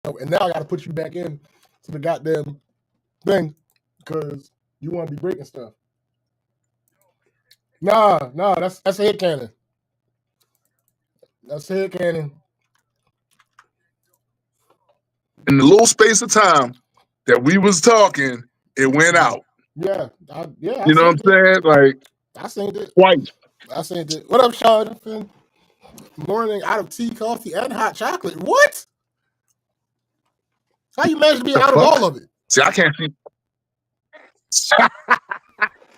And now I got to put you back in to the goddamn thing because you want to be breaking stuff. Nah, that's a head cannon. That's a head cannon. In the little space of time that we was talking, it went out. Yeah, you know what I'm saying? Like, I seen it. Twice. I seen it. What up, Sean? Morning out of tea, coffee, and hot chocolate. What? How you manage to be out of all of it? See, I can't see.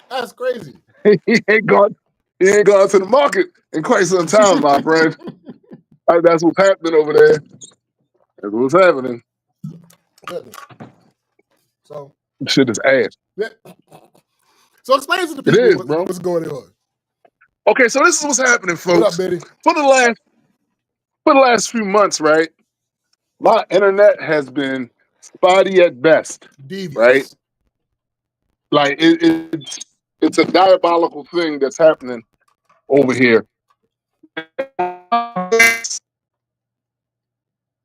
That's crazy. He ain't gone to the market in quite some time, my friend. That's what's happening over there. That's what's happening. Goodness. So shit is ass. Yeah. So explain to the people what's going on. Okay, so this is what's happening, folks. What up, Betty? For the last few months, right? My internet has been spotty at best. Devious. Right? Like it's a diabolical thing that's happening over here.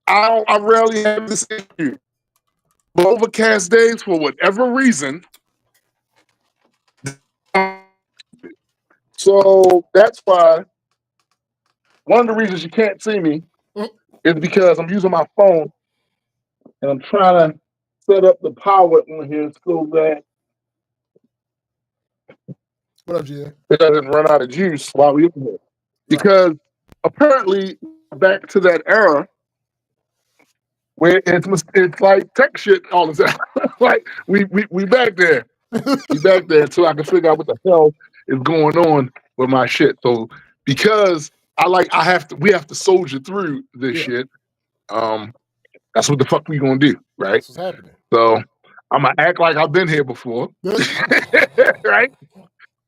I rarely have this issue. But overcast days, for whatever reason. So that's why one of the reasons you can't see me is because I'm using my phone and I'm trying to set up the power on here so that what up, Gia? It doesn't run out of juice while we're in here. Because apparently back to that era where it's like tech shit all the time. Like we back there. We back there until I can figure out what the hell is going on with my shit. So because we have to soldier through this shit. That's what the fuck we gonna do, right? That's what's happening. So I'm gonna act like I've been here before. Right?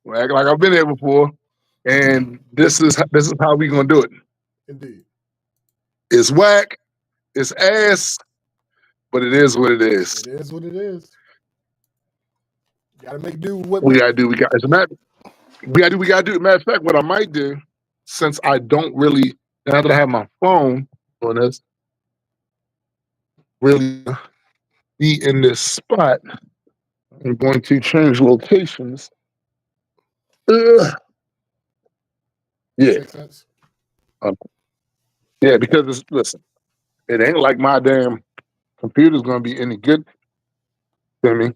I'm gonna act like I've been here before. And this is how we gonna do it. Indeed. It's whack, it's ass, but it is what it is. It is what it is. You gotta make do with what we gotta do. We gotta do. Matter of fact, what I might do, since I don't really, now that I have my phone on this, really be in this spot, I'm going to change locations. Yeah. Yeah, because listen, it ain't like my damn computer's gonna be any good to me.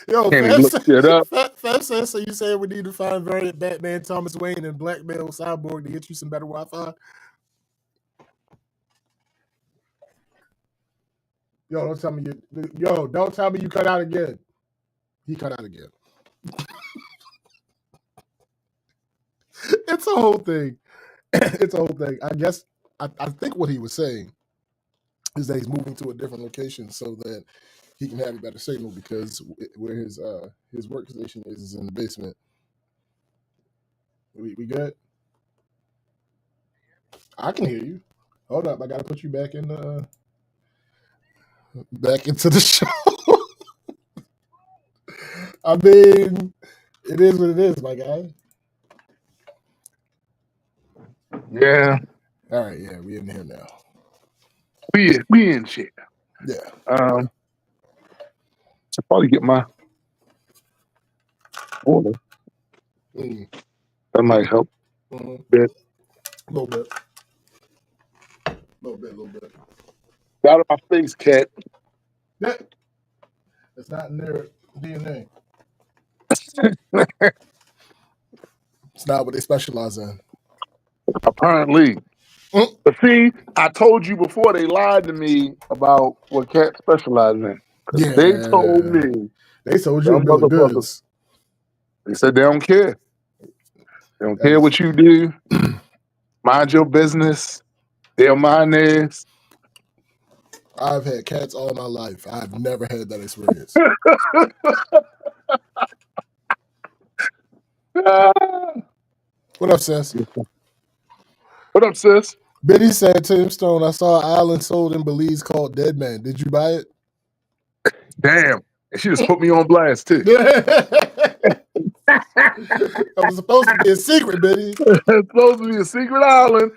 Yo, can't even look shit up. Fab says, so you saying we need to find variant Batman, Thomas Wayne, and blackmail Cyborg to get you some better Wi-Fi? Yo, don't tell me you cut out again. He cut out again. It's a whole thing. It's a whole thing. I guess I think what he was saying is that he's moving to a different location so that he can have a better signal because where his workstation is in the basement. We good? I can hear you. Hold up, I gotta put you back in back into the show. I mean, it is what it is, my guy. Yeah. All right, yeah, we in here now. We in shit. Yeah. I'll probably get my order. That might help. Bit. A little bit. Out of my face, cat. Yeah. It's not in their DNA. It's not what they specialize in. Apparently. But see, I told you before they lied to me about what cats specialize in. Yeah. They told me. They told you about goods. They said they don't care. They don't care what you do. Mind your business. They'll mind theirs. I've had cats all my life. I've never had that experience. What up, sis? What up, sis? Biddy said, Tombstone, I saw an island sold in Belize called Dead Man. Did you buy it? Damn. And she just put me on blast, too. That was supposed to be a secret, Biddy. It's supposed to be a secret island.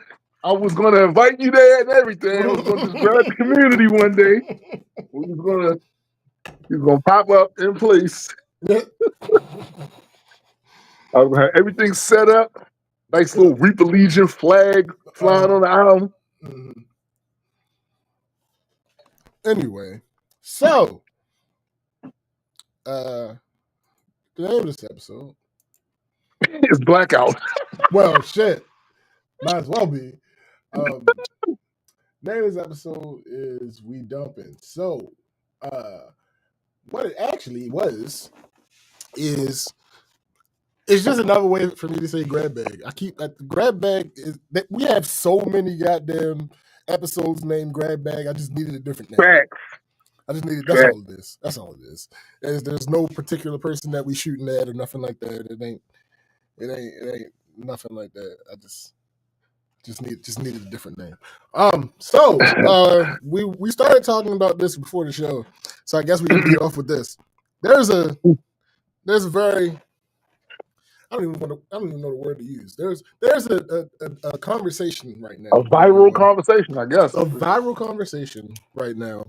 I was gonna invite you there and everything. I was gonna just grab the community one day. He was gonna pop up in place. I was gonna have everything set up. Nice little Reaper Legion flag flying on the album. Mhm. Anyway, so the name of this episode. It's Blackout. Well, shit, might as well be. Name of this episode is We Dumping. So, what it actually was is it's just another way for me to say grab bag. I keep grab bag is that we have so many goddamn episodes named grab bag. I just needed a different name. Facts. I just needed. That's all it is. That's all it is. There's no particular person that we shooting at or nothing like that. It ain't nothing like that. I just needed a different name. So we started talking about this before the show, so I guess we can lead off with this. There's a very I don't even know the word to use. There's a conversation right now. A viral conversation, I guess. A viral conversation right now,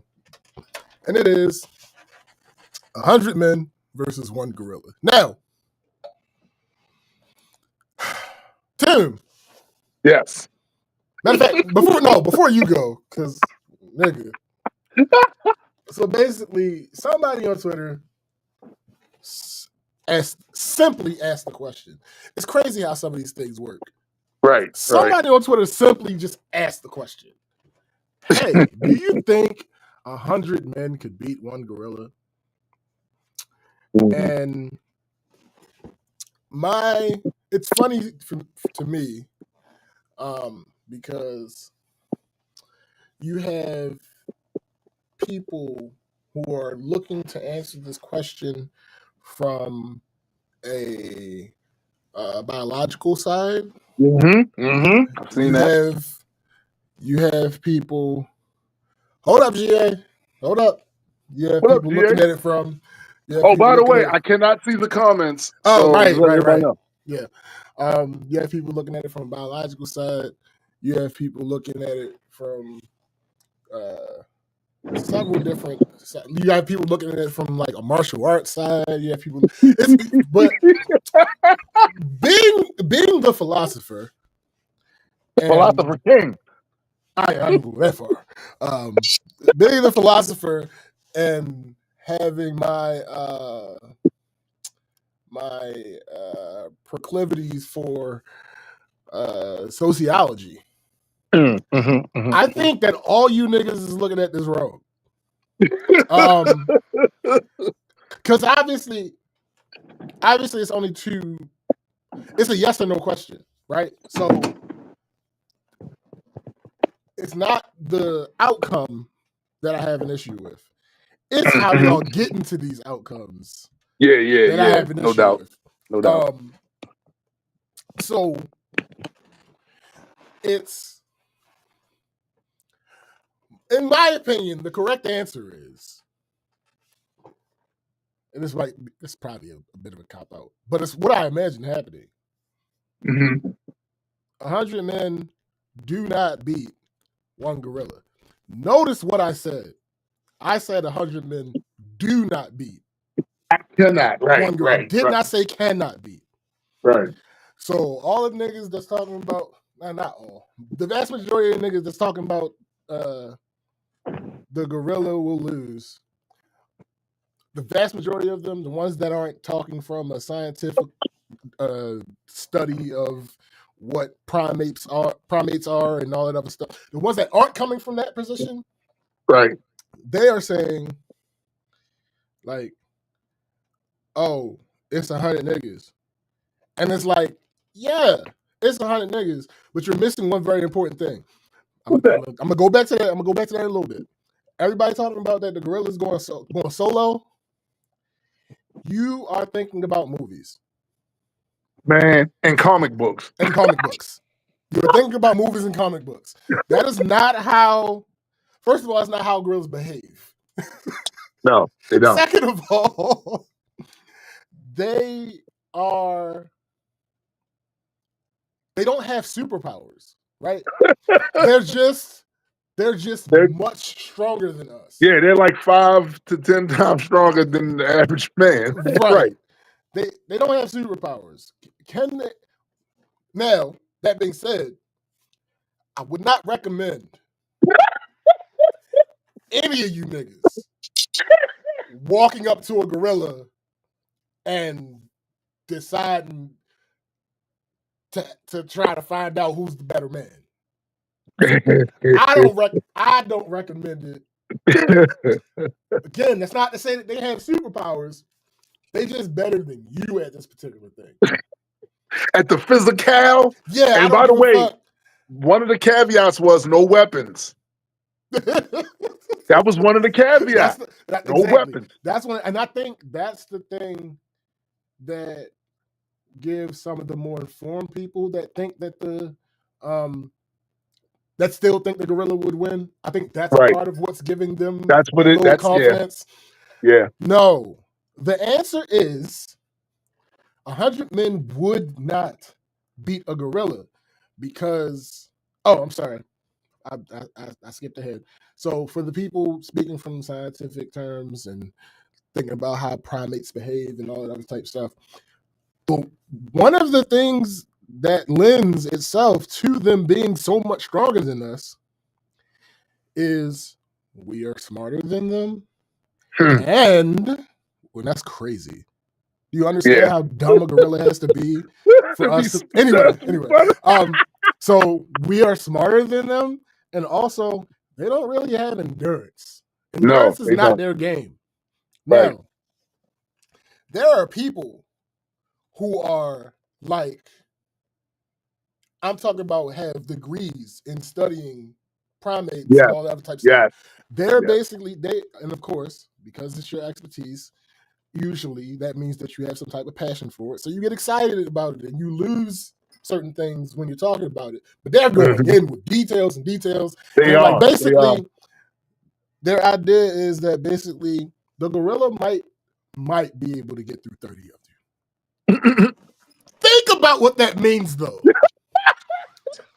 and it is 100 men versus one gorilla. Now, Tim. Yes. Matter of fact, before you go, because nigga. So basically, somebody on Twitter simply asked the question. It's crazy how some of these things work. Right. Somebody on Twitter simply just asked the question. Hey, do you think 100 men could beat one gorilla? And it's funny to me, because you have people who are looking to answer this question from a biological side. I've seen that. You have people. Hold up, GA. Hold up. You have people looking at it from. Oh, by the way, I cannot see the comments. Oh, so right. Yeah. You have people looking at it from a biological side. You have people looking at it from several different. You have people looking at it from like a martial arts side. You have people, but being the philosopher, philosopher king. I don't go that far. Being the philosopher and having my proclivities for sociology. I think that all you niggas is looking at this wrong. Because obviously it's only two. It's a yes or no question, right? So it's not the outcome that I have an issue with. It's how y'all get into these outcomes. Yeah. I have an issue with. No doubt. So it's, in my opinion, the correct answer is, and it's probably a bit of a cop out, but it's what I imagine happening. 100 men do not beat one gorilla. Notice what I said. I said 100 men do not beat. Cannot, one gorilla. I did not say cannot beat. Right. So all the niggas that's talking about, not all, the vast majority of the niggas that's talking about the gorilla will lose. The vast majority of them, the ones that aren't talking from a scientific study of what primates are and all that other stuff, the ones that aren't coming from that position, right, they are saying like, oh, it's 100 niggas. And it's like, yeah, it's 100 niggas, but you're missing one very important thing. I'm gonna go back to that. I'm gonna go back to that in a little bit. Everybody talking about that the gorilla's going solo. You are thinking about movies, man, and comic books. You're thinking about movies and comic books. That is not how. First of all, that's not how gorillas behave. No, they don't. Second of all, they don't have superpowers. right? They're just They're- much stronger than us. Yeah, they're like 5 to 10 times stronger than the average man. Right. They don't have superpowers. Can they? Now, that being said, I would not recommend any of you niggas walking up to a gorilla and deciding to try to find out who's the better man. I don't recommend it. Again, that's not to say that they have superpowers. They just better than you at this particular thing. At the physical. Yeah. And by the way, one of the caveats was no weapons. That was one of the caveats. No exactly. weapons. That's one, and I think that's the thing that gives some of the more informed people that think that that still think the gorilla would win. I think that's Right. part of what's giving them That's what it. That's confidence. Yeah. No, the answer is 100 men would not beat a gorilla because. Oh, I'm sorry. I skipped ahead. So for the people speaking from scientific terms and thinking about how primates behave and all that other type stuff, but one of the things that lends itself to them being so much stronger than us is we are smarter than them. And well, that's crazy. Do you understand how dumb a gorilla has to be for us to, anyway. So we are smarter than them. And also, they don't really have endurance. Endurance is not their game. Right. Now, there are people who are like, I'm talking about have degrees in studying primates and all that other type of stuff. They're basically, and of course, because it's your expertise, usually that means that you have some type of passion for it. So you get excited about it and you lose certain things when you're talking about it, but they're going in with details and details. They are. Like basically, their idea is that basically the gorilla might be able to get through 30 of you. Think about what that means, though.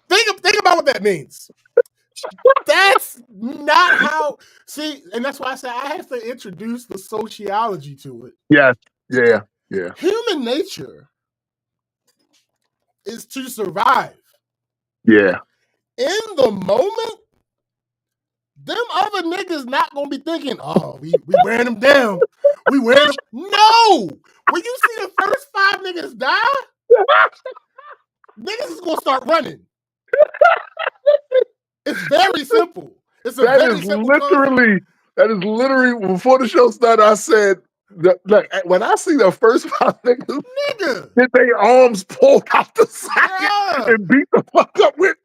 Think about what that means. That's not how. See, and that's why I say I have to introduce the sociology to it. Yeah. Human nature is to survive. Yeah. In the moment, them other niggas not gonna be thinking, oh, we wearing them down. We wearing them. No! When you see the first 5 niggas die, niggas is gonna start running. It's very simple. It's a very simple concept. That is literally before the show started, I said, look, when I see the first 5 niggas get their arms pulled out the socket and beat the fuck up with.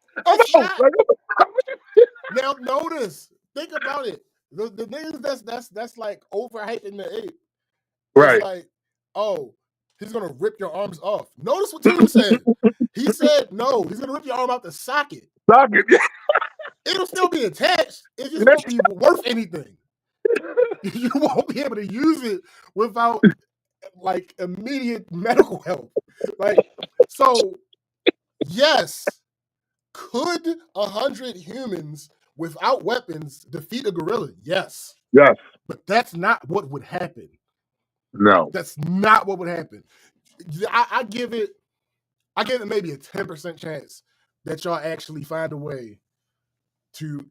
Now notice, think about it. The niggas that's like overhyping the ape. Right. It's like, oh, he's gonna rip your arms off. Notice what Tim said. He said no, he's gonna rip your arm out the socket. It'll still be attached. It just won't be worth anything. You won't be able to use it without like immediate medical help. Like, so yes, could 100 humans without weapons defeat a gorilla? Yes. Yes. But that's not what would happen. No. That's not what would happen. I give it maybe a 10% chance that y'all actually find a way to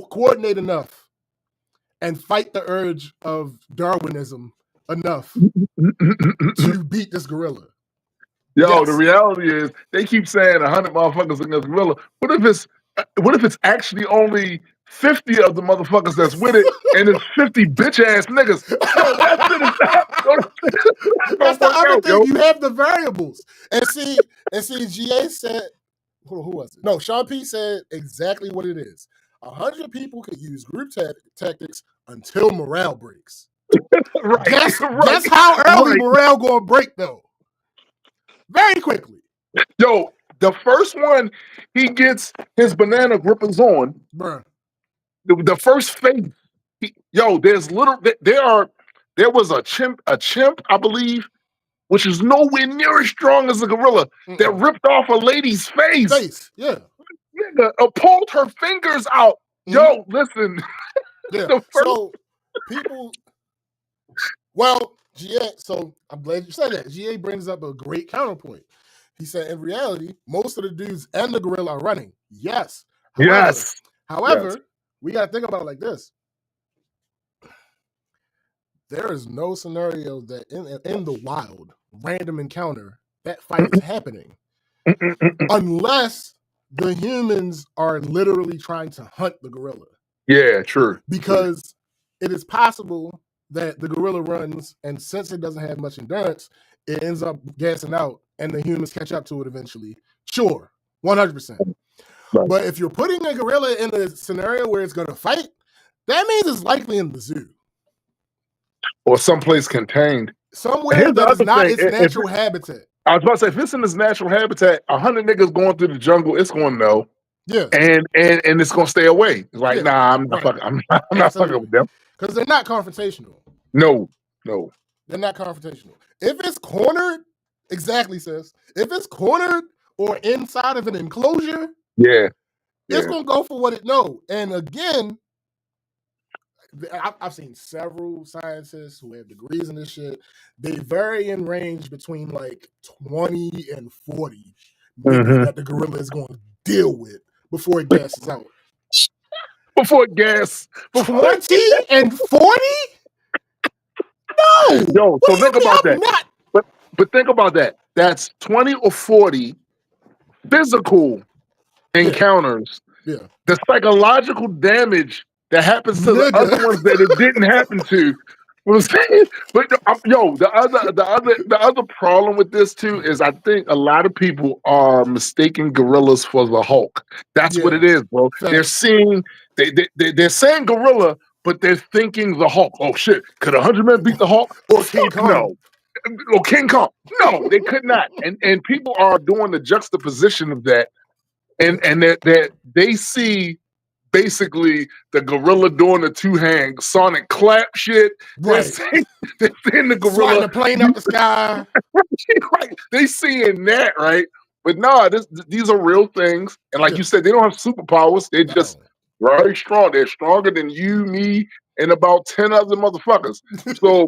coordinate enough and fight the urge of Darwinism enough to beat this gorilla. Yo, the reality is they keep saying 100 motherfuckers against gorilla. What if it's actually only 50 of the motherfuckers that's with it, and it's 50 bitch ass niggas? That's the other thing. You have the variables, and see. GA said, who was it? No, Sean P said exactly what it is. 100 people could use group tactics until morale breaks. Guess how early morale gonna break though? Very quickly. Yo, the first one he gets his banana grippers on, bruh. The first phase. There was a chimp, I believe, which is nowhere near as strong as a gorilla, that ripped off a lady's face. Yeah. Nigga, pulled her fingers out. Yo, listen. Yeah. So people, well, GA, so I'm glad you said that. GA brings up a great counterpoint. He said, in reality, most of the dudes and the gorilla are running. Yes. However, we got to think about it like this. There is no scenario that in the wild, random encounter, that fight is happening. Unless the humans are literally trying to hunt the gorilla. Yeah, true. Because it is possible that the gorilla runs, and since it doesn't have much endurance, it ends up gassing out, and the humans catch up to it eventually. Sure, 100%. Right. But if you're putting a gorilla in a scenario where it's going to fight, that means it's likely in the zoo. Or someplace contained. Somewhere that is not its natural habitat. I was about to say, if it's in its natural habitat, 100 niggas going through the jungle, it's going to know. Yeah. And it's going to stay away. It's like, nah, I'm not fucking with them. Because they're not confrontational. No. They're not confrontational. If it's cornered, exactly, sis. If it's cornered or inside of an enclosure, it's going to go for what it knows. And again, I've seen several scientists who have degrees in this shit. They vary in range between like 20 and 40 that the gorilla is going to deal with before it gasses out. Before it gas. 20 and 40? No. Yo, so think about that. But think about that. That's 20 or 40 physical encounters. Yeah. The psychological damage that happens to the other ones that it didn't happen to. But the other problem with this too is I think a lot of people are mistaking gorillas for the Hulk. That's what it is, bro. They're seeing they're saying gorilla, but they're thinking the Hulk. Oh shit, could 100 men beat the Hulk? Or King Kong? No. Or King Kong? No, they could not. And people are doing the juxtaposition of that, and that they see. Basically, the gorilla doing the two-hand Sonic clap shit. Right. They're seeing the gorilla flying the plane up the sky. Right. They seeing that, right? But no, these are real things. And like you said, they don't have superpowers. They're just very strong. They're stronger than you, me, and about 10 other motherfuckers. So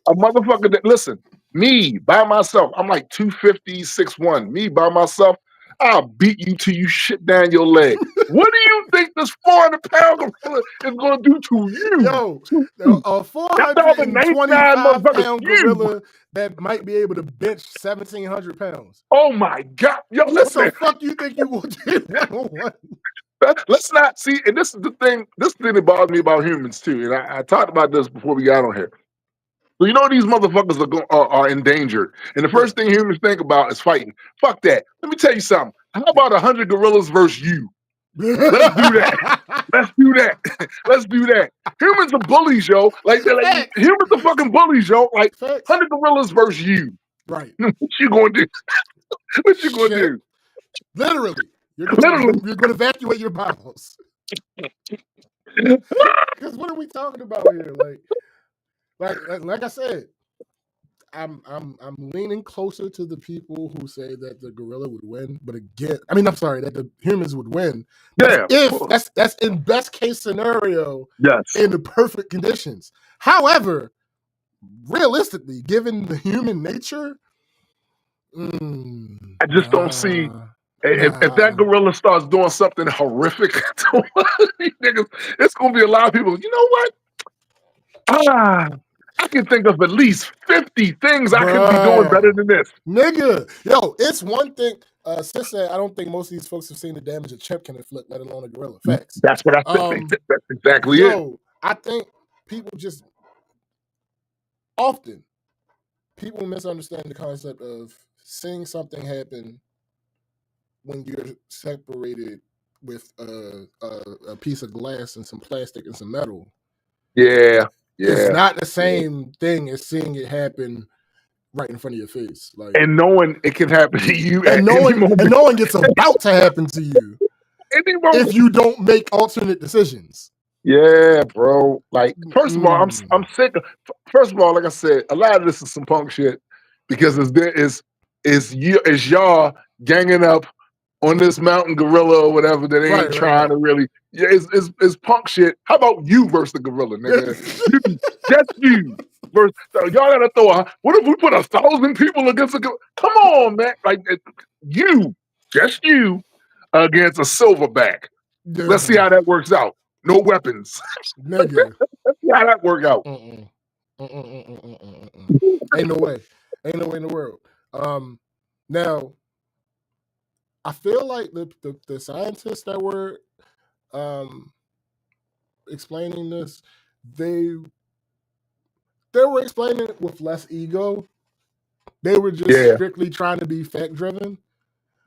a motherfucker that, listen, me by myself, I'm like 250, 6'1". Me by myself, I'll beat you till you shit down your leg. What do you think this 400-pound gorilla is going to do to you? Yo, a 425-pound gorilla that might be able to bench 1,700 pounds. Oh my God. Yo, listen. What the fuck do you think you will do? Let's not see, and this is the thing that bothers me about humans too. And I talked about this before we got on here. So you know these motherfuckers are endangered, and the first thing humans think about is fighting. Fuck that. Let me tell you something. How about 100 gorillas versus you? Let's do that. Let's do that. Humans are bullies, yo. Like humans are fucking bullies, yo. Like 100 gorillas versus you. Right. What you gonna do? What you gonna do? Literally. You're going to evacuate your bowels. Because what are we talking about here? Like I said, I'm leaning closer to the people who say that the gorilla would win, but again, I'm sorry, that the humans would win. Yeah, if that's in best case scenario, yes, in the perfect conditions. However, realistically, given the human nature, I just don't see. If that gorilla starts doing something horrific to niggas, it's gonna be a lot of people. You know what? I can think of at least 50 things I could be doing better than this. Nigga, yo, it's one thing. Sis said, I don't think most of these folks have seen the damage a chimp can inflict, let alone a gorilla. Facts. That's what I think. That's exactly it. I think people just often misunderstand the concept of seeing something happen when you're separated with a piece of glass and some plastic and some metal. Yeah. It's not the same thing as seeing it happen right in front of your face. And knowing it can happen to you and knowing it's about to happen to you if you don't make alternate decisions. Yeah, bro. Like, first of all, I'm sick of, first of all, like I said, a lot of this is some punk shit. because it's y'all ganging up on this mountain gorilla or whatever that ain't trying to really. Yeah, it's punk shit. How about you versus the gorilla, nigga? Just you versus y'all gotta throw what if we put 1,000 people against a gorilla? Come on, man. Like just you against a silverback. Let's see how that works out. No weapons. Nigga. Let's see how that work out. Ain't no way. Ain't no way in the world. Now, I feel like the scientists that were explaining this, they were explaining it with less ego. They were just strictly trying to be fact driven.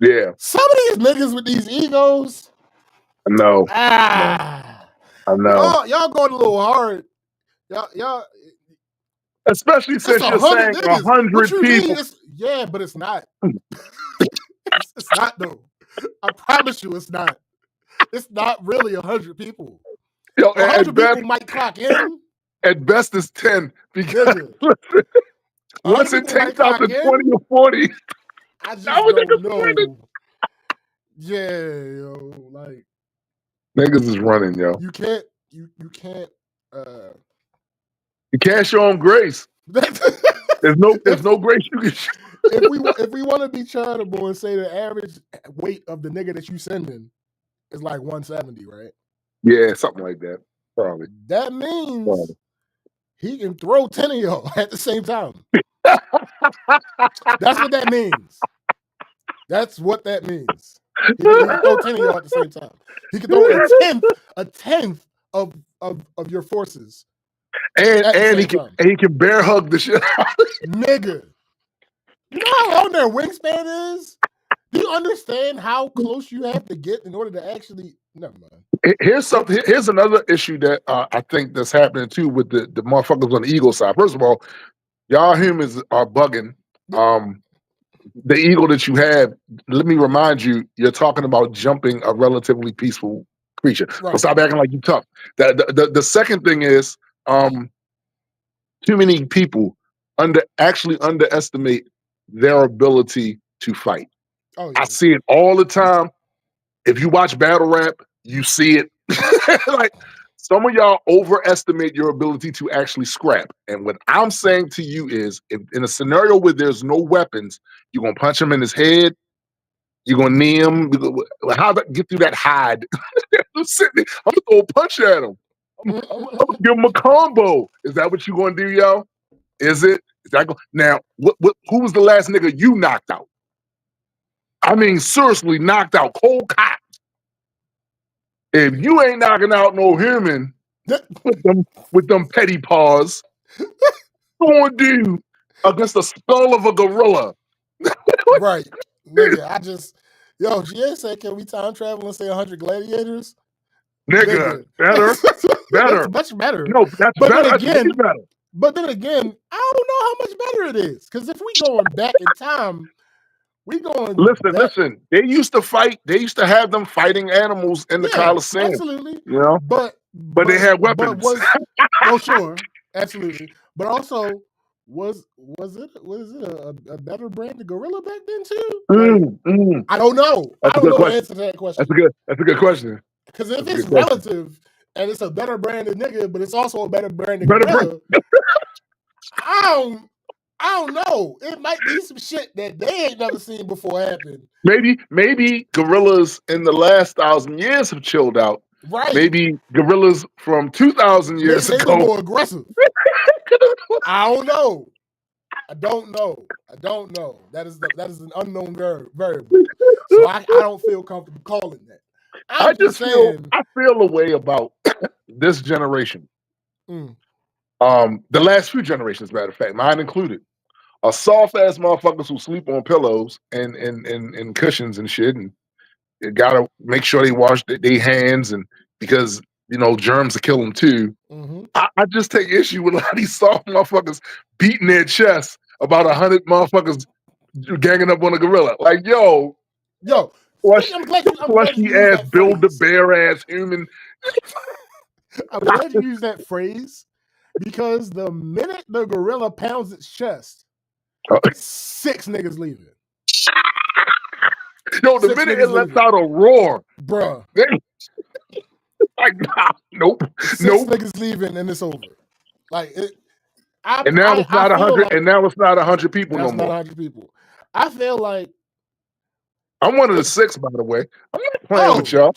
Yeah. Some of these niggas with these egos. No. I know. Y'all going a little hard. Y'all. Especially since you're saying 100 people. Yeah, but it's not. It's not though. I promise you, it's not. It's not really 100 people. Yo, 100 people might clock in. At best, it's 10 because once it takes out the 20 or 40, I just don't know. Yeah, yo, like niggas is running, yo. You can't. You can't show them grace. There's no grace you can show. If we want to be charitable and say the average weight of the nigga that you sending is like 170, right? Yeah, something like that. Probably. That means he can throw 10 of y'all at the same time. That's what that means. That's what that means. He can throw 10 of y'all at the same time. He can throw a tenth of your forces. And he can bear hug the shit out. Nigga. You know how long their wingspan is? Do you understand how close you have to get in order to actually? Never mind. Here's another issue that I think that's happening too with the motherfuckers on the eagle side. First of all, y'all humans are bugging. The eagle that you have, let me remind you, you're talking about jumping a relatively peaceful creature. Right. So stop acting like you tough. The second thing is too many people underestimate their ability to fight. Oh, yeah. I see it all the time. If you watch battle rap, you see it. Like some of y'all overestimate your ability to actually scrap. And what I'm saying to you is, if in a scenario where there's no weapons, you're gonna punch him in his head. You're gonna knee him. How to get through that hide? I'm gonna throw a punch at him. I'm gonna give him a combo. Is that what you gonna do, yo? Is it? Is that now? Who was the last nigga you knocked out? I mean, seriously, knocked out cold cock. If you ain't knocking out no human with them petty paws, what you gonna do against the skull of a gorilla? Right, nigga. GA said, can we time travel and say 100 gladiators? Nigga. Better. That's much better. No, that's better. But then again, I don't know how much better it is. Because if we going back in time, Listen. They used to fight. They used to have them fighting animals in the Coliseum. Absolutely. You know? But they had weapons. Sure. Absolutely. But also, was it a better brand of gorilla back then too? I don't know. I don't know the answer to that question. That's a good question. Because if it's relative and it's a better brand of nigga, but it's also a better brand of gorilla, I don't know. It might be some shit that they ain't never seen before happen. Maybe gorillas in the last 1,000 years have chilled out. Right. Maybe gorillas from 2,000 years ago were more aggressive. I don't know. I don't know. That is an unknown variable. So I don't feel comfortable calling that. I feel a way about this generation. The last few generations, matter of fact, mine included, are soft ass motherfuckers who sleep on pillows and cushions and shit, and you gotta make sure they wash their hands, and because germs will kill them too. Mm-hmm. I just take issue with a lot of these soft motherfuckers beating their chests about 100 motherfuckers ganging up on a gorilla. Like, yo, fleshy ass, build the bear ass human. I'm glad you use that phrase, because the minute the gorilla pounds its chest, 6 niggas leaving. Yo, the 6 minute niggas it lets leaving. out a roar, Bruh. like, nah, nope, 6 nope. niggas leaving and it's over. Like it. And now it's not 100. Like, and now it's not 100 people no that's not more. 100 people. I feel like I'm one of the 6, by the way. I'm not playing with y'all.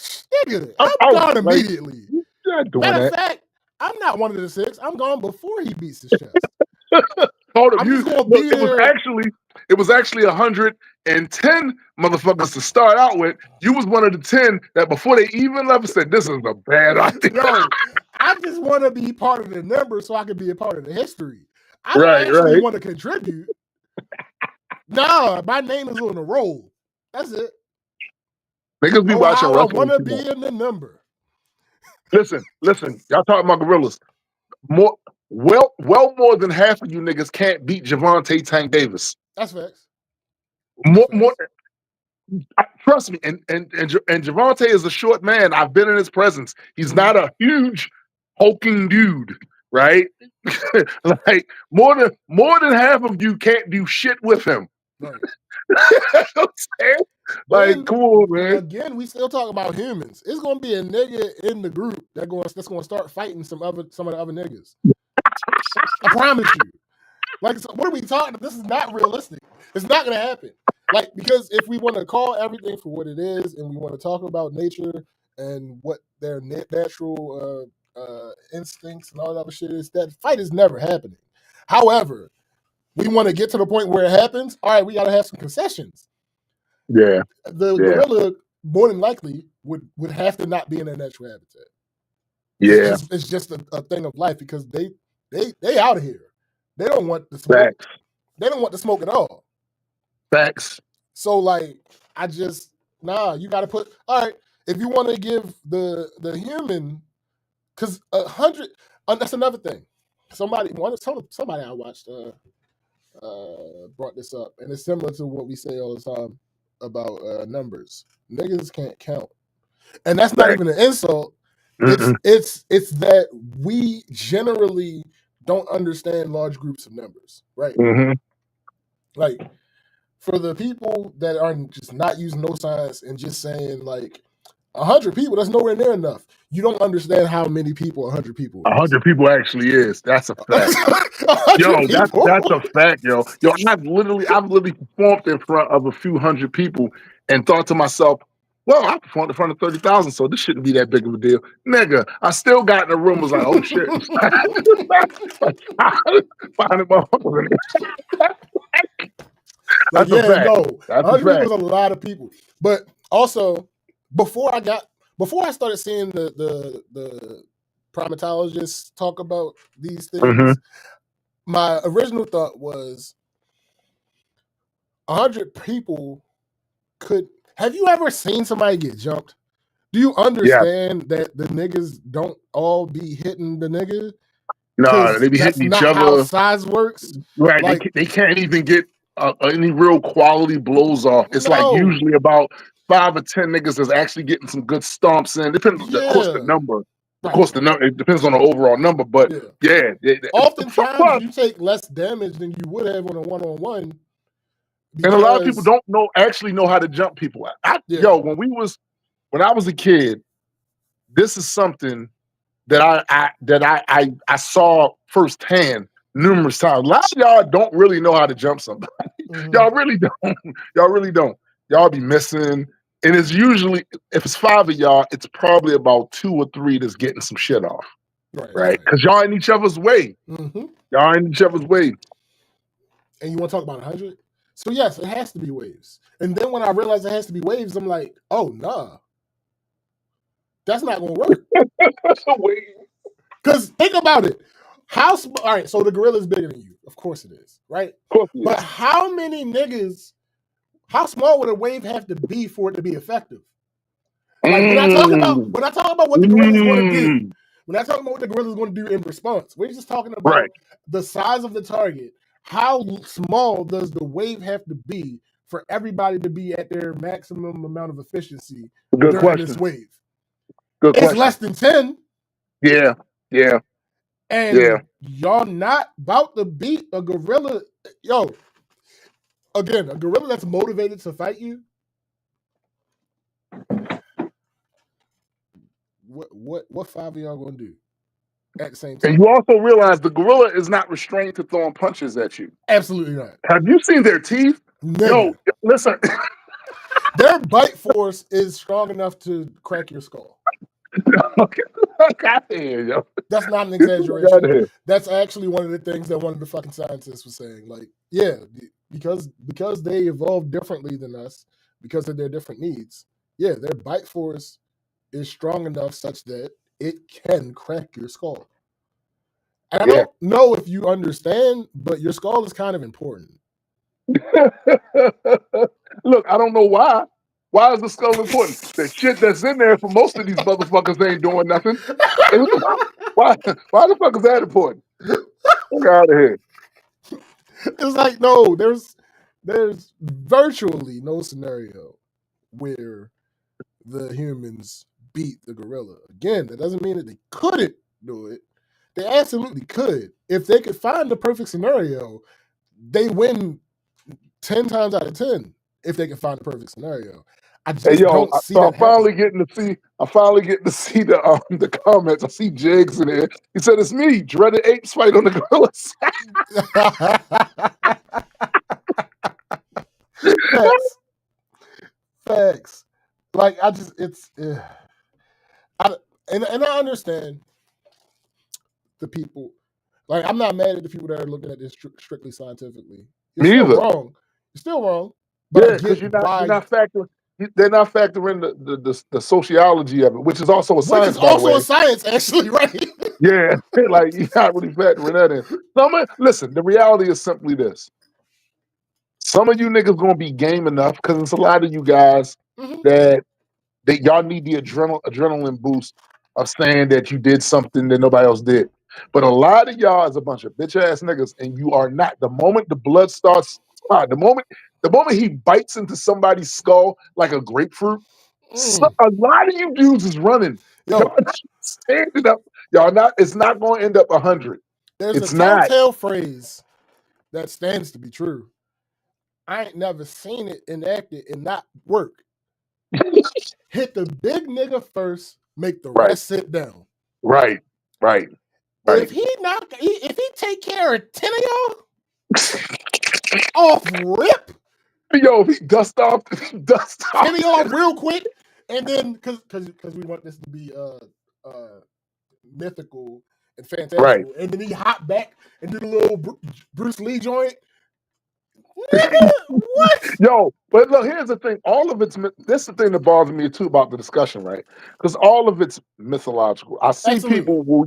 Nigga, I'm gone immediately. You're not doing Matter of that. fact, I'm not one of the 6. I'm gone before he beats his chest. Hold up, I'm just gonna be there. It was actually 110 motherfuckers to start out with. You was one of the 10 that before they even left said, "This is a bad idea." No, I just want to be part of the number so I can be a part of the history. I don't Right. actually want to contribute. Nah, my name is on the roll. That's it. Niggas be watching I wrestling. want to too be much. in the number. Listen. Y'all talking about gorillas. Well more than half of you niggas can't beat Javante Tank Davis. That's facts. More. Trust me, and Javante is a short man. I've been in his presence. He's not a huge hulking dude, right? Like more than half of you can't do shit with him. Right. Like, come on, man. Again, we still talk about humans. It's gonna be a nigga in the group that's gonna start fighting some of the other niggas. I promise you. Like, so what are we talking? This is not realistic. It's not gonna happen. Like, because if we want to call everything for what it is, and we want to talk about nature and what their natural instincts and all that other shit is, that fight is never happening. However, we want to get to the point where it happens. All right, we got to have some concessions. Yeah. The gorilla, more than likely, would have to not be in their natural habitat. Yeah. It's just a thing of life because they out of here. They don't want the smoke. Facts. They don't want the smoke at all. Facts. So, like, you got to put, all right, if you want to give the human, because 100, that's another thing. Somebody I watched brought this up, and it's similar to what we say all the time about numbers. Niggas can't count. And that's not even an insult. It's that we generally don't understand large groups of numbers, right? Mm-hmm. Like, for the people that are just not using no science and just saying like 100 people, that's nowhere near enough. You don't understand how many people 100 people is. 100 people actually is. That's a fact. Yo, that's a fact, yo. Yo, I've literally performed in front of a few hundred people and thought to myself, well, I performed in front of 30,000, so this shouldn't be that big of a deal. Nigga, I still got in the room, was like, oh shit. Finding motherfuckers in there. Like, That's a fact. No, That's 100 people is a lot of people. But also, before I started seeing the primatologists talk about these things, my original thought was 100 people could. Have you ever seen somebody get jumped? Do you understand that the niggas don't all be hitting the nigga? No, they be hitting each other. How size works, right? Like, they can't even get any real quality blows off. It's like usually about 5 or 10 niggas that's actually getting some good stomps in. Depends, of course, the number. Of course, the number. It depends on the overall number, but oftentimes you take less damage than you would have on a one-on-one. And a lot of people don't actually know how to jump people. Yo, when I was a kid, this is something that I saw firsthand numerous times. A lot of y'all don't really know how to jump somebody. Y'all really don't. Y'all really don't. Y'all be missing. And it's usually, if it's 5 of y'all, it's probably about 2 or 3 that's getting some shit off. Right? Because y'all in each other's way. Y'all in each other's way. And you want to talk about 100? So yes, it has to be waves. And then when I realized it has to be waves, I'm like, oh, nah. That's not going to work. Because think about it. All right, so the gorilla's bigger than you. Of course it is, right? Of course it is. But how many niggas, how small would a wave have to be for it to be effective? Like, when I talk about what the gorilla's going to do, we're not talking about what the gorilla's going to do in response. We're just talking about the size of the target. How small does the wave have to be for everybody to be at their maximum amount of efficiency during this wave? It's less than 10. Yeah. And y'all not about to beat a gorilla. Yo, again, a gorilla that's motivated to fight you. What five of y'all gonna do at the same time? And you also realize the gorilla is not restrained to throwing punches at you. Absolutely not. Have you seen their teeth? Nigga. Yo, listen. Their bite force is strong enough to crack your skull. Okay. Out here, yo. That's not an Get the fuck exaggeration. outta here. That's actually one of the things that one of the fucking scientists was saying. Like, yeah, because they evolved differently than us, because of their different needs. Yeah, their bite force is strong enough such that it can crack your skull. And I Yeah. don't know if you understand, but your skull is kind of important. Look, I don't know why. Why is the skull important? The shit that's in there for most of these motherfuckers ain't doing nothing. Why the fuck is that important? Get out of here. It's like, no, there's virtually no scenario where the humans beat the gorilla. Again, that doesn't mean that they couldn't do it. They absolutely could. If they could find the perfect scenario, they win 10 times out of 10 if they can find the perfect scenario. I just don't see that I'm finally getting to see the comments. I see Jigs in there. He said, "It's me, Dreaded Apes fight on the gorillas." Facts. Like, I just, and I understand the people. Like, I'm not mad at the people that are looking at this strictly scientifically. You're Me still either. wrong. You're still wrong. But Yeah, because you're not factoring. They're not factoring the sociology of it, which is also a science. Which is also a science, actually, right? Yeah, like you're not really factoring that in. Listen, the reality is simply this: some of you niggas gonna be game enough because it's a lot of you guys that y'all need the adrenaline boost of saying that you did something that nobody else did. But a lot of y'all is a bunch of bitch ass niggas, and you are not. The moment the blood starts, the moment he bites into somebody's skull like a grapefruit, a lot of you dudes is running. Y'all not standing up. Y'all not. It's not going to end up 100. There's a telltale phrase that stands to be true. I ain't never seen it enacted and not work. Hit the big nigga first, make the rest sit down. Right. If he take care of 10 of y'all off rip, yo, if he dust off 10 of y'all real quick, and then because we want this to be mythical and fantastical, and then he hop back and do the little Bruce Lee joint. What? Yo, but look, here's the thing. All of it's this is the thing that bothers me too about the discussion, right? Because all of it's mythological. I see people will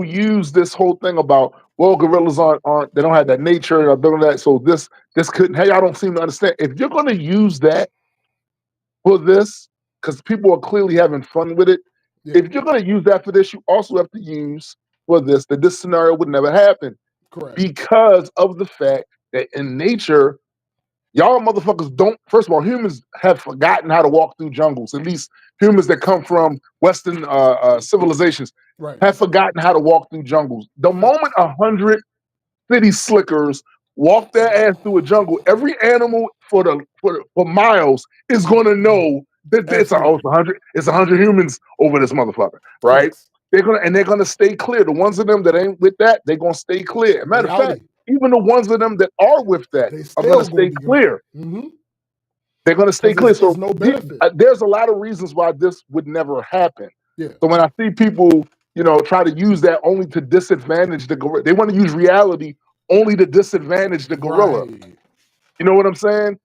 use this whole thing about, well, gorillas aren't they don't have that nature or doing that, so this couldn't. Hey, I don't seem to understand. If you're going to use that for this, because people are clearly having fun with it. Yeah. If you're going to use that for this, you also have to use for this that this scenario would never happen. Correct. Because of the fact that in nature, y'all motherfuckers don't. First of all, humans have forgotten how to walk through jungles. At least humans that come from Western civilizations have forgotten how to walk through jungles. The moment 100 city slickers walk their ass through a jungle, every animal for miles is going to know that it's 100 humans over this motherfucker, right? Yes. They're gonna stay clear. The ones of them that ain't with that, they're gonna stay clear. Matter of fact, even the ones of them that are with that are gonna stay clear. They're gonna stay clear. So there's a lot of reasons why this would never happen. Yeah. So when I see people, try to use that only to disadvantage the gorilla, they want to use reality only to disadvantage the gorilla. Right. You know what I'm saying?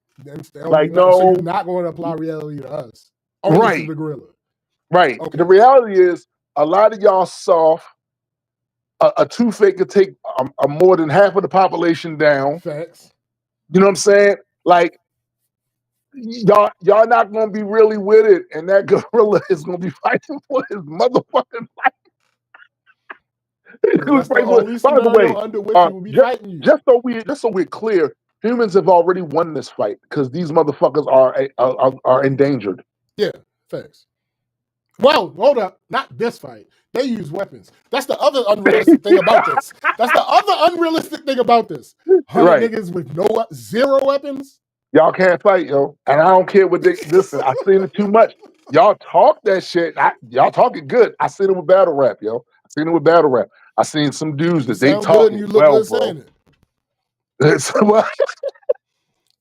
Like, no, so you're not going to apply reality to us. Only to the gorilla. Right. Okay. The reality is, a lot of y'all soft. A toothache could take more than half of the population down. Facts. You know what I'm saying? Like, y'all not going to be really with it, and that gorilla is going to be fighting for his motherfucking life. By the way, just so we're clear, humans have already won this fight because these motherfuckers are endangered. Yeah, facts. Well, hold up. Not this fight. They use weapons. That's the other unrealistic thing about this. That's the other unrealistic thing about this. 100 Right. niggas with zero weapons. Y'all can't fight, yo. And I don't care what they listen. I've seen it too much. Y'all talk that shit. Y'all talk it good. I seen it with battle rap, yo. I seen it with battle rap. I seen some dudes You that they sound talk good and you look well, good bro. saying it. You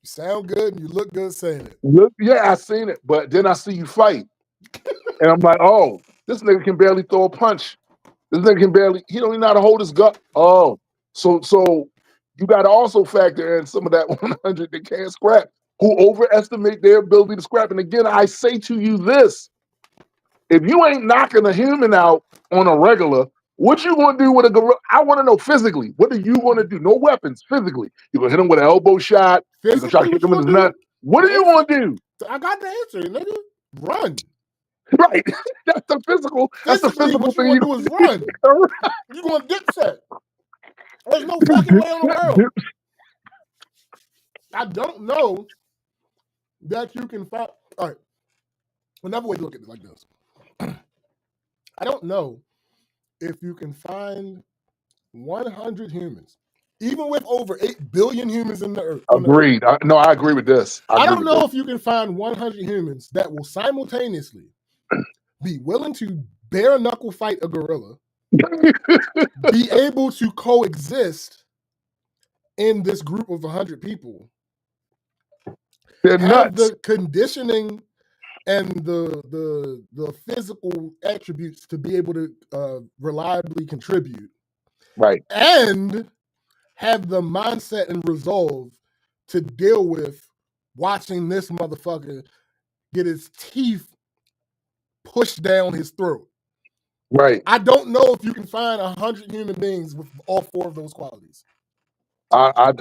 sound good and you look good saying it. Look, yeah, I seen it, but then I see you fight, and I'm like, oh, this nigga can barely throw a punch. This nigga can barely. He don't even know how to hold his gut. Oh, so you got to also factor in some of that 100 that can't scrap, who overestimate their ability to scrap. And again, I say to you this: if you ain't knocking a human out on a regular, what you gonna do with a gorilla? I want to know physically. What are you gonna do? No weapons, physically. You gonna hit him with an elbow shot? You gonna try to Physically, kick what you him in his gonna nut? do? What are you gonna do? I got the answer, nigga. Run. Right. That's the physical. That's the Physically, physical what you thing. gonna do is run. You gonna dipset. There's no fucking way in the world. I don't know that you can find. All right. Another way to look at it like this. I don't know if you can find 100 humans, even with over 8 billion humans in the earth. Agreed. No, I agree with this. I don't know if you can find 100 humans that will simultaneously be willing to bare knuckle fight a gorilla, be able to coexist in this group of 100 people. They're have nuts. the conditioning and the physical attributes to be able to reliably contribute, Right. and have the mindset and resolve to deal with watching this motherfucker get his teeth pushed down his throat. Right. I don't know if you can find 100 human beings with all 4 of those qualities. I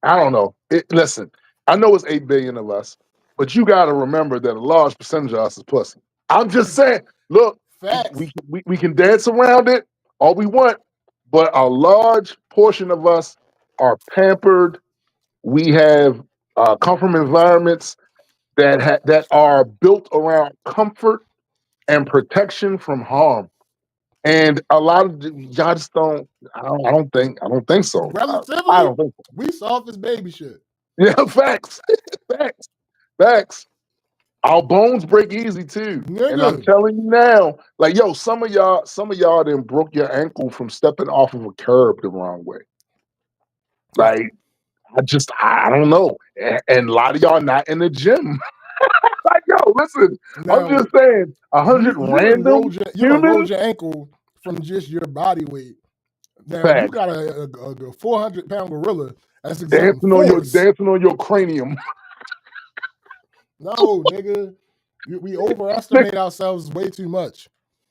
don't know. Listen, I know it's 8 billion of us, but you got to remember that a large percentage of us is pussy. I'm just saying, look, we can dance around it all we want, but a large portion of us are pampered. We have come from environments that are built around comfort and protection from harm. And a lot of y'all just don't. I don't think so. Relatively, I don't think so. We soft as baby shit. Yeah, facts, facts. Our bones break easy too, and I'm telling you now, like yo, some of y'all then broke your ankle from stepping off of a curb the wrong way. Like I don't know, and a lot of y'all not in the gym. Like yo, listen, Now, I'm just saying, 100 random you rolled humans. your ankle from just your body weight. Now Facts. you got a 400-pound gorilla that's dancing on your cranium. No, nigga, we overestimate ourselves way too much.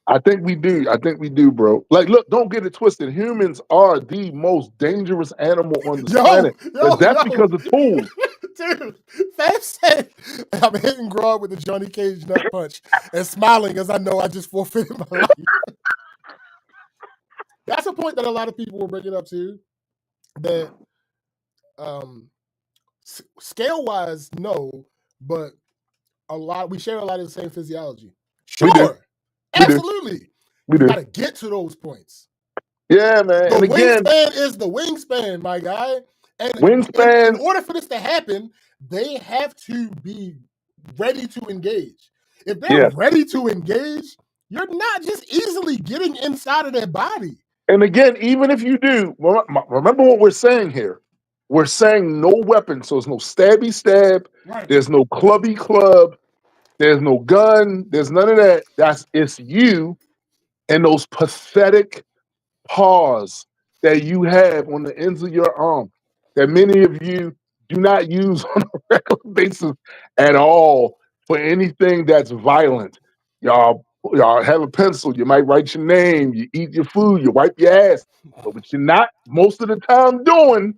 I think we do, bro. Like, look, don't get it twisted. Humans are the most dangerous animal on this planet. That's because of tools. Dude, Fab said, I'm hitting Grog with the Johnny Cage nut punch and smiling as I know I just forfeited my life. That's a point that a lot of people will bring it up to. That scale-wise, no, but we share a lot of the same physiology. Sure. Absolutely. We got to get to those points. Yeah, man. The wingspan is the wingspan, my guy. And in order for this to happen, they have to be ready to engage. If they're ready to engage, you're not just easily getting inside of their body. And again, even if you do, remember what we're saying here. We're saying no weapon. So there's no stabby stab. Right. There's no clubby club. There's no gun. There's none of that. It's you and those pathetic paws that you have on the ends of your arm that many of you do not use on a regular basis at all for anything that's violent. Y'all have a pencil. You might write your name. You eat your food. You wipe your ass. But what you're not most of the time doing,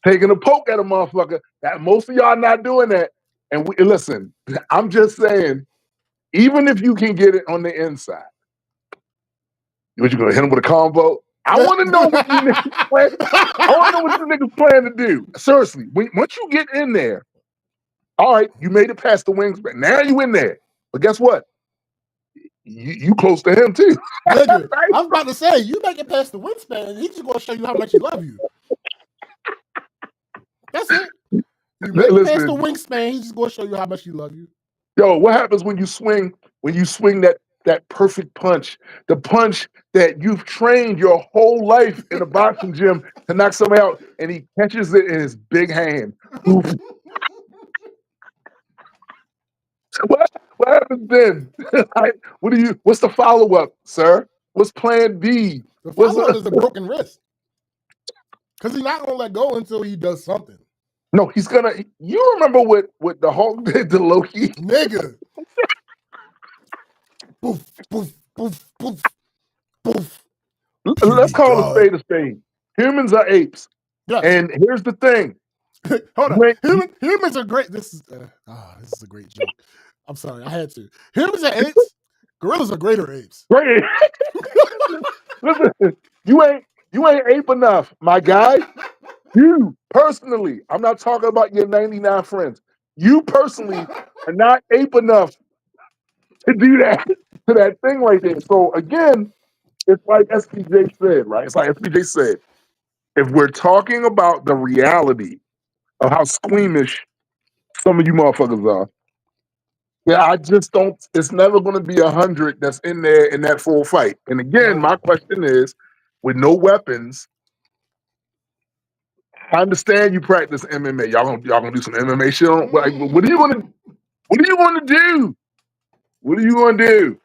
taking a poke at a motherfucker. That most of y'all not doing that. And listen, I'm just saying, even if you can get it on the inside, what you gonna hit him with a combo? I want to know what you niggas plan. I want to know what you niggas plan to do. Seriously, once you get in there, all right, you made it past the wingspan. Now you in there, but guess what? you close to him too. Nigga, Right? I was about to say, you make it past the wingspan, he's just gonna show you how much he love you. That's it. You make it past the Listen, wingspan, he's just gonna show you how much he love you. yo, what happens when you swing that perfect punch, the punch that you've trained your whole life in a boxing gym to knock somebody out, and he catches it in his big hand. Oof. What happens then? Like, what's the follow-up, sir? What's plan B? The What's follow-up is a broken wrist. Because he's not gonna let go until he does something. No, he's gonna. You remember what the Hulk did to Loki? Nigga. Poof, poof, poof, poof, poof. Let's call God. a spade a spade. Humans are apes. Yes. And here's the thing. Hold on. When- Humans are great. This is a great joke. I'm sorry, I had to. Humans are apes. Gorillas are greater apes. Great. Listen, you ain't ape enough, my guy. You personally, I'm not talking about your 99 friends. You personally are not ape enough to do that to that thing right there. So again, it's like SPJ said, right? It's like SPJ said, if we're talking about the reality of how squeamish some of you motherfuckers are, yeah, I just don't. It's never going to be 100 that's in there in that full fight. And again, my question is, with no weapons, I understand you practice MMA. Y'all gonna do some MMA shit. Like, what are you gonna do? What are you gonna do?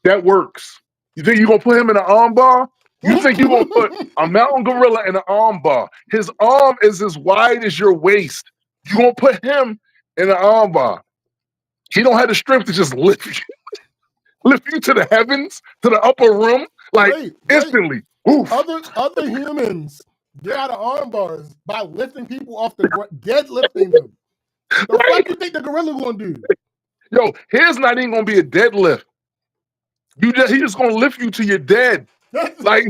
That works. You think you're gonna put him in an arm bar? You think you're gonna put a mountain gorilla in an arm bar? His arm is as wide as your waist. You gonna put him in an arm bar? He don't have the strength to just lift you to the heavens, to the upper room, like instantly. Oof. Other humans get out of arm bars by lifting people off the ground, deadlifting them. The fuck you think the gorilla gonna do? Yo, his not even gonna be a deadlift. He just gonna lift you to your dead. Like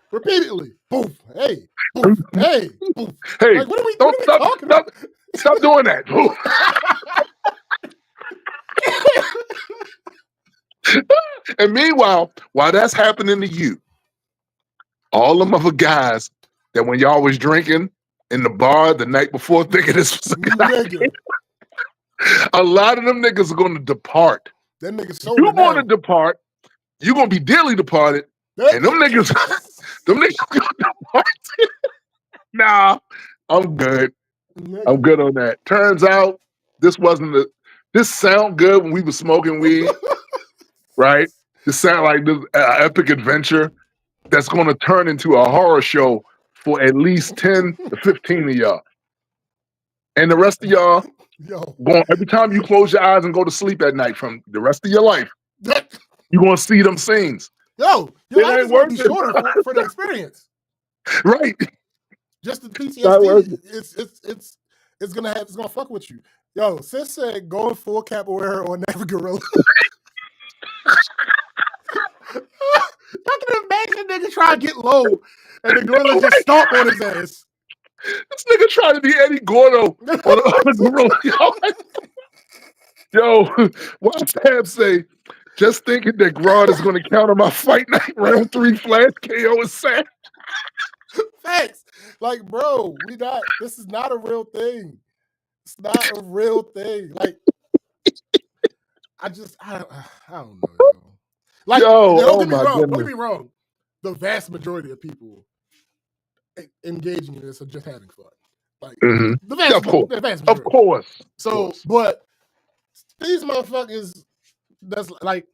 repeatedly. Poof. Hey. Poof. Hey. Poof. Hey. Like, what are we talking about? Stop doing that. And meanwhile, while that's happening to you, all them other guys that when y'all was drinking in the bar the night before thinking this was a good idea, a lot of them niggas are going to depart. That niggas so you're going to depart. You're going to be dearly departed. And them niggas gonna depart. Nah, I'm good. I'm good on that. Turns out this sound good when we were smoking weed, right? This sound like this epic adventure that's going to turn into a horror show for at least 10 to 15 of y'all. And the rest of y'all, every time you close your eyes and go to sleep at night from the rest of your life, you're going to see them scenes. Your life is going to be shorter for the experience. Right. Just the PTSD, it's gonna fuck with you. Yo, Sis said going full capoeira on that gorilla. I can imagine nigga try to get low and the gorilla just stomp on his ass. This nigga trying to be Eddie Gordo on a gorilla. Yo, watch Tab say, just thinking that Grod is going to counter my fight night round 3 flash KO is sad. Facts. Like, bro, this is not a real thing. It's not a real thing. Like, I don't know. Like, don't get me wrong. The vast majority of people engaging in this are just having fun. Like, the vast majority. Of course. So, but these motherfuckers, that's like,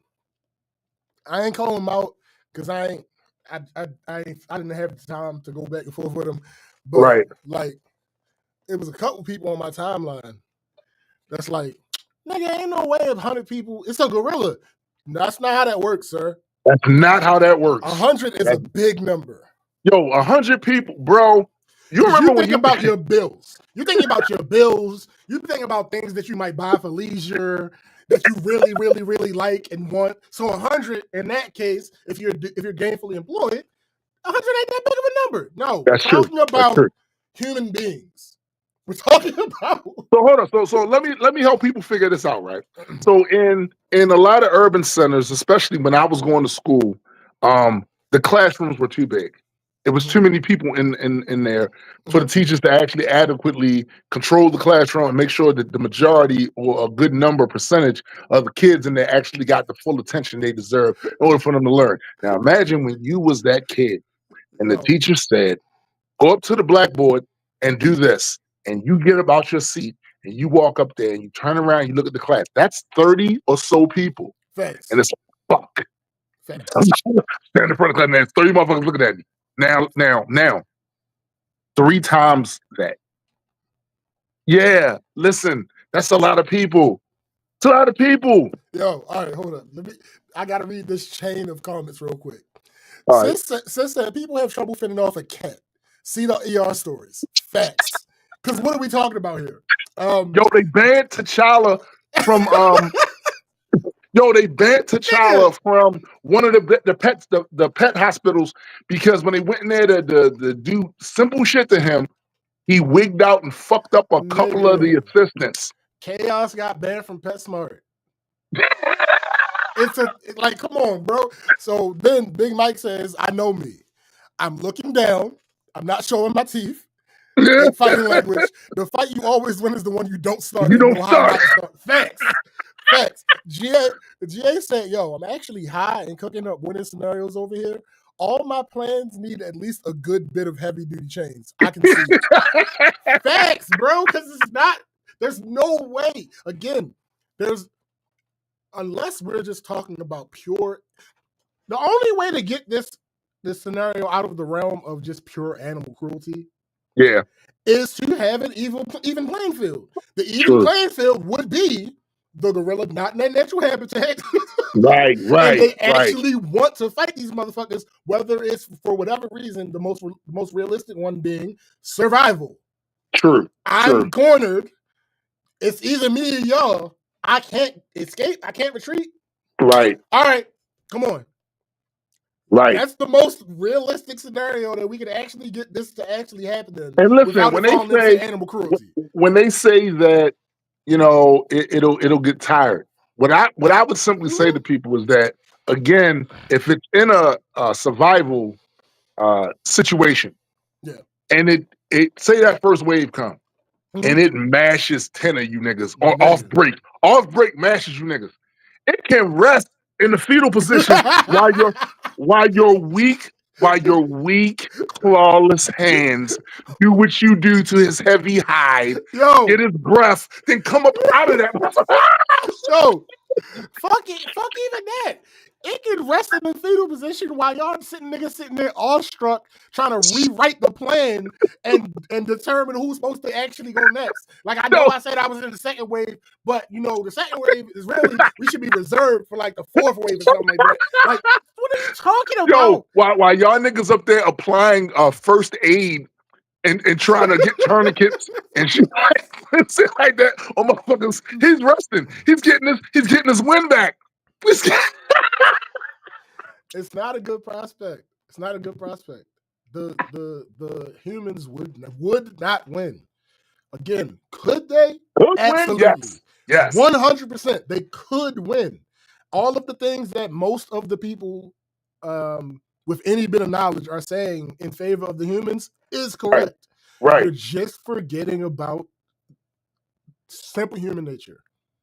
I ain't calling them out because I didn't have the time to go back and forth with them. But like, it was a couple people on my timeline that's like, nigga, ain't no way 100 people. It's a gorilla. That's not how that works, sir. That's not how that works. 100 is a big number. Yo, 100 people, bro. You remember when you think about your bills. You think about your bills. You think about things that you might buy for leisure that you really, really, really like and want. So 100 in that case, if you're gainfully employed, 100 ain't that big of a number. No, that's talking true. about human beings. We're talking about. So hold on. So let me help people figure this out, right? So in a lot of urban centers, especially when I was going to school, the classrooms were too big. It was too many people in there for the teachers to actually adequately control the classroom and make sure that the majority or a good number percentage of the kids in there actually got the full attention they deserve in order for them to learn. Now imagine when you was that kid and the Yo, teacher said, go up to the blackboard and do this. And you get up out your seat and you walk up there and you turn around and you look at the class. That's 30 or so people. facts. And it's fuck. Facts. I'm standing in front of the class and there's 30 motherfuckers looking at me. Now, 3 times that. Yeah, listen, that's a lot of people. It's a lot of people. Yo, all right, hold up. I gotta read this chain of comments real quick. All right. Since that people have trouble fending off a cat. See the ER stories. Facts. Because what are we talking about here? Yo, they banned T'Challa from from one of the pet hospitals because when they went in there to do simple shit to him, he wigged out and fucked up a couple of the assistants. Chaos got banned from PetSmart. Like, come on, bro. So then Big Mike says, I know me. I'm looking down. I'm not showing my teeth. In fighting language, the fight you always win is the one you don't start. You don't start. Facts. Facts. GA said, yo, I'm actually high and cooking up winning scenarios over here. All my plans need at least a good bit of heavy duty chains. I can see it. Facts, bro, because there's no way. Again, unless we're just talking about pure, the only way to get this scenario out of the realm of just pure animal cruelty is to have an even playing field. The even playing field would be the gorilla not in their natural habitat. Right. And they actually want to fight these motherfuckers, whether it's for whatever reason, the most realistic one being survival. True. I'm cornered. It's either me or y'all. I can't escape. I can't retreat. Right. All right. Come on. Right. That's the most realistic scenario that we could actually get this to actually happen. And listen, when they say animal cruelty, when they say that, you know, it'll get tired. What I would simply say to people is that, again, if it's in a survival situation, and it say that first wave come, and it mashes 10 of you niggas off break mashes you niggas, it can rest in the fetal position while your weak, clawless hands do what you do to his heavy hide, get his breath, then come up out of that. Yo, fuck even that. It can rest in the fetal position while y'all niggas sitting there awestruck trying to rewrite the plan and determine who's supposed to actually go next. Like, I know I said I was in the second wave, but you know, the second wave is really, we should be reserved for like the fourth wave or something like that. Like, what are you talking about? Yo, while y'all niggas up there applying first aid and trying to get tourniquets and shit like that on motherfuckers, he's resting. He's getting his wind back. It's not a good prospect. It's not a good prospect. The humans would not win. Again, could they? Absolutely. Yes. 100%. They could win. All of the things that most of the people with any bit of knowledge are saying in favor of the humans is correct. Right. You're just forgetting about simple human nature.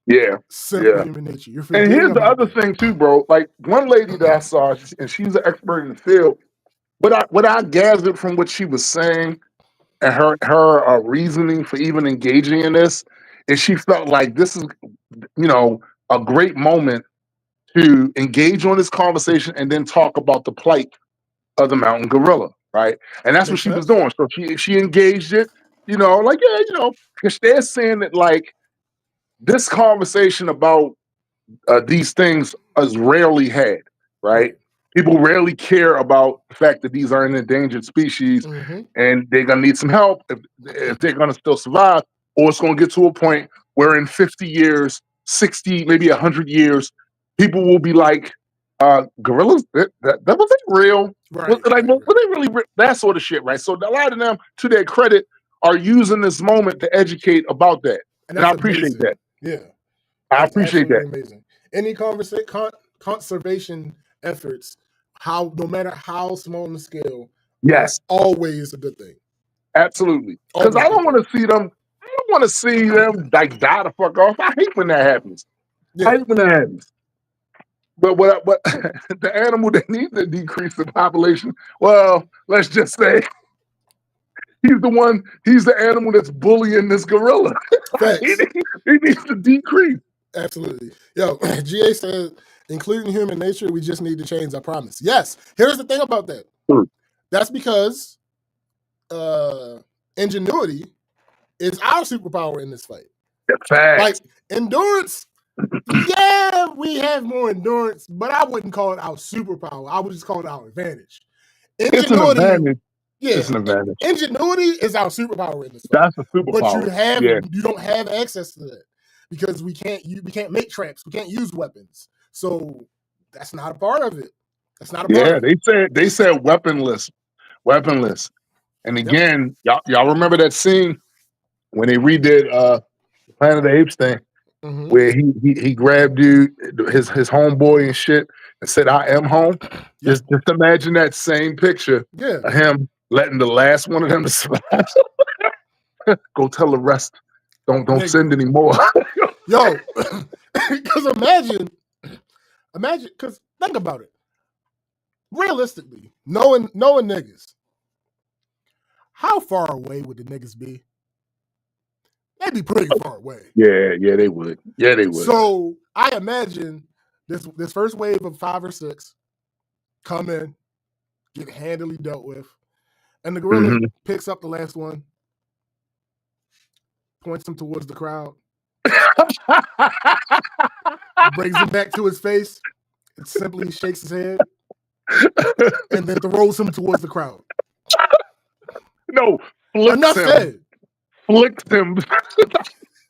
Yeah. Simple human nature. And here's the other thing too, bro. Like one lady that I saw, and she's an expert in the field. What I gathered from what she was saying and her reasoning for even engaging in this is she felt like this is, you know, a great moment to engage on this conversation and then talk about the plight of the mountain gorilla, right? And that's what she was doing. So she engaged it, you know, like, yeah, you know, because they're saying that like this conversation about these things is rarely had, right? People rarely care about the fact that these are an endangered species and they're gonna need some help if they're gonna still survive, or it's gonna get to a point where in 50 years, 60, maybe 100 years, people will be like, gorillas, that was it real? Like, were they really that sort of shit, right? So a lot of them, to their credit, are using this moment to educate about that. And And I that's appreciate amazing. that. Yeah, I that's appreciate that. absolutely amazing. Any conservation efforts, no matter how small in the scale, Yes, always a good thing. absolutely. Because Always I a don't good want to see them. I don't want to see them like die the fuck off. I hate when that happens. thing. I Yeah, hate when that happens. But what the animal that needs to decrease the population, well, let's just say he's the one, he's the animal that's bullying this gorilla. he, facts. he needs to decrease. Absolutely. Yo, GA said, including human nature, we just need to change. I promise. Yes. Here's the thing about that. That's because ingenuity is our superpower in this fight. Facts. Like endurance, yeah, we have more endurance, but I wouldn't call it our superpower. I would just call it our advantage. It's an advantage. Yeah, It's an advantage. Ingenuity is our superpower in this fight. That's a superpower. But you don't have access to that because we can't make traps. We can't use weapons. So that's not a part of it. That's not a part of it. They said weaponless. And again, y'all remember that scene when they redid Planet of the Apes thing, where he grabbed his homeboy and shit and said, "I am home." Just imagine that same picture of him letting the last one of them survive. Go tell the rest. Don't send any more. Yo, because imagine, because think about it. Realistically, knowing niggas, how far away would the niggas be? They'd be pretty far away. Yeah, they would. Yeah, they would. So I imagine this first wave of 5 or 6 come in, get handily dealt with, and the gorilla picks up the last one, points him towards the crowd, brings him back to his face, and simply shakes his head, and then throws him towards the crowd. No, enough said. Flicks him. Get the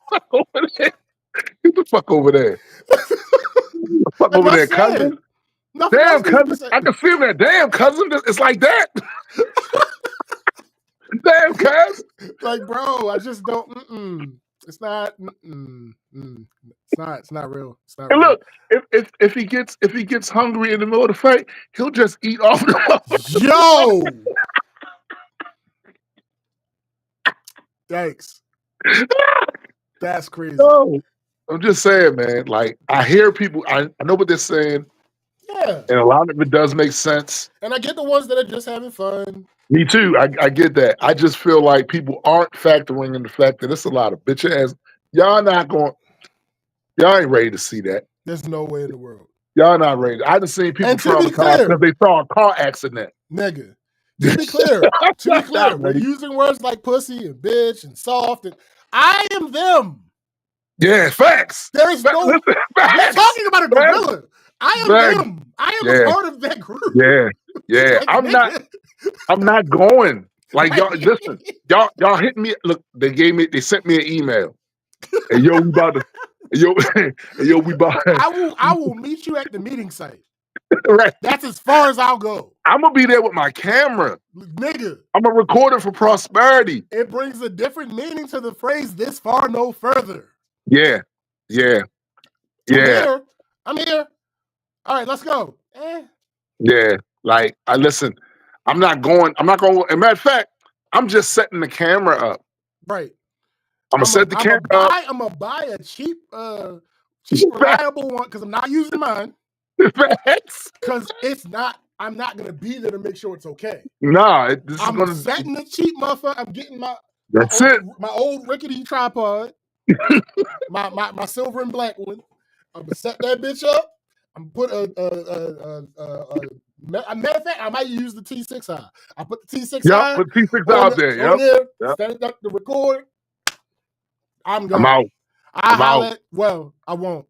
fuck over there. Get the fuck over there, cousin. Damn, cousin. I can feel that. Damn, cousin. It's like that. Damn, cuz. Like, bro, I just don't. It's not. It's not real. It's not. And real. Look, if he gets hungry in the middle of the fight, he'll just eat off the. Yo. Thanks. That's crazy. No, I'm just saying, man. Like, I hear people. I know what they're saying. Yeah. And a lot of it does make sense. And I get the ones that are just having fun. Me too. I get that. I just feel like people aren't factoring in the fact that it's a lot of bitch ass. Y'all ain't ready to see that. There's no way in the world. Y'all not ready. I just seen people traumatized because they saw a car accident. Nigga. To be clear, we're using words like pussy and bitch and soft, and I am them. Yeah, facts. There is no. We're talking about a gorilla. I am them. I am a part of that group. Yeah. Like, I'm not going. Like, y'all, listen, y'all hit me. Look, they sent me an email. And yo, we about to. I will meet you at the meeting site. Right. That's as far as I'll go. I'm gonna be there with my camera. Nigga. I'm gonna record it for prosperity. It brings a different meaning to the phrase "this far, no further." Yeah. I'm here. All right, let's go. Yeah. Like, listen, I'm not going. As a matter of fact, I'm just setting the camera up. Right. I'm gonna set the camera up. I'm gonna buy a cheap reliable one because I'm not using mine. Because I'm not gonna be there to make sure it's okay. Nah, I'm setting the cheap motherfucker. I'm getting my old rickety tripod, my silver and black one. I'm gonna set that bitch up. I'm gonna put matter of fact, I might use the T6i. I put the T6i. Put T6i out there. Set it up to record. I'm I'm out. Well, I won't.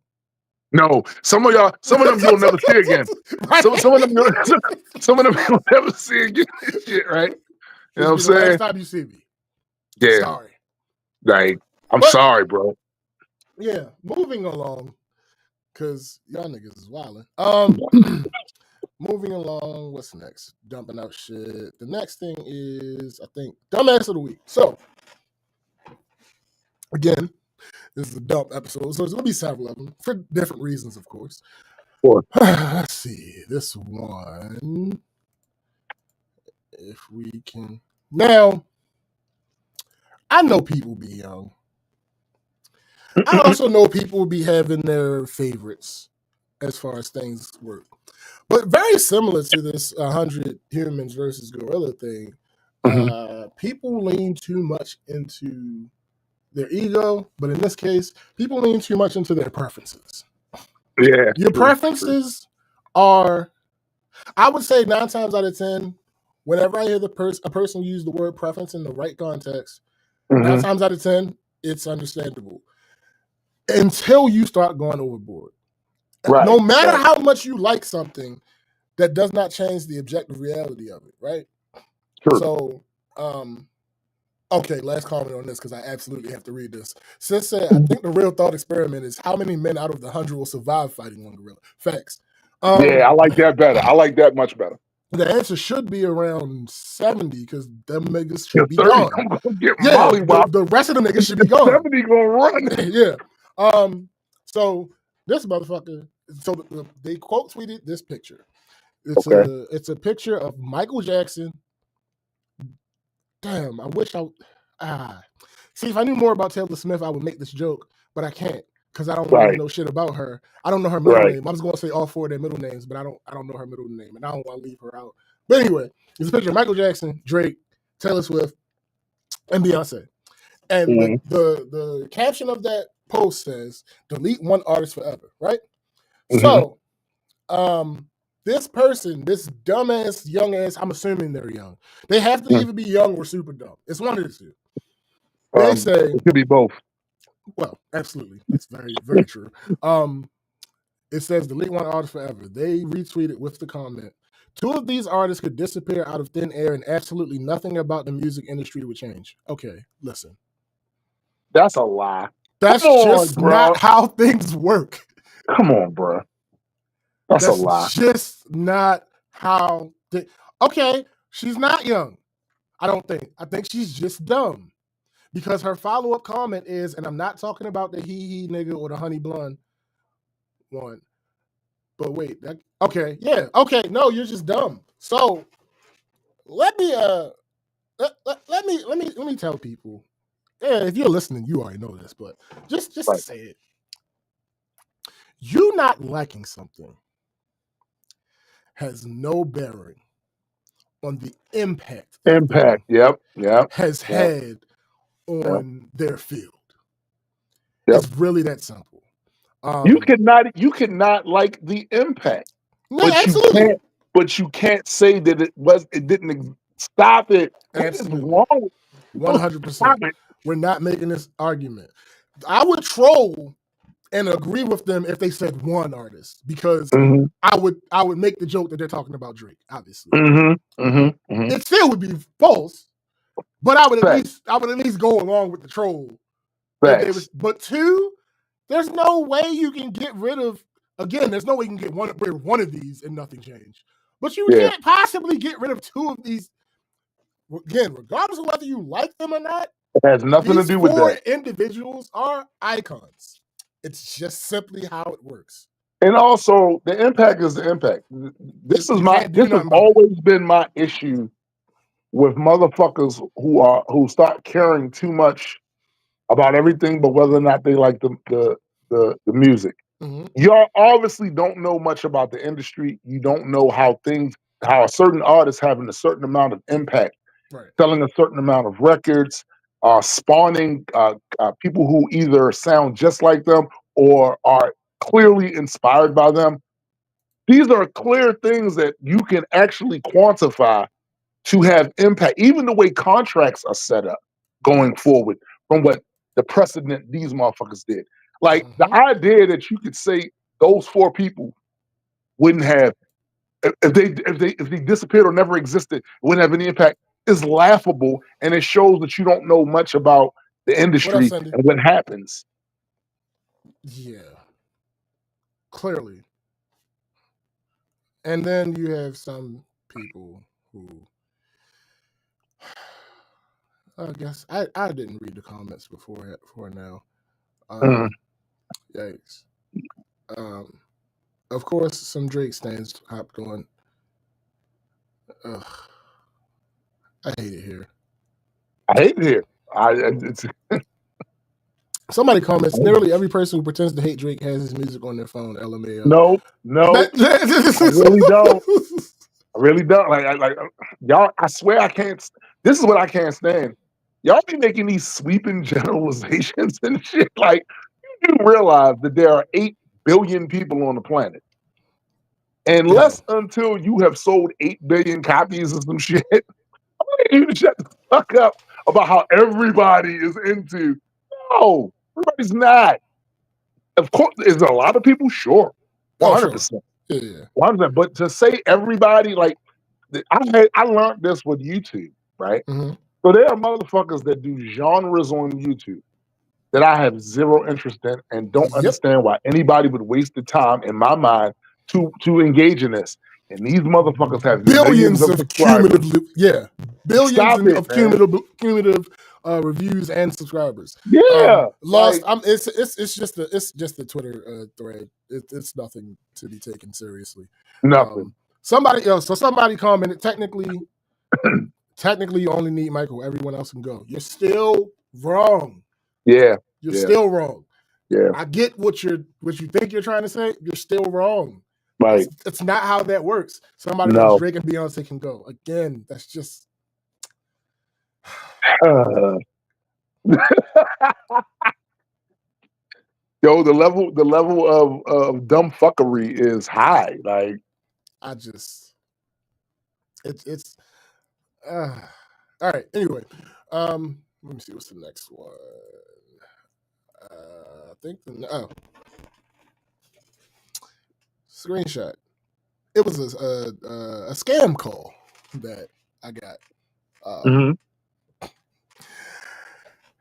No, some of them you'll never see again. Right? Some of them you'll never see again. Shit, right? You know what I'm saying? Last time you see me. Yeah. Sorry. Like, I'm sorry, bro. Yeah. Moving along, because y'all niggas is wilding. Moving along, what's next? Dumping out shit. The next thing is, I think, dumbass of the week. So, Again, this is a dump episode, so there's going to be several of them for different reasons, of course. Sure. Let's see. This one, if we can. Now, I know people be young. I also know people be having their favorites as far as things work. But very similar to this 100 humans versus gorilla thing, people lean too much into their ego, but in this case, people lean too much into their preferences. Yeah. Your preferences are, I would say 9 times out of 10, whenever I hear a person use the word preference in the right context, 9 times out of 10, it's understandable. Until you start going overboard. Right. No matter how much you like something, that does not change the objective reality of it, right? Sure. So, okay, last comment on this because I absolutely have to read this. Sis said, I think the real thought experiment is how many men out of the 100 will survive fighting one gorilla. Facts. Yeah, I like that better. I like that much better. The answer should be around 70 because them niggas should be gone. I'm gonna get Yeah, Molly the rest of them niggas should be gone. 70 gonna run. Yeah. So this motherfucker, so they quote tweeted this picture. It's a picture of Michael Jackson. Damn, I wish see, if I knew more about Taylor Swift, I would make this joke, but I can't because I don't really know shit about her. I don't know her middle name. I was gonna say all 4 of their middle names, but I don't know her middle name, and I don't want to leave her out. But anyway, it's a picture of Michael Jackson, Drake, Taylor Swift, and Beyonce. And the caption of that post says, "Delete one artist forever." Right? So, this person, this dumbass, young ass, I'm assuming they're young. They have to either be young or super dumb. It's one of the two. They say it could be both. Well, absolutely. That's very, very true. It says delete one artist forever. They retweeted with the comment. 2 of these artists could disappear out of thin air and absolutely nothing about the music industry would change. Okay, listen. That's a lie. That's just not how things work. Come on, bro. That's a lie. Just not how. Okay, she's not young. I don't think. I think she's just dumb. Because her follow-up comment is, and I'm not talking about the he nigga or the honey blonde one. But wait, okay, no, you're just dumb. So let me let me tell people. Yeah, if you're listening, you already know this, but just to say it. You not liking something has no bearing on the impact has had on their field. It's really that simple. You cannot like the impact. No, absolutely. But you can't say that it didn't stop it. Absolutely. 100%. We're not making this argument. I would troll and agree with them if they said one artist because I would make the joke that they're talking about Drake, obviously. It still would be false, but I would at least go along with the troll. But 2, there's no way you can get rid of. Again, there's no way you can get rid of one of these and nothing change. But you can't possibly get rid of 2 of these. Again, regardless of whether you like them or not, it has nothing to do with that. 4 individuals are icons. It's just simply how it works. And also, the impact is the impact. This has always been my issue with motherfuckers who start caring too much about everything, but whether or not they like the music. Y'all obviously don't know much about the industry. You don't know how a certain artist having a certain amount of impact, selling a certain amount of records, spawning people who either sound just like them or are clearly inspired by them. These are clear things that you can actually quantify to have impact. Even the way contracts are set up going forward from what the precedent these motherfuckers did. Like the idea that you could say those 4 people wouldn't have, if they disappeared or never existed, wouldn't have any impact is laughable, and it shows that you don't know much about the industry and what happens. Yeah, clearly. And then you have some people who I guess I didn't read the comments before now. Mm. Yikes. Of course, some Drake stands hopped on. Ugh, I hate it here. I hate it here. It's, Somebody comments, nearly every person who pretends to hate Drake has his music on their phone. LMAO. no, I really don't. I really don't. Like y'all. I swear I can't. This is what I can't stand. Y'all be making these sweeping generalizations and shit. Like you realize that there are 8 billion people on the planet. Unless until you have sold 8 billion copies of some shit, I want you to shut the fuck up about how everybody is into. No, everybody's not. Of course, is there a lot of people? Sure, 100%. Yeah. 100%. But to say everybody, like, I learned this with YouTube, right? Mm-hmm. So there are motherfuckers that do genres on YouTube that I have zero interest in and don't understand why anybody would waste the time, in my mind, to engage in this. And these motherfuckers have billions of cumulative, Stop it, of man. cumulative reviews and subscribers. Yeah, lost. It's just a Twitter thread. It's nothing to be taken seriously. Nothing. Somebody commented. Technically, you only need Michael. Everyone else can go. You're still wrong. Yeah, you're still wrong. Yeah, I get what you think you're trying to say. You're still wrong. Right. It's not how that works. Somebody else, Drake and Beyonce, can go. Again, that's just. Yo, the level of dumb fuckery is high. Like, I just, it's. All right. Anyway, let me see what's the next one. I think screenshot. It was a scam call that I got.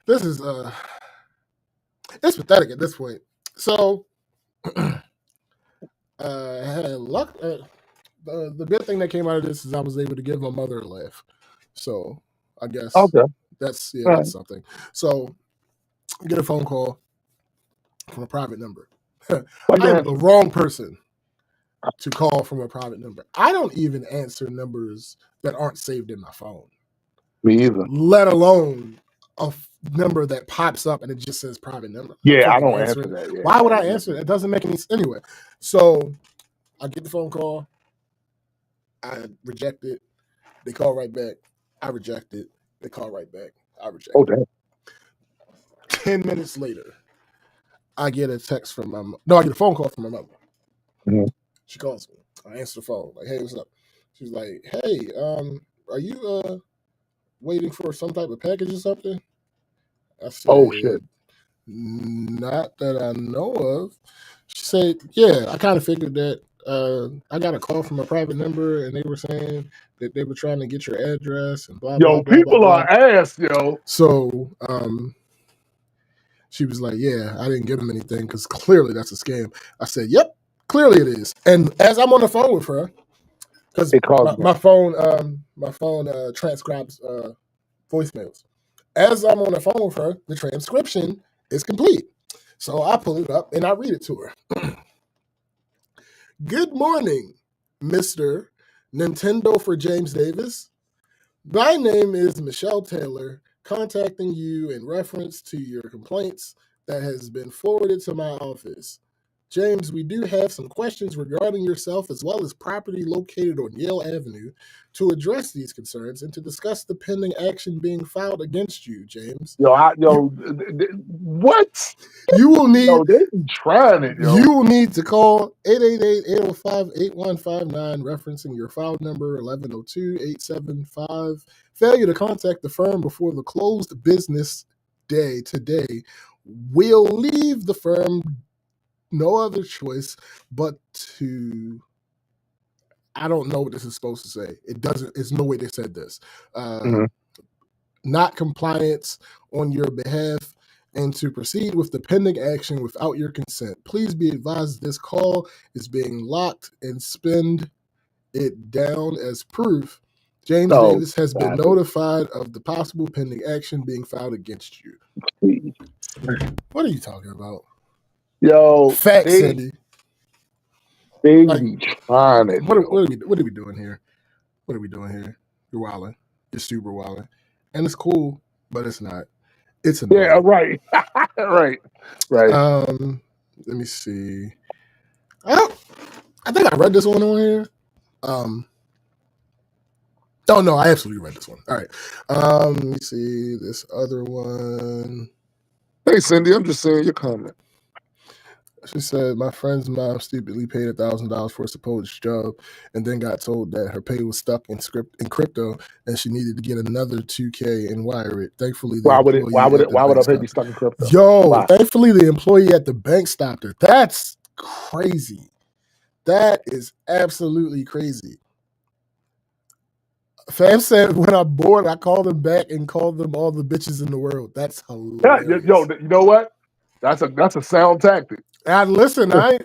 This is it's pathetic at this point. So I had luck. The good thing that came out of this is I was able to give my mother a laugh. So I guess that's something. So I get a phone call from a private number. I am the wrong person to call from a private number. I don't even answer numbers that aren't saved in my phone. Me either. Let alone a number that pops up and it just says private number. Yeah, I don't answer that. Yeah, why would I answer that? It doesn't make any sense. Anyway, so I get the phone call. I reject it. They call right back. I reject it. They call right back. I reject it. 10 minutes later, I get a text from my mom. No, I get a phone call from my mother. Mm-hmm. She calls me. I answer the phone. Like, hey, what's up? She's like, hey, are you waiting for some type of package or something? I said, oh, shit. Not that I know of. She said, yeah, I kind of figured that. I got a call from a private number, and they were saying that they were trying to get your address and blah, blah, blah. People blah, blah. are ass, yo. So she was like, yeah, I didn't give them anything because clearly that's a scam. I said, yep, clearly it is. And as I'm on the phone with her, because my phone transcribes voicemails. As I'm on the phone with her, the transcription is complete. So I pull it up and I read it to her. Good morning, Mr. Nintendo for James Davis. My name is Michelle Taylor, contacting you in reference to your complaints that has been forwarded to my office. James, we do have some questions regarding yourself as well as property located on Yale Avenue to address these concerns and to discuss the pending action being filed against you, James. What? You will need. Yo, they be trying it, yo. You will need to call 888-805-8159, referencing your file number 1102-875. Failure to contact the firm before the closed business day today will leave the firm no other choice but to. I don't know what this is supposed to say. It doesn't. It's no way they said this. Not compliance on your behalf and to proceed with the pending action without your consent. Please be advised this call is being locked and spend it down as proof James No, Davis has been God. notified of the possible pending action being filed against you. What are you talking about? Yo, Facts, they Cindy. Like, be trying to what do. are we doing here? What are we doing here? You're wilding. You're super wilding. And it's cool, but it's not. It's annoying. Yeah, right. right. Let me see. I think I read this one on here. Oh no, I absolutely read this one. All right. Let me see this other one. Hey, Cindy, I'm just saying your comment. She said, my friend's mom stupidly paid $1,000 for a supposed job and then got told that her pay was stuck in crypto and she needed to get another $2K and wire it. Thankfully, the Why would her pay be stuck in crypto? Why? Thankfully, the employee at the bank stopped her. That's crazy. That is absolutely crazy. Fam said, when I'm bored, I call them back and call them all the bitches in the world. That's hilarious. Yo, you know what? That's a sound tactic. And listen, I've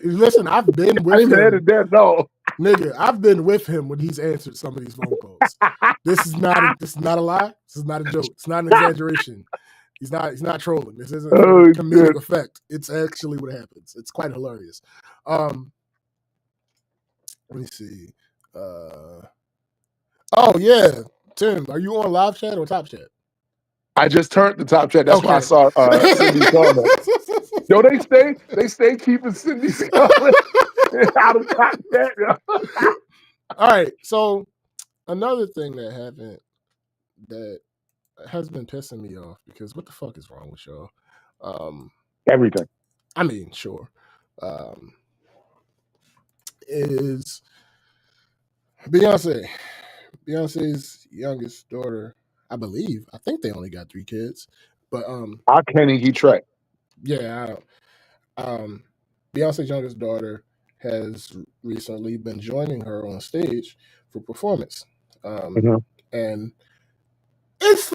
been with him. No. Nigga, I've been with him when he's answered some of these phone calls. This is not a lie. This is not a joke. It's not an exaggeration. He's not trolling. This isn't for comedic effect. It's actually what happens. It's quite hilarious. Let me see. Oh yeah, Tim, are you on live chat or top chat? I just turned the top chat. That's why I saw Cindy's comment. Yo, they stay keeping Cindy's comment out of top chat. All right, so another thing that happened that has been pissing me off, because what the fuck is wrong with y'all? Everything. I mean, sure. Is Beyonce's youngest daughter, I believe. I think they only got 3 kids. But how can he keep track? Yeah, Beyonce's youngest daughter has recently been joining her on stage for performance. And it's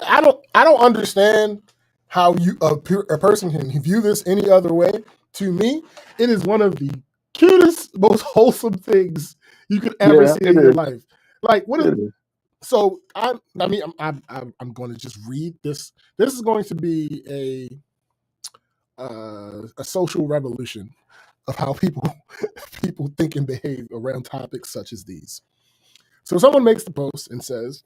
I don't understand how a person can view this any other way. To me, it is one of the cutest, most wholesome things you could ever see in your life. Like, what is so? I'm going to just read this. This is going to be a social revolution of how people think and behave around topics such as these. So someone makes the post and says,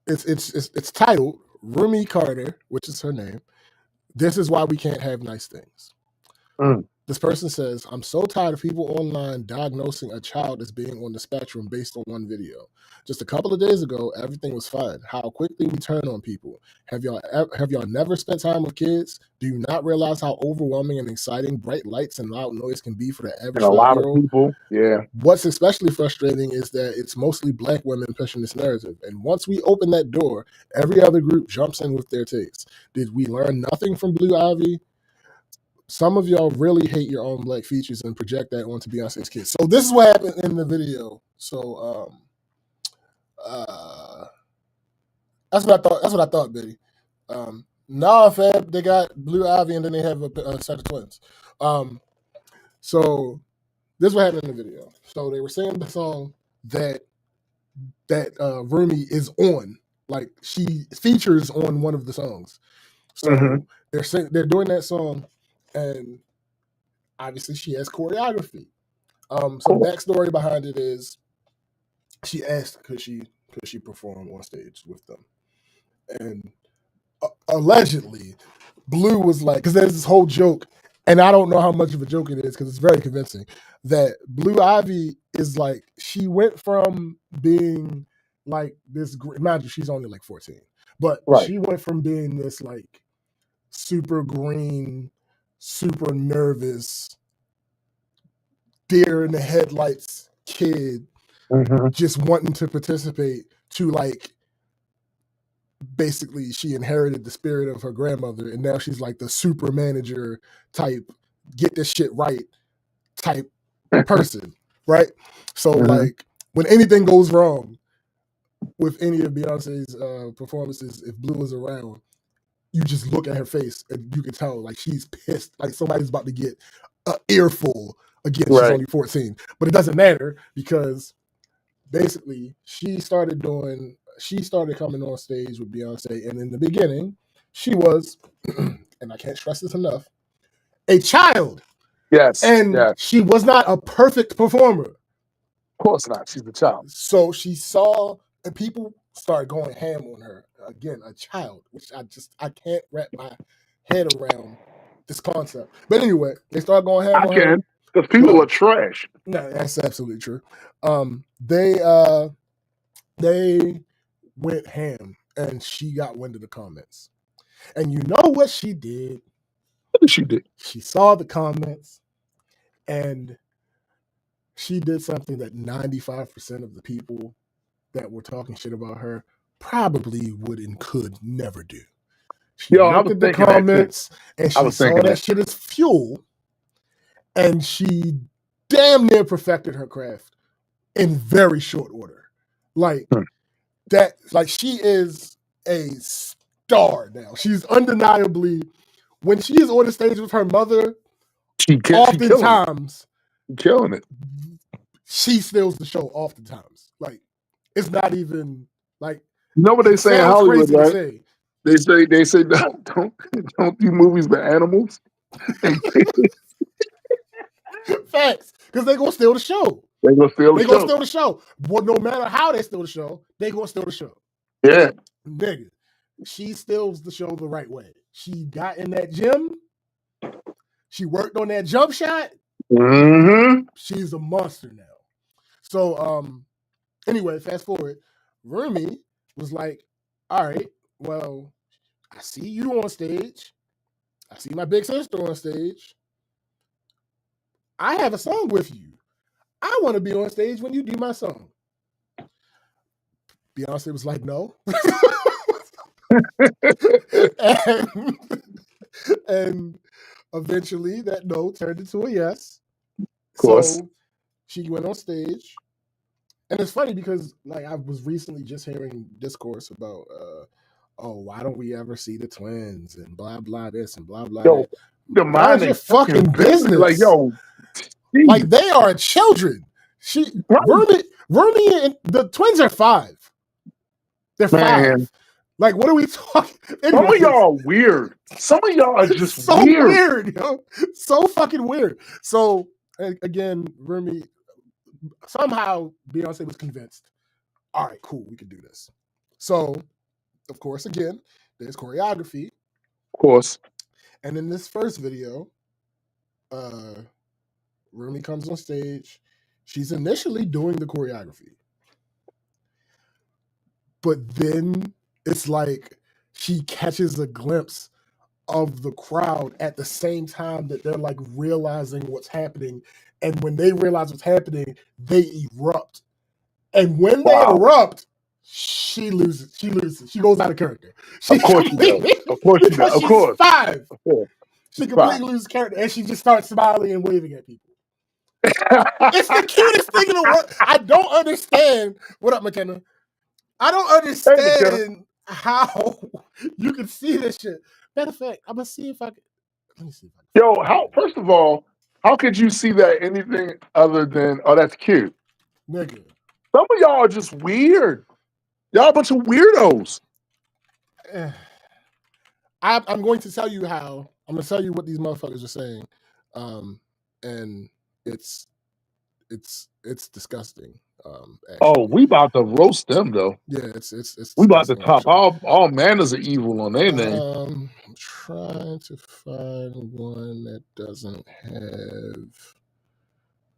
it's titled Rumi Carter, which is her name. This is why we can't have nice things. This person says, I'm so tired of people online diagnosing a child as being on the spectrum based on one video. Just a couple of days ago, everything was fine. How quickly we turn on people. Have y'all never spent time with kids? Do you not realize how overwhelming and exciting bright lights and loud noise can be for the average 5-year-old? People, yeah. What's especially frustrating is that it's mostly Black women pushing this narrative. And once we open that door, every other group jumps in with their takes. Did we learn nothing from Blue Ivy? Some of y'all really hate your own Black features and project that onto Beyonce's kids. So this is what happened in the video. So that's what I thought, Biddy. Nah, fam, they got Blue Ivy and then they have a set of twins. So this is what happened in the video. So they were singing the song that Rumi is on. Like, she features on one of the songs. So they're doing that song. And obviously she has choreography. Some backstory behind it is she asked could she perform on stage with them. And allegedly, Blue was like, because there's this whole joke, and I don't know how much of a joke it is because it's very convincing, that Blue Ivy is like, she went from being like this, imagine she's only like 14, but she went from being this like super green, super nervous, deer in the headlights kid, just wanting to participate, to like, basically she inherited the spirit of her grandmother, and now she's like the super manager type, get this shit right type person, right? So like, when anything goes wrong with any of Beyonce's performances, if Blue is around, you just look at her face and you can tell like she's pissed, like somebody's about to get an earful. Again, she's only 14, but it doesn't matter because basically she started coming on stage with Beyonce, and in the beginning, she was, and I can't stress this enough, a child. Yes. And Yes. she was not a perfect performer. Of course not. She's a child. So she saw, and people started going ham on her. Again, a child, which I can't wrap my head around this concept. But anyway, they started going ham on her. I can, because people are trash. No, that's absolutely true. They went ham, and she got wind of the comments. And you know what she did? What did she do? She saw the comments, and she did something that 95% of the people that were talking shit about her probably would and could never do. She looked at the comments, and she saw that shit as fuel, and she damn near perfected her craft in very short order. Like that, like she is a star now. She's undeniably, when she is on the stage with her mother, oftentimes killing it. She steals the show oftentimes. Like, it's not even like, you know what they say in Hollywood, right? They say don't do movies with animals. Facts, because they gonna steal the show. They gonna steal the show. Well, no matter how they steal the show, they gonna steal the show. Yeah, nigga, she steals the show the right way. She got in that gym. She worked on that jump shot. Mm-hmm. She's a monster now. So, anyway, fast forward. Rumi was like, all right, well, I see you on stage. I see my big sister on stage. I have a song with you. I want to be on stage when you do my song. Beyonce was like, no. and eventually that no turned into a yes. Of course. So she went on stage. And it's funny because, like, I was recently just hearing discourse about, why don't we ever see the twins and blah blah this and blah blah that. Mind your fucking business. Like, yo, geez. Like they are children. Rumi and the twins are 5. They're 5. Like, what are we talking? Some of y'all are weird. Some of y'all are just so weird, yo. So fucking weird. So again, Rumi, somehow Beyonce was convinced. All right, cool, we can do this. So, of course, again, there's choreography. Of course. And in this first video, Rumi comes on stage. She's initially doing the choreography. But then it's like she catches a glimpse of the crowd at the same time that they're like realizing what's happening. And when they realize what's happening, they erupt. And when they erupt, she loses. She goes out of character. Of course she does. Of course she does. Of course. 5. Of course. She completely loses character, and she just starts smiling and waving at people. It's the cutest thing in the world. I don't understand. What up, McKenna? I don't understand how you can see this shit. Matter of fact, I'm gonna see if I can. Let me see if I can. Yo, first of all, how could you see that anything other than, oh, that's cute? Nigga. Some of y'all are just weird. Y'all a bunch of weirdos. I'm going to tell you how. I'm going to tell you what these motherfuckers are saying. And it's disgusting. Oh, we about to roast them though. Yeah, it's we about to top all manners of evil on their name. I'm trying to find one that doesn't have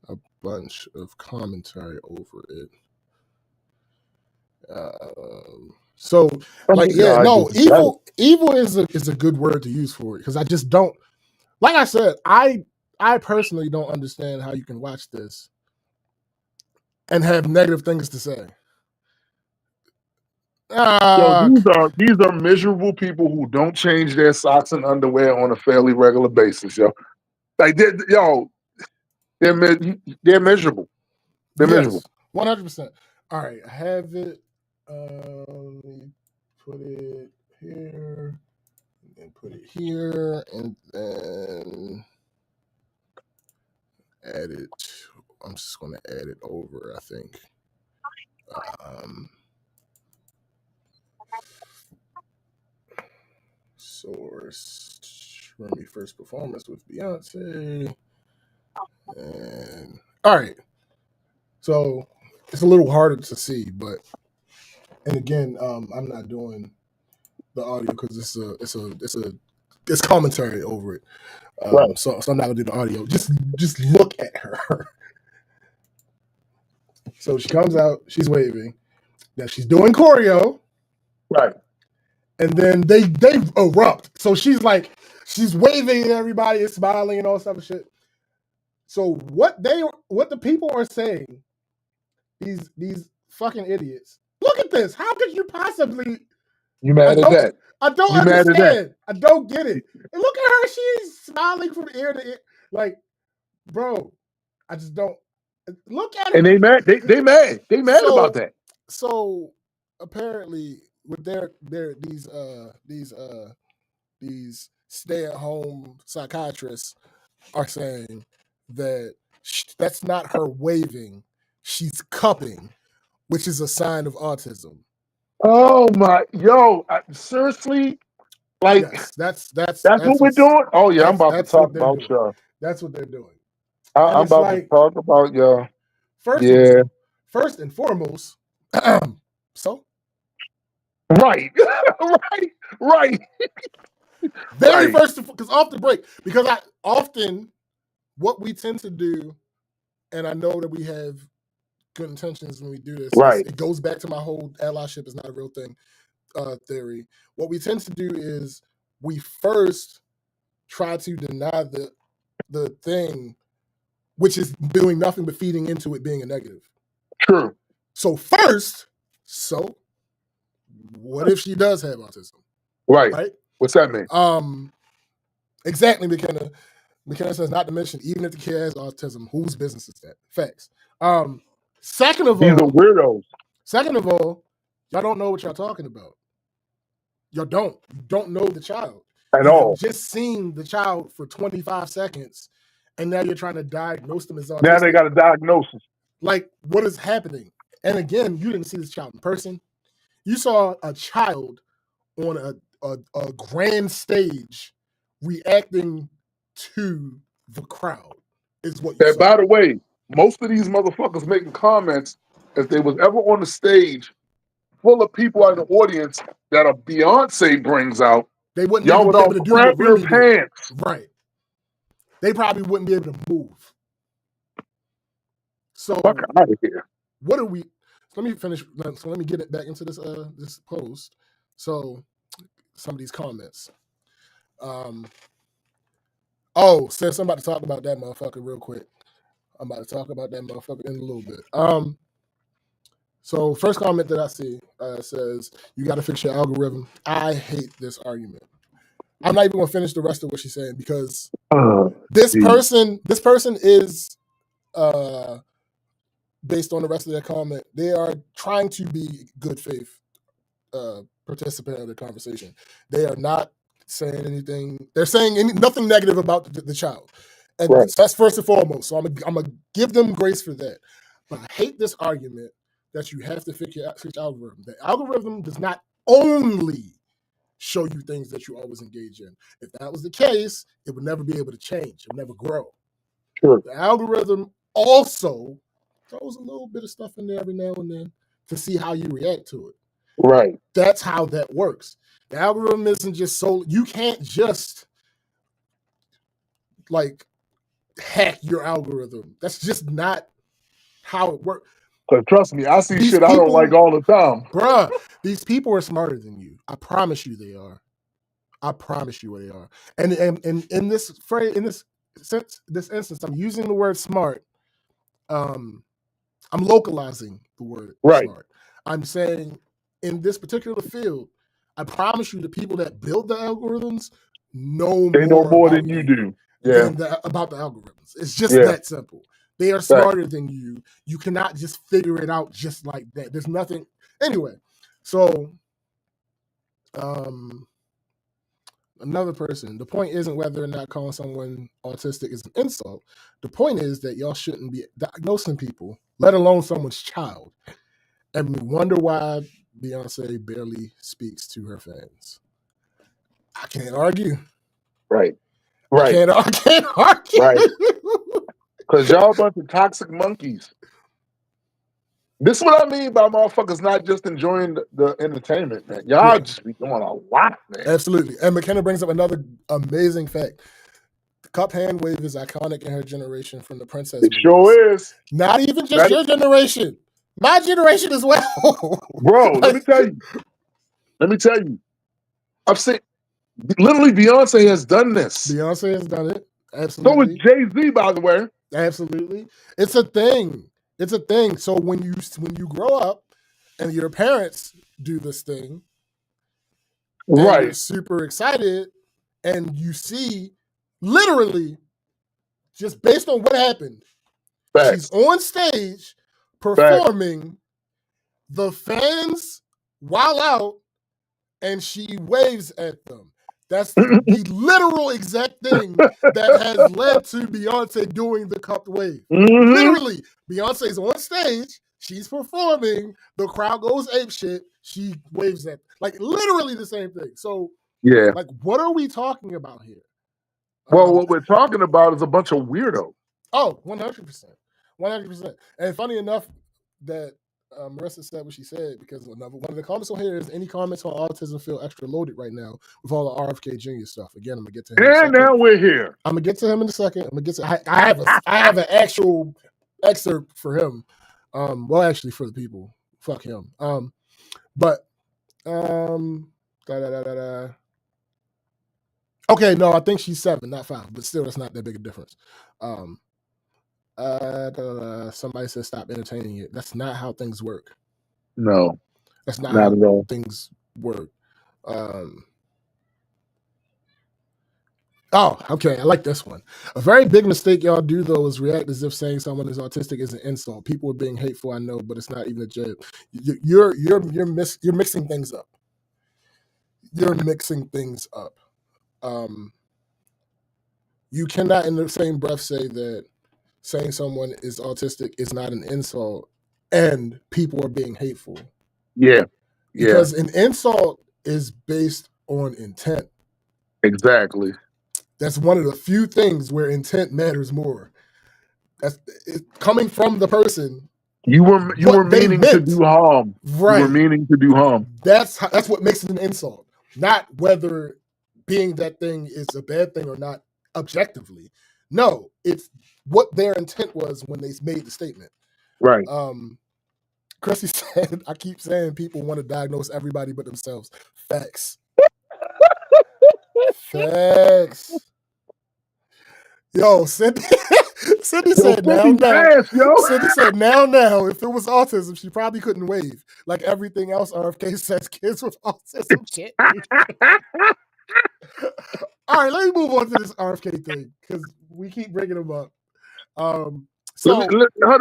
a bunch of commentary over it. So like, yeah, no, evil is a good word to use for it, because I just don't, like I said, I personally don't understand how you can watch this and have negative things to say. Yo, these are miserable people who don't change their socks and underwear on a fairly regular basis, yo. Like they're miserable. They're miserable. 100%. All right, I have it. Let me put it here and put it here, and then add it. I'm just going to add it over, I think. Source Remy first performance with Beyonce. And all right. So it's a little harder to see, but and again, I'm not doing the audio because it's commentary over it. Right. So I'm not gonna do the audio. Just look at her. So she comes out, she's waving. Now she's doing choreo, Right. and then they erupt. So she's waving at everybody and smiling and all stuff and shit. So what the people are saying, these fucking idiots. Look at this. How could you possibly? You mad at that? I don't You mad at that? understand. I don't get it. And look at her. She's smiling from ear to ear. Like, bro, I just don't. Look at her. And they mad. They mad. They mad about that. So apparently, with these stay-at-home psychiatrists are saying that that's not her waving; she's cupping, which is a sign of autism. Oh my, seriously, like Yes, that's what we're doing. Oh yeah, I'm about to talk about y'all. That's what they're doing. I'm about to talk about y'all. First and foremost, so right. Very first, because off the break, because I often what we tend to do, and I know that we have good intentions when we do this. Right. It goes back to my whole allyship is not a real thing theory. What we tend to do is we first try to deny the thing, which is doing nothing but feeding into it being a negative. True. So first, what if she does have autism? Right. What's that mean? Exactly, McKenna. McKenna says, not to mention, even if the kid has autism, whose business is that? Facts. Second of all, these are weirdos. Second of all, y'all don't know what y'all talking about. You don't know the child at all. You've just seen the child for 25 seconds, and now you're trying to diagnose them as autistic. Now they got a diagnosis. Like, what is happening? And again, you didn't see this child in person. You saw a child on a grand stage reacting to the crowd. Is what you saw. By the way, most of these motherfuckers making comments, if they was ever on the stage full of people in the audience that a Beyonce brings out, they wouldn't y'all would all crap your pants. Right. They probably wouldn't be able to move. So fuck out of here. What are we? So let me finish. So let me get it back into this this post. So some of these comments. Since I'm about to talk about that motherfucker real quick. I'm about to talk about that motherfucker in a little bit. So first comment that I see says, you got to fix your algorithm. I hate this argument. I'm not even going to finish the rest of what she's saying because this person is, based on the rest of their comment, they are trying to be good faith participant of the conversation. They are not saying anything. They're saying nothing negative about the child. And that's first and foremost. So I'm going to give them grace for that. But I hate this argument that you have to fix your algorithm. The algorithm does not only show you things that you always engage in. If that was the case, it would never be able to change. It would never grow. Sure. The algorithm also throws a little bit of stuff in there every now and then to see how you react to it. Right. That's how that works. The algorithm isn't just you can't just like hack your algorithm. That's just not how it works. But trust me, I see shit I don't like all the time. Bruh, these people are smarter than you. I promise you they are. I promise you they are. And in this phrase, in this instance, I'm using the word smart. I'm localizing the word smart. I'm saying in this particular field, I promise you the people that build the algorithms know more than you do. About the algorithms. It's just that simple. They are smarter than you. You cannot just figure it out just like that. There's nothing. Anyway, so another person, the point isn't whether or not calling someone autistic is an insult. The point is that y'all shouldn't be diagnosing people, let alone someone's child, and we wonder why Beyonce barely speaks to her fans. I can't argue. Right. I Right. can't argue. Right. Because y'all a bunch of toxic monkeys. This is what I mean by motherfuckers not just enjoying the entertainment, man. Y'all just be doing a lot, man. Absolutely. And McKenna brings up another amazing fact. The cup hand wave is iconic in her generation from the Princess. It sure is. Not even just your generation. My generation as well. Bro, let me tell you. I've seen, literally Beyonce has done this. Beyonce has done it. Absolutely. So is Jay-Z, by the way. Absolutely. It's a thing. It's a thing. So when you grow up and your parents do this thing, right, you're super excited, and you see literally just based on what happened, she's on stage performing, the fans wild out, and she waves at them. That's the literal exact thing that has led to Beyonce doing the cupped wave. Literally, Beyonce's on stage, she's performing, the crowd goes apeshit, she waves at, like, literally the same thing. So, yeah, like, what are we talking about here? Well, what we're talking about is a bunch of weirdos. Oh, 100%. 100%. And funny enough that Marissa said what she said, because one of the comments on here is, any comments on autism feel extra loaded right now with all the RFK Jr. stuff. Again, I'm gonna get to him. And now we're here. I'm gonna get to him in a second. I'm gonna get to. I have an actual excerpt for him. Well, actually, for the people. Fuck him. Okay, no, I think she's 7, not 5, but still, that's not that big a difference. Somebody says stop entertaining it. That's not how things work. No, that's not how at all. Things work. Oh, okay. I like this one. A very big mistake y'all do, though, is react as if saying someone is autistic is an insult. People are being hateful, I know, but it's not even a joke. You're mixing things up. You're mixing things up. You cannot, in the same breath, say that saying someone is autistic is not an insult, and people are being hateful. Yeah. Because an insult is based on intent. Exactly. That's one of the few things where intent matters more. That's coming from the person. You were meaning to do harm. Right. You were meaning to do harm. That's what makes it an insult. Not whether being that thing is a bad thing or not objectively. No, it's what their intent was when they made the statement. Right. Chrissy said, I keep saying people want to diagnose everybody but themselves. Facts. Facts. Yo, Cindy said now. Cindy said now. If it was autism, she probably couldn't wave. Like everything else, RFK says kids with autism can't wave. All right, let me move on to this RFK thing because we keep bringing him up. Hold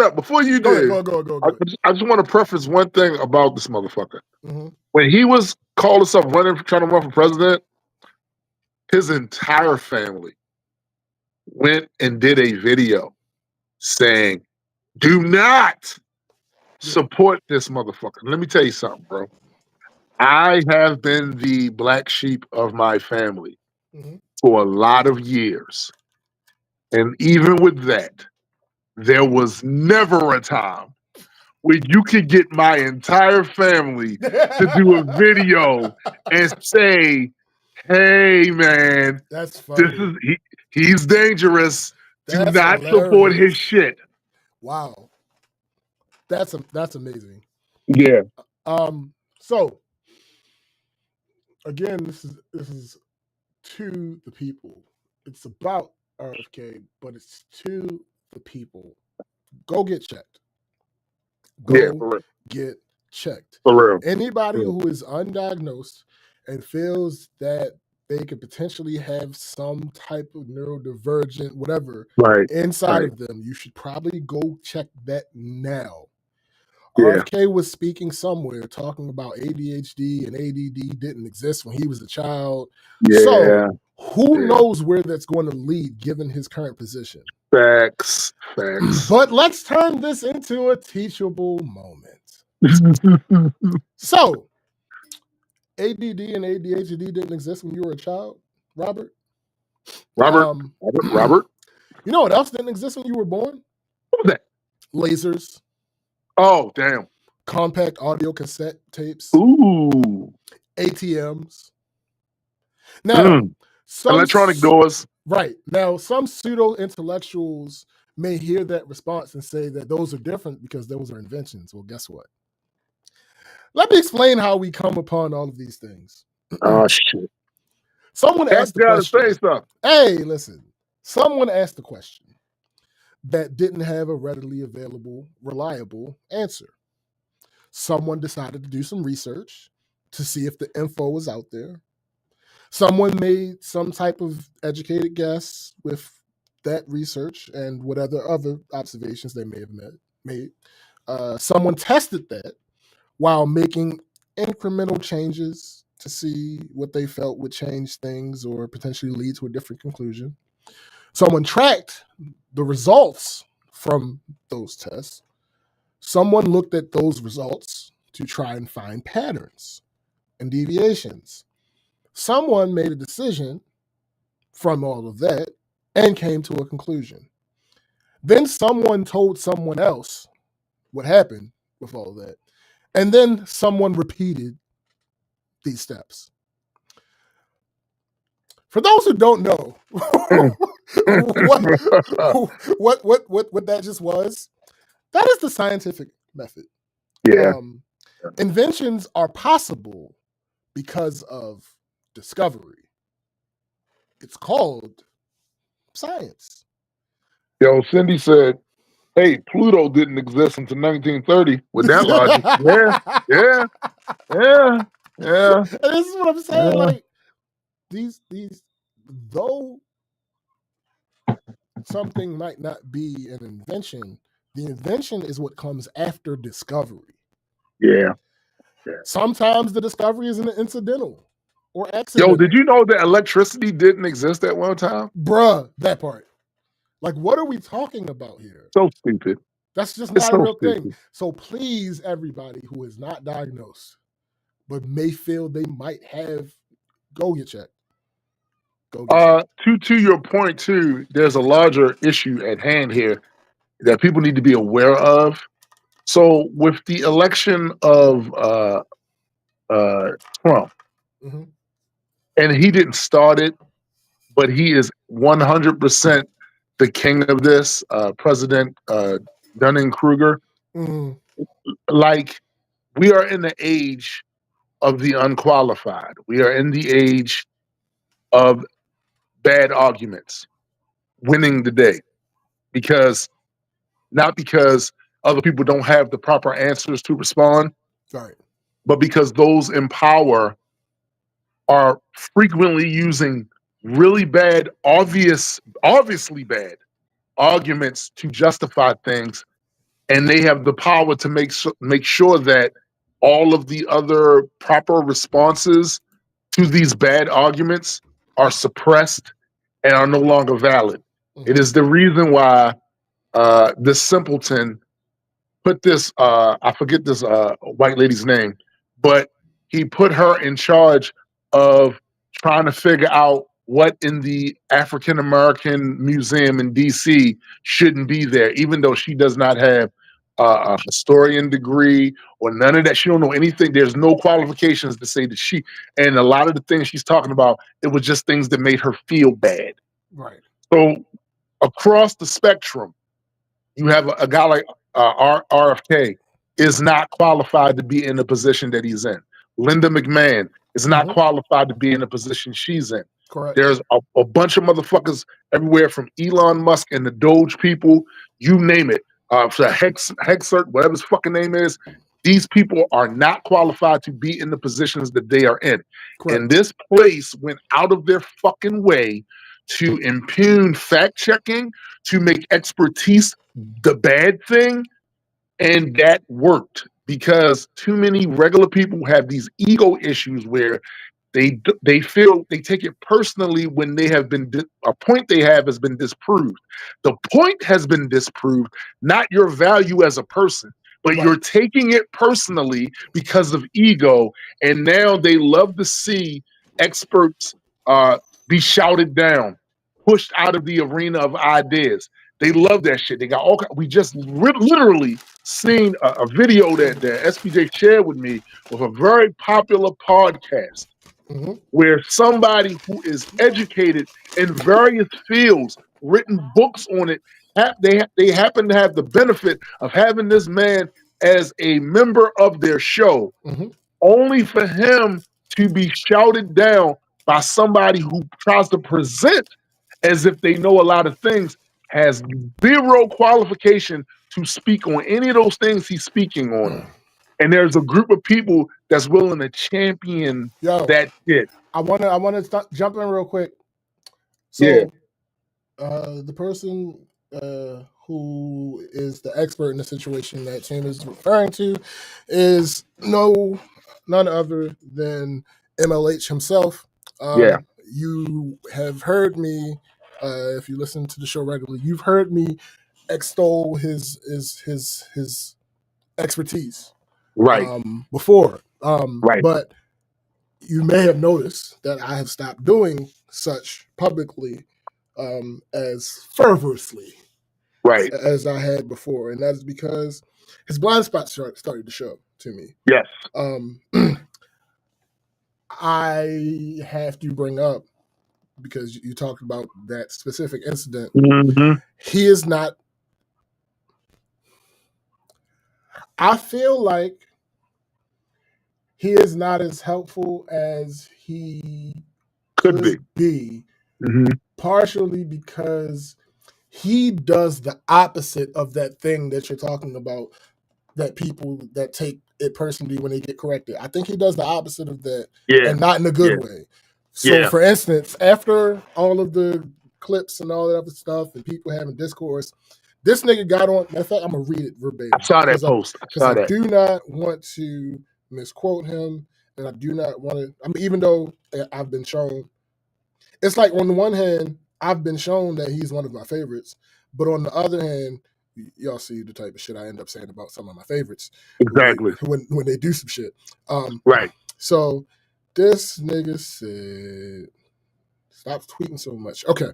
up. Before you do, go. I just want to preface one thing about this motherfucker. Mm-hmm. When he was called himself trying to run for president, his entire family went and did a video saying, do not support this motherfucker. Let me tell you something, bro. I have been the black sheep of my family for a lot of years. And even with that, there was never a time where you could get my entire family to do a video and say, hey, man, that's funny. He's dangerous. Do not support his shit. Wow. That's amazing. Yeah. So again, this is to the people. It's about RFK, but it's to the people. Go get checked. Get checked. For real. Anybody who is undiagnosed and feels that they could potentially have some type of neurodivergent, whatever, inside of them, you should probably go check that now. Yeah. RFK was speaking somewhere talking about ADHD and ADD didn't exist when he was a child. Yeah. So who knows where that's going to lead given his current position? Facts. But let's turn this into a teachable moment. So, ADD and ADHD didn't exist when you were a child, Robert. Robert, Um, Robert. you know what else didn't exist when you were born? What was that? Lasers, Oh, damn. compact audio cassette tapes, Ooh. ATMs. Now, some Electronic doors. right now, some pseudo intellectuals may hear that response and say that those are different because those are inventions. Well, guess what? Let me explain how we come upon all of these things. Oh, shit. Someone That's asked the gotta question. say something. Hey, listen. Someone asked the question that didn't have a readily available, reliable answer. Someone decided to do some research to see if the info was out there. Someone made some type of educated guess with that research and whatever other observations they may have made. Someone tested that while making incremental changes to see what they felt would change things or potentially lead to a different conclusion. Someone tracked the results from those tests. Someone looked at those results to try and find patterns and deviations. Someone made a decision from all of that and came to a conclusion. Then someone told someone else what happened with all of that. And then someone repeated these steps. For those who don't know what that just was, that is the scientific method. Yeah. Inventions are possible because of discovery. It's called science. Yo, Cindy said, hey, Pluto didn't exist until 1930. With that logic. Yeah. And this is what I'm saying. Yeah. Like these, though something might not be an invention, the invention is what comes after discovery. Yeah. Sometimes the discovery is an incidental or Yo, accidental. did you know that electricity didn't exist at one time? Bruh, that part. Like, what are we talking about here? So stupid. That's just It's not a so real thing. stupid. So please, everybody who is not diagnosed but may feel they might have, go get checked. Go get checked. To your point too, there's a larger issue at hand here that people need to be aware of. So with the election of Trump, Mhm. and he didn't start it, but he is 100% the king of this, President Dunning-Kruger. Mhm. Like, we are in the age of the unqualified. We are in the age of bad arguments winning the day, because not because other people don't have the proper answers to respond, Right. but because those in power are frequently using really bad, obviously bad arguments to justify things, and they have the power to make sure that all of the other proper responses to these bad arguments are suppressed and are no longer valid. It is the reason why this simpleton put this, I forget this white lady's name, but he put her in charge of trying to figure out what in the African American Museum in DC shouldn't be there, even though she does not have a historian degree or none of that. She don't know anything. There's no qualifications to say that she, and a lot of the things she's talking about, it was just things that made her feel bad. Right. So across the spectrum, you have a guy like RFK is not qualified to be in the position that he's in. Linda McMahon is not qualified to be in the position she's in. Correct. There's a bunch of motherfuckers everywhere, from Elon Musk and the Doge people, you name it. For Hexert, whatever his fucking name is, these people are not qualified to be in the positions that they are in. Correct. And this place went out of their fucking way to impugn fact checking, to make expertise the bad thing, and that worked because too many regular people have these ego issues where they feel they take it personally when they have been a point they have has been disproved. The point has been disproved, not your value as a person. but Right. you're taking it personally because of ego. And now they love to see experts be shouted down, pushed out of the arena of ideas. They love that shit. They got all. We just literally seen a video that SPJ shared with me with a very popular podcast Mhm. where somebody who is educated in various fields, written books on it, they happen to have the benefit of having this man as a member of their show, Mhm. only for him to be shouted down by somebody who tries to present as if they know a lot of things, has zero qualification to speak on any of those things he's speaking on. And there's a group of people that's willing to champion Yo, that shit. I wanna jump in real quick. Yeah. So, the person who is the expert in the situation that Tim is referring to is none other than MLH himself. Yeah. You have heard me, if you listen to the show regularly, you've heard me extol his expertise Right. before. Right. But you may have noticed that I have stopped doing such publicly as fervorously Right. as I had before, and that is because his blind spot started to show to me. Yes. I have to bring up, because you talked about that specific incident. Mm-hmm. He is not. I feel like he is not as helpful as he Could be. Mm-hmm. Partially because he does the opposite of that thing that you're talking about, that people that take it personally when they get corrected. I think he does the opposite of that, Yeah. and not in a good Yeah. way. So, Yeah. for instance, after all of the clips and all that other stuff and people having discourse, this nigga got on. Matter of fact, I'm going to read it verbatim. I saw that because post. I Because saw I that. do not want to misquote him, and I do not want to. I mean, even though I've been shown, it's like on the one hand, I've been shown that he's one of my favorites, but on the other hand, y'all see the type of shit I end up saying about some of my favorites Exactly. when they do some shit. Right. So this nigga said, stop tweeting so much. Okay.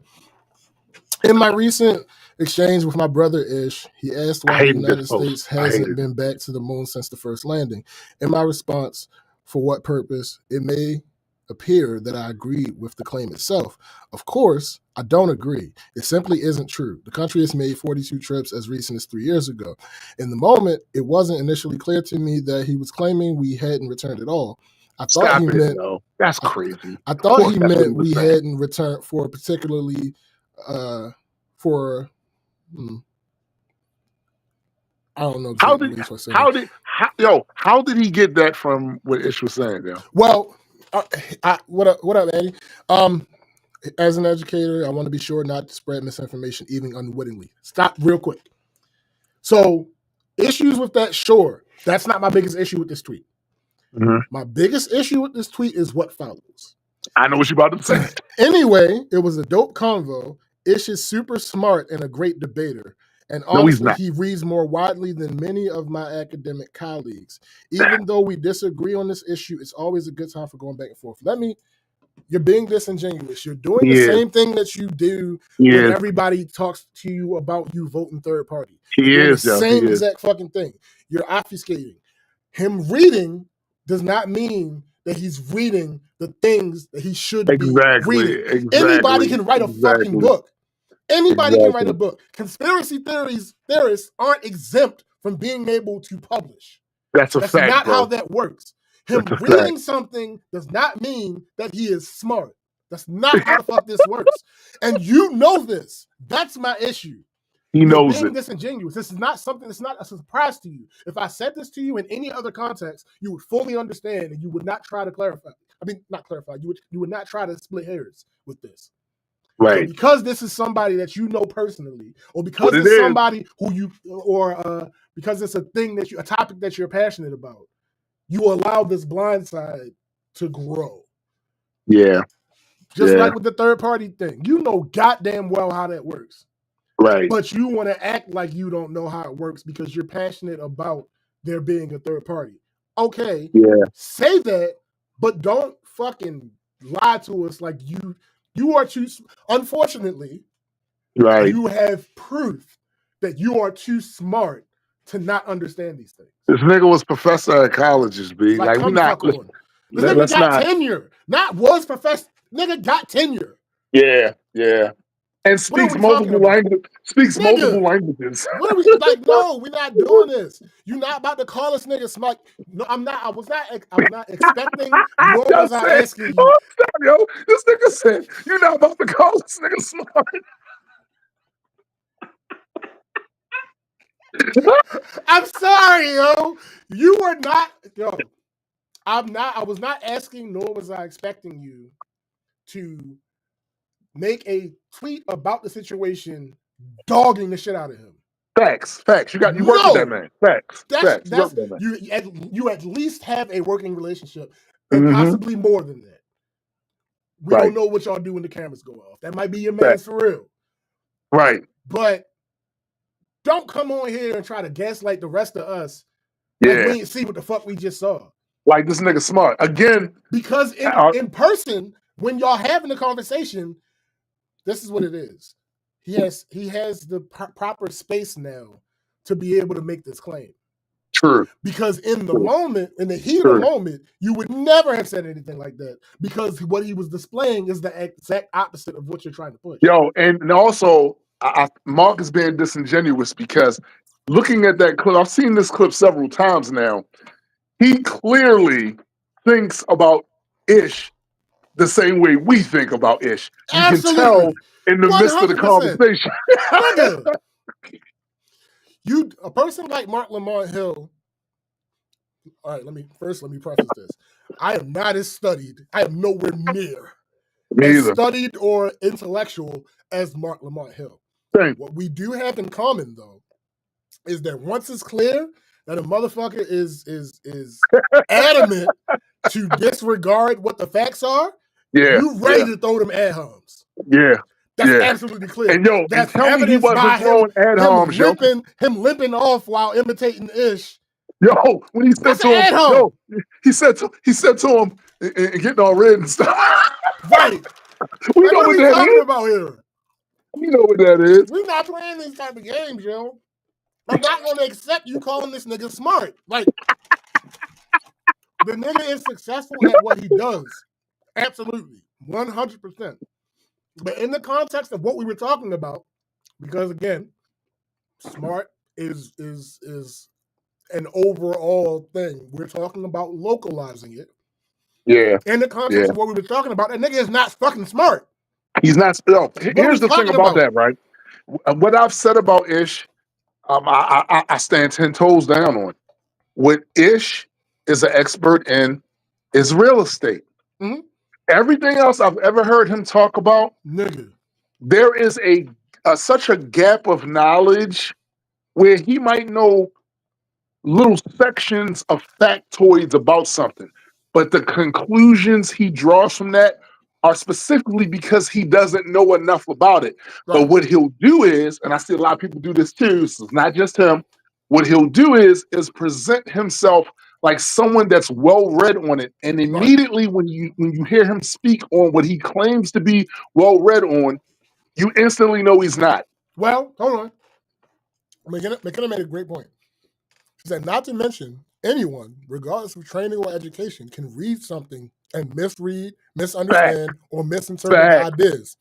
In my recent exchange with my brother Ish, he asked why the United States hasn't been back to the moon since the first landing. In my response, for what purpose? It may appear that I agreed with the claim itself. Of course, I don't agree. It simply isn't true. The country has made 42 trips as recent as 3 years ago. In the moment, it wasn't initially clear to me that he was claiming we hadn't returned at all. I thought he meant no. That's crazy. I thought he meant we hadn't returned for a particularly for I don't know exactly what he was saying. How did he get that from what Ish was saying? Now, well, what up, Eddie? As an educator, I want to be sure not to spread misinformation, even unwittingly. Stop real quick. So, issues with that, sure. That's not my biggest issue with this tweet. Mm-hmm. My biggest issue with this tweet is what follows. I know what you're about to say. Anyway, it was a dope convo. Ish is super smart and a great debater. And honestly, he reads more widely than many of my academic colleagues. Even though we disagree on this issue, it's always a good time for going back and forth. You're being disingenuous. You're doing the same thing that you do when everybody talks to you about you voting third party. You're the same exact fucking thing. You're obfuscating. Him reading does not mean that he's reading the things that he should be reading. Anybody can write a fucking book. Anybody can write a book. Conspiracy theorists aren't exempt from being able to publish. That's fact. That's not bro. how that works. Him reading something does not mean that he is smart. That's not how the fuck this works. And you know this. That's my issue. He knows being it. Disingenuous. This is not something that's not a surprise to you. If I said this to you in any other context, you would fully understand and you would not try to clarify. I mean, not clarify. You would not try to split hairs with this. Right. So because this is somebody that you know personally, or because it's somebody who you, or because it's a topic that you're passionate about, you allow this blind side to grow. Yeah. Just like with the third party thing. You know goddamn well how that works. Right. But you want to act like you don't know how it works because you're passionate about there being a third party. Okay, Yeah. say that, but don't fucking lie to us like you are too. Unfortunately, Right. you have proof that you are too smart to not understand these things. This nigga was professor at colleges, B. Like, we come not. fuck on. The nigga Let's got not. tenure. Not was professor. Nigga got tenure. Yeah, yeah. And What are speaks we talking multiple about? languages. Speaks Nigga. multiple languages. What are we like? No, we're not doing this. You're not about to call us nigga smart. No, I'm not. I was not expecting, nor was I asking you. Oh, stop, yo. This nigga said, you're not about to call this nigga smart. I'm sorry, yo. You were not, yo. I was not asking, nor was I expecting you to make a tweet about the situation, dogging the shit out of him. Facts. You work with that man. Facts. You at least have a working relationship, and possibly more than that. We don't know what y'all do when the cameras go off. That might be your man for real. Right. But don't come on here and try to gaslight the rest of us. Like we didn't see what the fuck we just saw. Like this nigga smart. Again. Because in person, when y'all having a conversation, this is what it is. He has the proper space now to be able to make this claim. True. Because in the moment, in the heat of the moment, you would never have said anything like that. Because what he was displaying is the exact opposite of what you're trying to push. Yo, and also, Mark is being disingenuous because looking at that clip, I've seen this clip several times now. He clearly thinks about Ish the same way we think about Ish. You can tell in the midst of the conversation. A person like Marc Lamont Hill. All right, let me preface this. I am not as studied. I am nowhere near as studied or intellectual as Marc Lamont Hill. What we do have in common, though, is that once it's clear that a motherfucker is adamant to disregard what the facts are, you ready to throw them ad homs. Yeah. That's absolutely clear. And yo, that's tell me he wasn't throwing ad homs, yo. Him limping off while imitating Ish. Yo, when he said to him, yo, he said to him, and getting all red and stuff. Right. We know what that is. About here. We know what that is. We're not playing these type of games, yo. I'm not going to accept you calling this nigga smart. Like, the nigga is successful at what he does. Absolutely. 100%. But in the context of what we were talking about, because again, smart is an overall thing. We're talking about localizing it. Yeah. In the context of what we were talking about, that nigga is not fucking smart. He's not. No, here's the thing about that, right? What I've said about Ish, I stand 10 toes down on. What Ish is an expert in is real estate. Mm-hmm. Everything else I've ever heard him talk about, nigga, there is such a gap of knowledge where he might know little sections of factoids about something, but the conclusions he draws from that are specifically because he doesn't know enough about it. Right. But what he'll do is, and I see a lot of people do this too, so it's not just him, what he'll do is present himself like someone that's well-read on it. And immediately when you hear him speak on what he claims to be well-read on, you instantly know he's not. Well, hold on. McKenna made a great point. She said, not to mention, anyone, regardless of training or education, can read something and misread, misunderstand, or misinterpret ideas.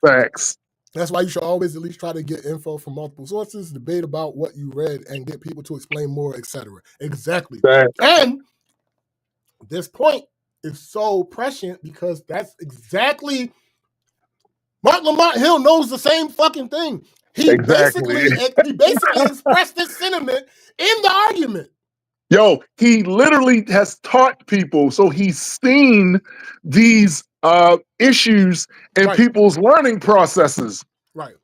Facts. That's why you should always at least try to get info from multiple sources, debate about what you read, and get people to explain more, etc. Exactly. Facts. And this point is so prescient because that's exactly Marc Lamont Hill knows the same fucking thing. He basically expressed this sentiment in the argument. Yo, he literally has taught people, so he's seen these issues in people's learning processes. Right.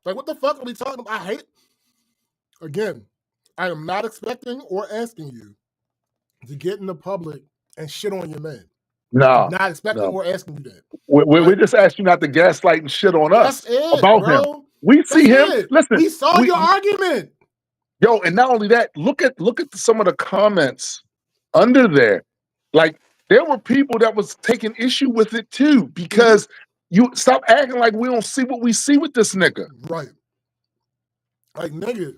Like, what the fuck are we talking about? I hate it. Again, I am not expecting or asking you to get in the public and shit on your man. No. I'm not expecting or asking you that. We just asked you not to gaslight and shit on us about him. We see him. Listen, we saw your argument. Yo, and not only that, look at some of the comments under there. Like there were people that was taking issue with it too, because you stop acting like we don't see what we see with this nigga. Right. Like, nigga,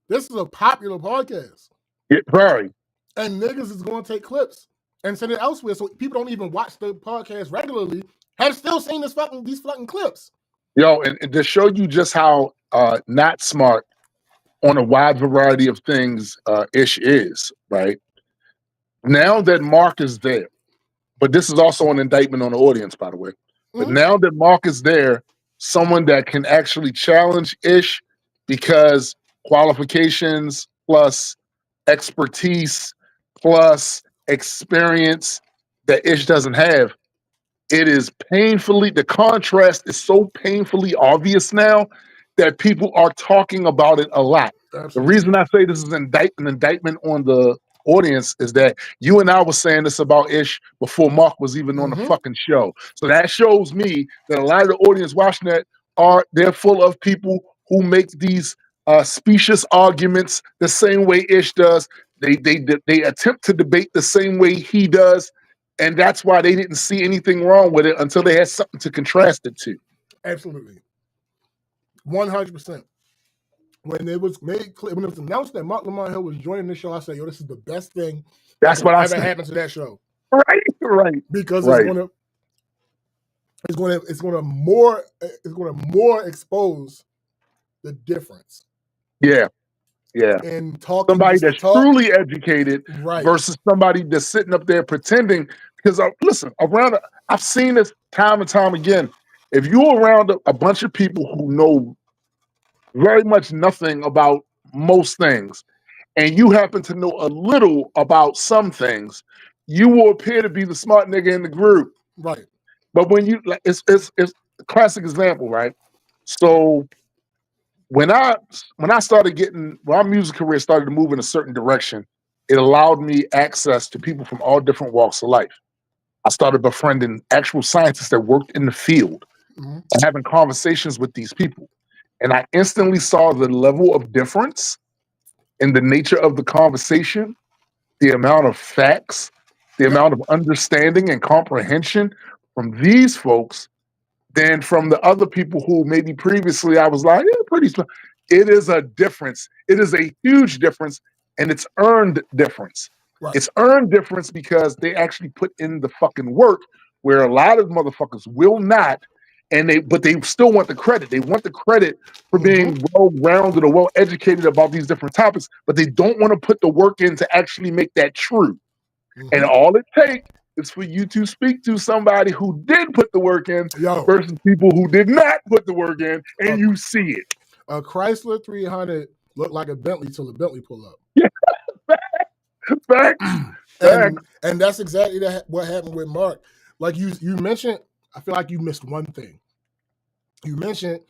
this is a popular podcast. Yeah, very. And niggas is going to take clips and send it elsewhere. So people don't even watch the podcast regularly have still seen these fucking clips. Yo, and to show you just how not smart on a wide variety of things Ish is, right? Now that Mark is there, but this is also an indictment on the audience, by the way. But now that Mark is there, someone that can actually challenge Ish, because qualifications plus expertise plus experience that Ish doesn't have, it is painfully, the contrast is so painfully obvious now that people are talking about it a lot. Absolutely. The reason I say this is an indictment on the audience is that you and I were saying this about Ish before Mark was even on the fucking show. So that shows me that a lot of the audience watching that they're full of people who make these specious arguments the same way Ish does. They attempt to debate the same way he does. And that's why they didn't see anything wrong with it until they had something to contrast it to. Absolutely. 100%. When it was made clear, when it was announced that Mark Lamont Hill was joining the show, I said, yo, this is the best thing that's what ever happened to that show. Right. Because it's gonna more expose the difference. Yeah. And talking somebody that's truly educated versus somebody that's sitting up there pretending. Because listen, I've seen this time and time again. If you're around a bunch of people who know very much nothing about most things, and you happen to know a little about some things, you will appear to be the smart nigga in the group. Right. But when you like, it's a classic example, right? So when I started when our music career started to move in a certain direction, it allowed me access to people from all different walks of life. I started befriending actual scientists that worked in the field and having conversations with these people. And I instantly saw the level of difference in the nature of the conversation, the amount of facts, the amount of understanding and comprehension from these folks than from the other people who maybe previously I was like, yeah, pretty smart. It is a difference. It is a huge difference, and it's earned difference. Right. It's earned difference because they actually put in the fucking work, where a lot of motherfuckers will not, but they still want the credit. They want the credit for being well-rounded or well-educated about these different topics, but they don't want to put the work in to actually make that true. And all it takes is for you to speak to somebody who did put the work in versus people who did not put the work in, and you see it. A Chrysler 300 looked like a Bentley till the Bentley pull up. Yeah, facts. And that's exactly what happened with Mark. Like you mentioned, I feel like you missed one thing. You mentioned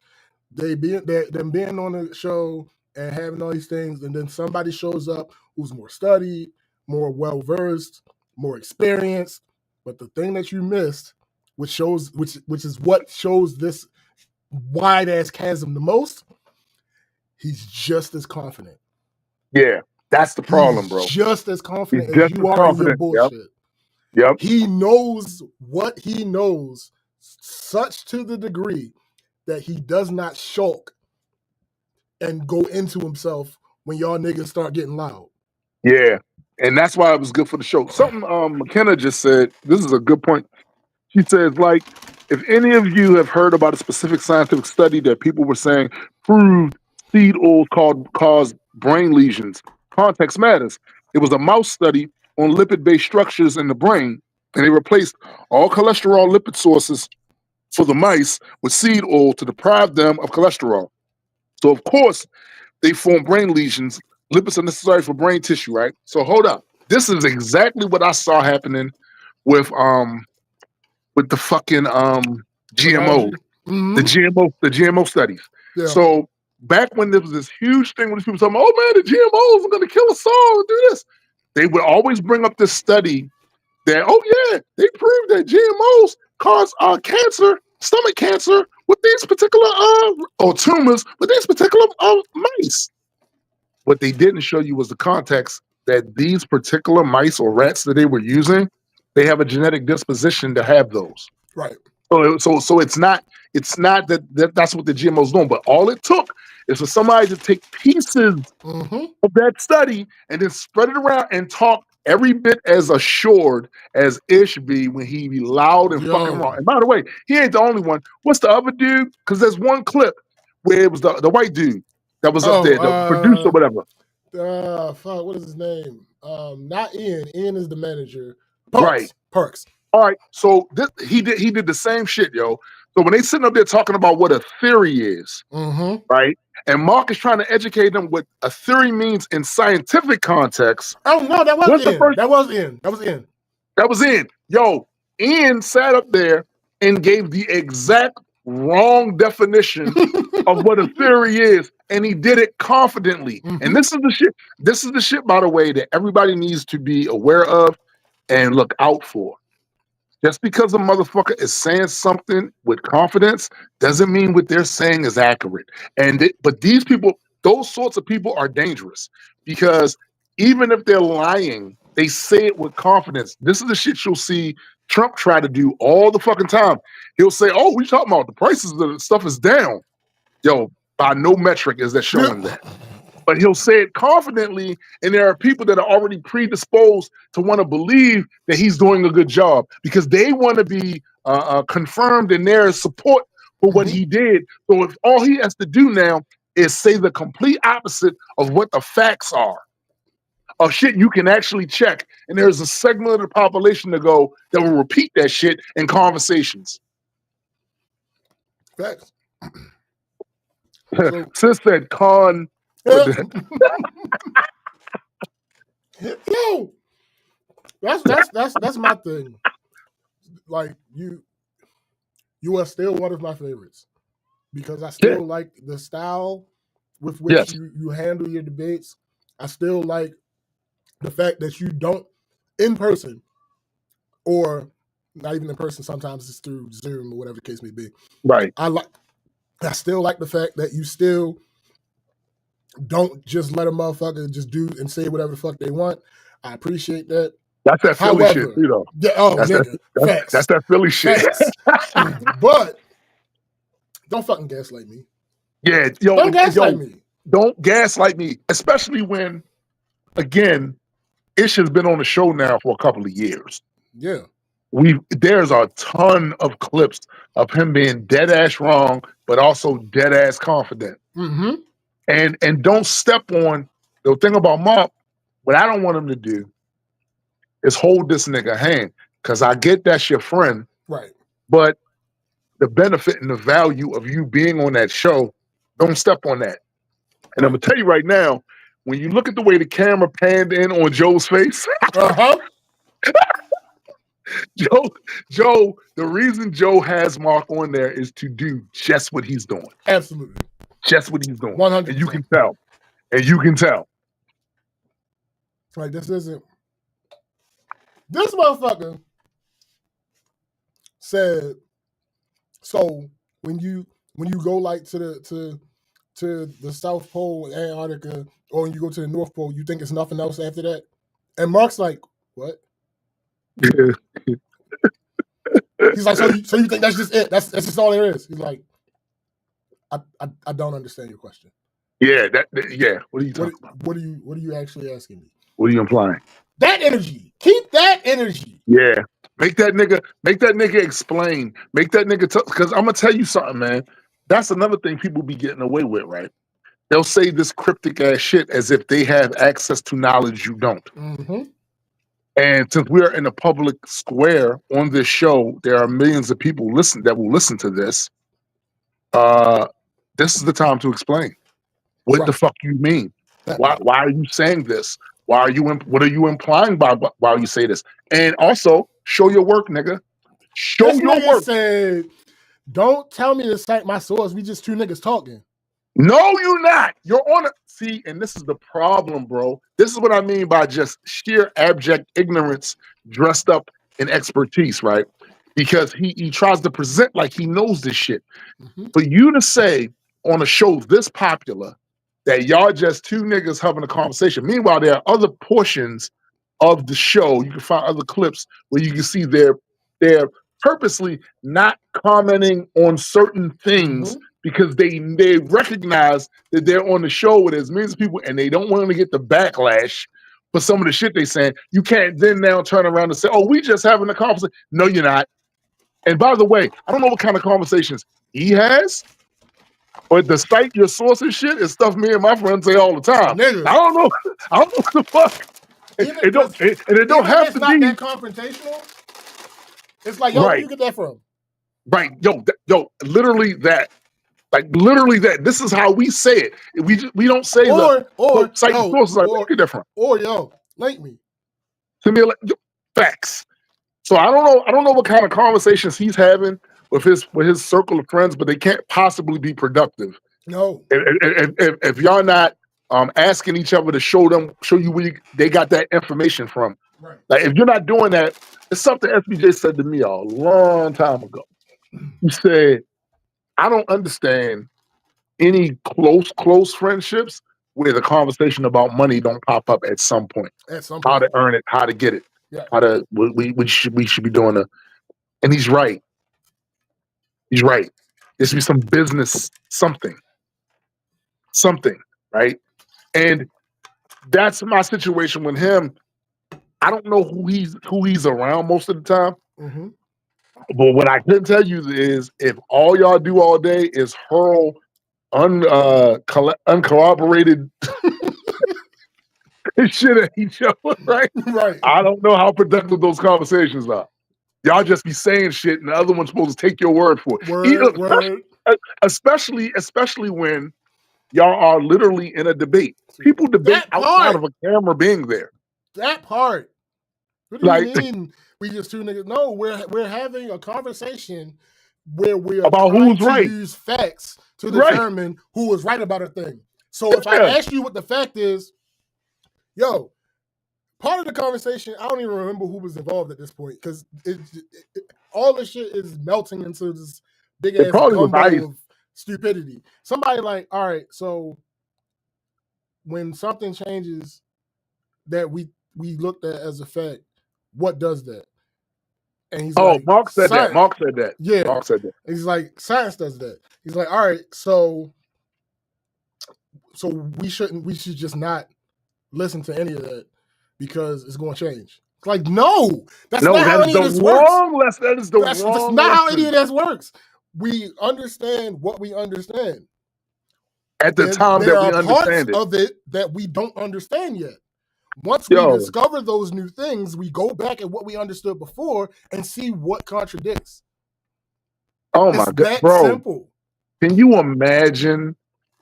them being on the show and having all these things, and then somebody shows up who's more studied, more well-versed, more experienced. But the thing that you missed, which is what shows this wide ass chasm the most, he's just as confident. Yeah, that's the problem, bro. Just as confident as you are in your bullshit. Yep. He knows what he knows, such to the degree that he does not shulk and go into himself when y'all niggas start getting loud. Yeah. And that's why it was good for the show. Something McKenna just said, this is a good point. She says, like, if any of you have heard about a specific scientific study that people were saying proved seed oil caused brain lesions, context matters. It was a mouse study on lipid-based structures in the brain, and they replaced all cholesterol lipid sources for the mice with seed oil to deprive them of cholesterol. So, of course, they form brain lesions. Lipids are necessary for brain tissue, right? So hold up. This is exactly what I saw happening with the fucking GMO, the GMO studies. Yeah. So back when there was this huge thing with people talking, oh man, the GMOs are gonna kill us all and do this. They would always bring up this study that, oh yeah, they proved that GMOs cause cancer, stomach cancer with these particular or tumors with these particular mice. what they didn't show you was the context that these particular mice or rats that they were using, they have a genetic disposition to have those. Right. So it's not that's what the GMO's doing. But all it took is for somebody to take pieces of that study and then spread it around and talk every bit as assured as Ish be when he be loud and fucking wrong. And by the way, he ain't the only one. What's the other dude? Because there's one clip where it was the white dude that was up there, the producer, whatever. Fuck, what is his name? Not Ian. Ian is the manager. Perks. All right, so he did the same shit, yo. So when they sitting up there talking about what a theory is, right? And Mark is trying to educate them what a theory means in scientific context. Oh no, that wasn't Ian. That was Ian. Yo, Ian sat up there and gave the exact wrong definition of what a theory is, and he did it confidently. And this is the shit. This is the shit, by the way, that everybody needs to be aware of and look out for. Just because a motherfucker is saying something with confidence doesn't mean what they're saying is accurate. But these people, those sorts of people are dangerous because even if they're lying, they say it with confidence. This is the shit you'll see Trump try to do all the fucking time. He'll say, "Oh, we talking about the prices of the stuff is down." Yo, by no metric is that showing that. But he'll say it confidently, and there are people that are already predisposed to want to believe that he's doing a good job because they want to be confirmed in their support for what he did. So if all he has to do now is say the complete opposite of what the facts are, of shit you can actually check, and there's a segment of the population that will repeat that shit in conversations. Facts. Sis said con. Yo, that's my thing. Like you are still one of my favorites because I still like the style with which you handle your debates. I still like the fact that you don't in person or not even in person. Sometimes it's through Zoom or whatever the case may be. Right. I still like the fact that you still don't just let a motherfucker just do and say whatever the fuck they want. I appreciate that. That's that Philly shit, you know. Yeah, that's that Philly shit. But don't fucking gaslight me. Yeah, don't gaslight me. Don't gaslight me, especially when, again, Ish has been on the show now for a couple of years. Yeah. There's a ton of clips of him being dead ass wrong, but also dead ass confident. And don't step on the thing about Mark. What I don't want him to do is hold this nigga hand, because I get that's your friend, right? But the benefit and the value of you being on that show, don't step on that. And I'm gonna tell you right now, when you look at the way the camera panned in on Joe's face, Joe, the reason Joe has Mark on there is to do just what he's doing. Absolutely. Just what he's doing. 100%. And you can tell. And you can tell. Like this motherfucker said, so when you go like to the South Pole, Antarctica, or when you go to the North Pole, you think it's nothing else after that? And Mark's like, what? He's like, so you think that's just it? That's just all there is? He's like, I don't understand your question. Yeah, yeah. What are you talking about? What are you actually asking me? What are you implying? That energy. Keep that energy. Yeah. Make that nigga explain. Make that nigga because I'm gonna tell you something, man. That's another thing people be getting away with, right? They'll say this cryptic ass shit as if they have access to knowledge you don't. And since we're in a public square on this show, there are millions of people that will listen to this. This is the time to explain. What the fuck you mean? Why are you saying this? What are you implying by while you say this? And also show your work, nigga. Show your work. Said, don't tell me to cite my source. We just two niggas talking. No, you're not. You're on it. See, and this is the problem, bro. This is what I mean by just sheer abject ignorance dressed up in expertise, right? Because he tries to present like he knows this shit. For you to say on a show this popular that y'all just two niggas having a conversation. Meanwhile, there are other portions of the show. You can find other clips where you can see they're purposely not commenting on certain things because they recognize that they're on the show with as millions of people and they don't want to get the backlash for some of the shit they saying. You can't then now turn around and say, "Oh, we just having a conversation." No, you're not. And by the way, I don't know what kind of conversations he has, but the cite your sources shit is stuff me and my friends say all the time. Nigga. I don't know what the fuck. It don't have to be that confrontational. It's like, yo, where you get that from? Right, yo, literally that. Like literally that. This is how we say it. We don't say cite your sources. Like, where you get that from? Or yo, link me. Send me facts. So I don't know what kind of conversations he's having with his circle of friends, but they can't possibly be productive. No. If y'all not asking each other to show you where they got that information from. Right. Like if you're not doing that, it's something SBJ said to me a long time ago. He said, I don't understand any close friendships where the conversation about money don't pop up at some point. How to earn it, how to get it. Yeah. How to we should be doing and he's right. He's right. There should be some business, something, right? And that's my situation with him. I don't know who he's around most of the time. Mm-hmm. But what I can tell you is if all y'all do all day is hurl uncorroborated shit at each other, right? Right. I don't know how productive those conversations are. Y'all just be saying shit and the other one's supposed to take your word for it. Word. Especially when y'all are literally in a debate. People debate outside of a camera being there. That part. What do you mean we just two niggas? No, we're having a conversation where we are about trying who's to right. use facts to determine who was right about a thing. So if I ask you what the fact is, yo, part of the conversation, I don't even remember who was involved at this point because all this shit is melting into this big ass gumbo of stupidity. Somebody like, all right, so when something changes that we looked at as a fact, what does that? And he's like, Mark said that. Mark said that. Yeah. Mark said that. And he's like, science does that. He's like, all right, so we should just not listen to any of that because it's going to change. It's like, no, that's not how any of this works. That's not how any of this works. We understand what we understand. At the time that we understand it. Of it that we don't understand yet. Once we discover those new things, we go back at what we understood before and see what contradicts. Oh my God, that bro! Simple. Can you imagine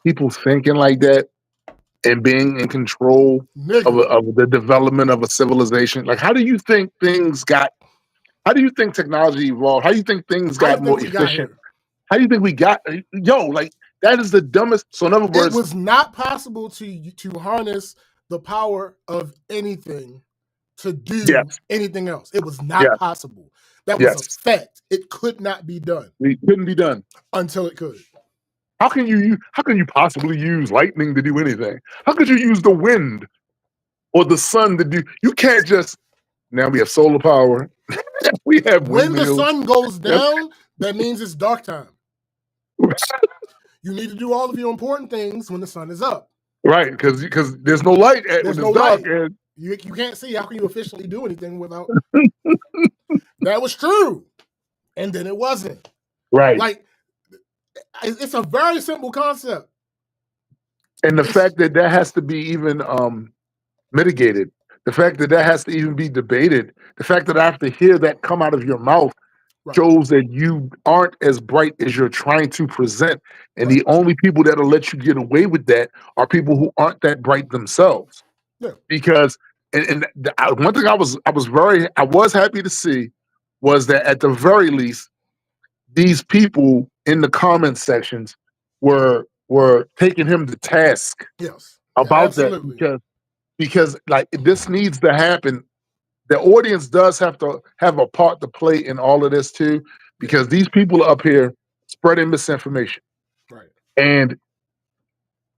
people thinking like that and being in control of the development of a civilization? Like, how do you think things got? How do you think technology evolved? How do you think things got more efficient? How do you think we got? Like that is the dumbest. So in other words, it was not possible to harness the power of anything to do anything else. It was not possible. That was a fact. It could not be done. It couldn't be done until it could. How can you possibly use lightning to do anything? How could you use the wind or the sun to do? You can't just. Now we have solar power. We have when the sun goes down. That means it's dark time. You need to do all of your important things when the sun is up. Right, because there's no light when it's dark. And you can't see. How can you officially do anything without? That was true, and then it wasn't. Right. Like it's a very simple concept. And the fact that has to be even mitigated, the fact that has to even be debated, the fact that I have to hear that come out of your mouth shows that you aren't as bright as you're trying to present. And the only people that'll let you get away with that are people who aren't that bright themselves. Yeah. Because one thing I was happy to see was that at the very least, these people in the comment sections were taking him to task about that because like this needs to happen. The audience does have to have a part to play in all of this too, because these people are up here spreading misinformation. Right. And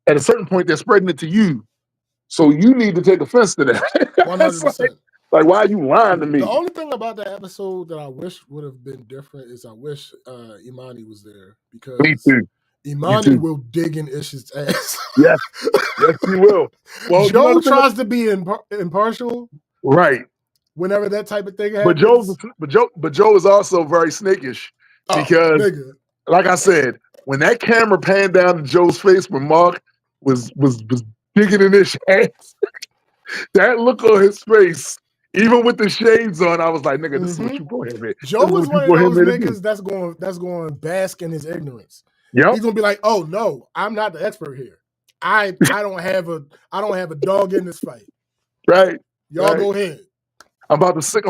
at a certain point, they're spreading it to you. So you need to take offense to that. 100%. Like, why are you lying to me? The only thing about that episode that I wish would have been different is I wish Imani was there, because Me too. Imani will dig in Ish's ass. Yes, yes, he will. Well, Joe tries to be impartial, right? Whenever that type of thing happens. But Joe is also very snakish because, like I said, when that camera panned down to Joe's face when Mark was digging in his ass, that look on his face. Even with the shades on, I was like, "Nigga, this is what you go ahead with." Joe was one of those niggas that's going to bask in his ignorance. Yep. He's gonna be like, "Oh no, I'm not the expert here. I don't have a dog in this fight." Right. Y'all go ahead. I'm about to sick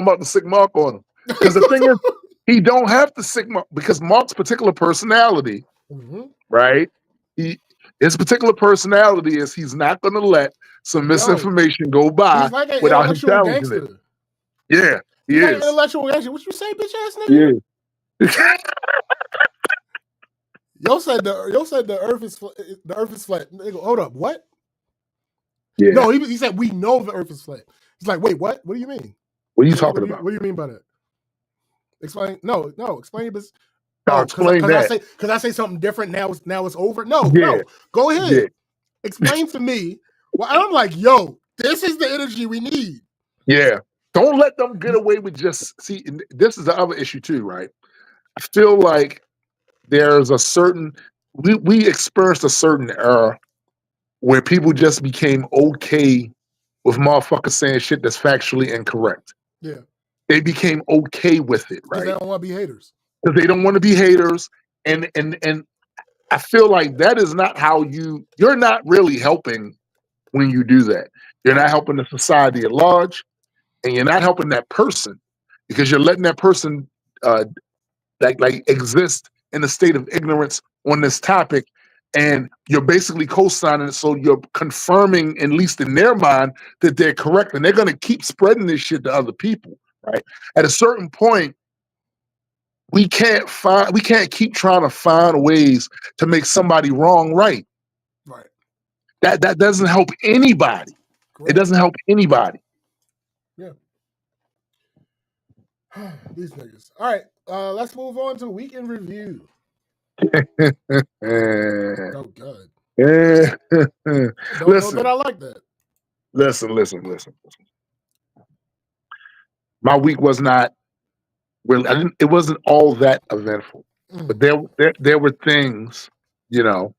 Mark on him, because the thing is, he don't have to sick Mark, because Mark's particular personality, right? His particular personality is he's not going to let some misinformation go by without him challenging it. Yeah, he is. Intellectual gangster. What you say, bitch ass nigga? Yeah. Yo said the earth is flat. Nigga, hold up, what? Yeah. No, he said we know the earth is flat. He's like, wait, what? What do you mean? What are you talking about? What do you mean by that? Explain. No, explain it. Explain that. Because I say something different now. It's over. No, go ahead. Yeah. Explain to me. Well, I'm like, yo, this is the energy we need. Yeah. Don't let them get away with just see. This is the other issue too, right? I feel like there's a certain we experienced a certain era where people just became okay with motherfuckers saying shit that's factually incorrect. Yeah. They became okay with it, right? Because they don't want to be haters. Because they don't want to be haters. And I feel like that is not how you're not really helping when you do that. You're not helping the society at large, and you're not helping that person, because you're letting that person like exist in a state of ignorance on this topic, and you're basically co-signing it, so you're confirming, at least in their mind, that they're correct, and they're going to keep spreading this shit to other people, right? At a certain point, we can't keep trying to find ways to make somebody wrong right. Right. That doesn't help anybody. Correct. It doesn't help anybody. Yeah. These niggas. All right. Let's move on to week in review. Oh God. Don't know that I like that. Listen. My week was not really. It wasn't all that eventful, but there were things, Now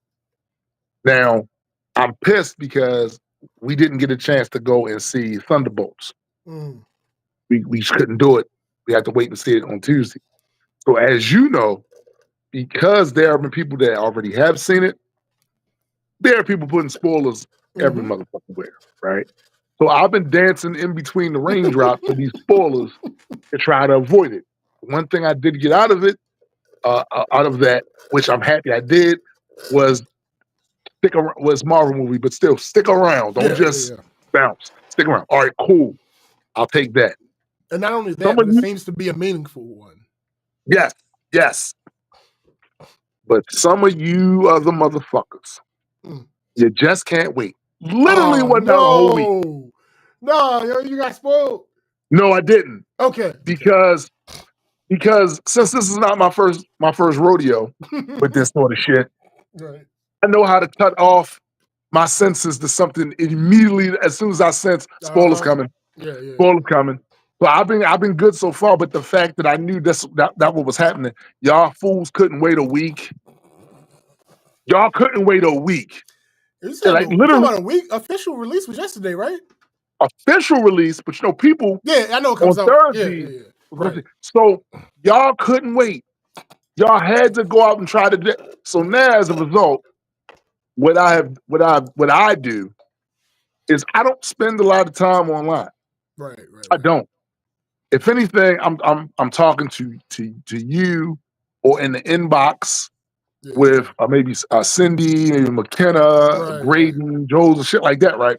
I'm pissed because we didn't get a chance to go and see Thunderbolts. We just couldn't do it. We had to wait and see it on Tuesday. So as you know, because there have been people that already have seen it, there are people putting spoilers every motherfucking where, right? So I've been dancing in between the raindrops of these spoilers to try to avoid it. One thing I did get out of that, which I'm happy I did, was Marvel movie, but still stick around. Don't just bounce. Stick around. All right, cool. I'll take that. And not only that, but it seems to be a meaningful one. Yes. But some of you other motherfuckers, you just can't wait. Literally went down a whole week. No, you got spoiled. No, I didn't. Okay. Because since this is not my first rodeo with this sort of shit, right. I know how to cut off my senses to something immediately as soon as I sense spoilers coming. Yeah. Spoilers coming. So I've been good so far, but the fact that I knew that what was happening, y'all fools couldn't wait a week. Y'all couldn't wait a week. You said literally a week. Official release was yesterday, right? Official release, but people. Yeah, I know it comes on out Thursday. Yeah. Right. So y'all couldn't wait. Y'all had to go out and try to do. So now, as a result, what I do is I don't spend a lot of time online. Right. I don't. If anything, I'm talking to you or in the inbox with maybe Cindy, maybe McKenna, Graydon, Joel, and shit like that, right?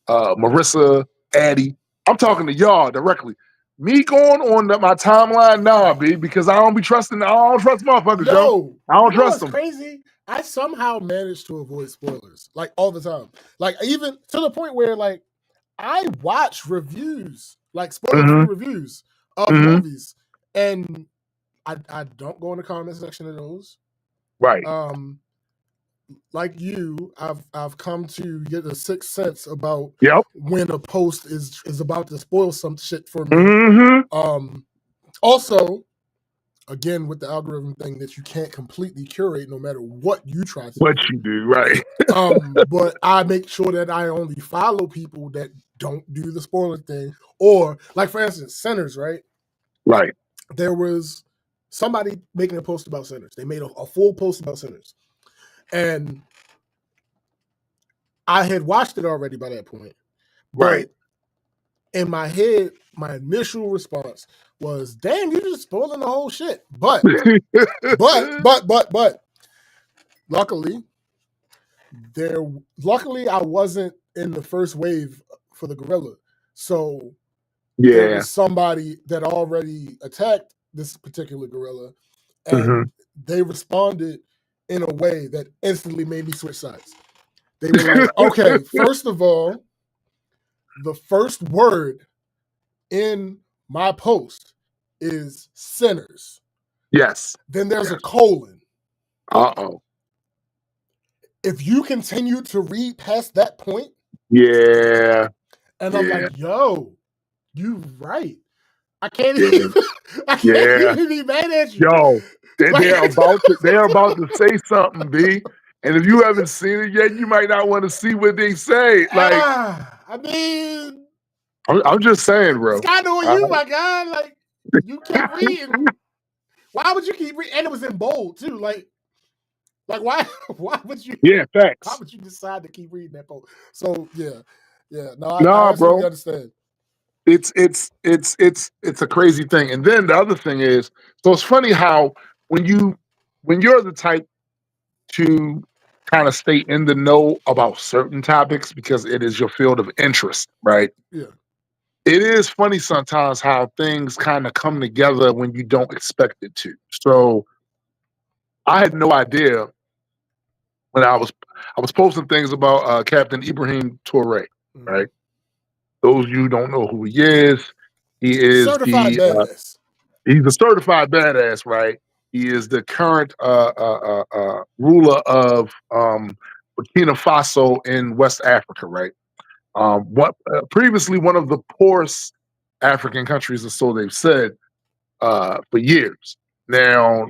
Marissa, Addie. I'm talking to y'all directly. Me going on my timeline, nah, B, because I don't trust motherfuckers, yo. I don't trust them. Crazy. I somehow managed to avoid spoilers, like all the time. Like even to the point where like I watch reviews, like spoiler-free Mm-hmm. reviews of Mm-hmm. movies, and I don't go in the comment section of those. Right. Like you, I've come to get a sixth sense about Yep. when a post is about to spoil some shit for me. Mm-hmm. Also, again with the algorithm thing that you can't completely curate no matter what you try to What do. you do, right? But I make sure that I only follow people that don't do the spoiler thing. Or like for instance, Sinners, right? Right. There was somebody making a post about Sinners. They made a full post about Sinners. And I had watched it already by that point. But Right. in my head, my initial response was, damn, you're just spoiling the whole shit. But luckily, I wasn't in the first wave for the gorilla. So there Yeah. was somebody that already attacked this particular gorilla, and Mm-hmm. they responded in a way that instantly made me switch sides. They were like, okay, first of all, the first word in my post is sinners. Yes. Then there's Yes. a colon. Uh-oh. If you continue to read past that point, Yeah. and I'm Yeah. like, yo, you right. I can't Yeah. even I can't Yeah. even be mad at you. Yo, they're Like- about to say something, B. And if you haven't seen it yet, you might not want to see what they say. Like, I mean, I'm just saying, bro. it's kind of on you, my guy. Like, you keep reading. Why would you keep reading? And it was in bold too. Like why would you? Yeah, facts. Why would you decide to keep reading that post? So yeah. No, I Nah, absolutely bro. understand. It's a crazy thing. And then the other thing is, so it's funny how when you're the type to kind of stay in the know about certain topics because it is your field of interest, right? Yeah. It is funny sometimes how things kind of come together when you don't expect it to. So I had no idea when I was posting things about Captain Ibrahim Toure, right? Those of you who don't know who he is Certified badass. He's a certified badass, right? He is the current ruler of Burkina Faso in West Africa, right? Previously one of the poorest African countries, or so they've said, for years. Now,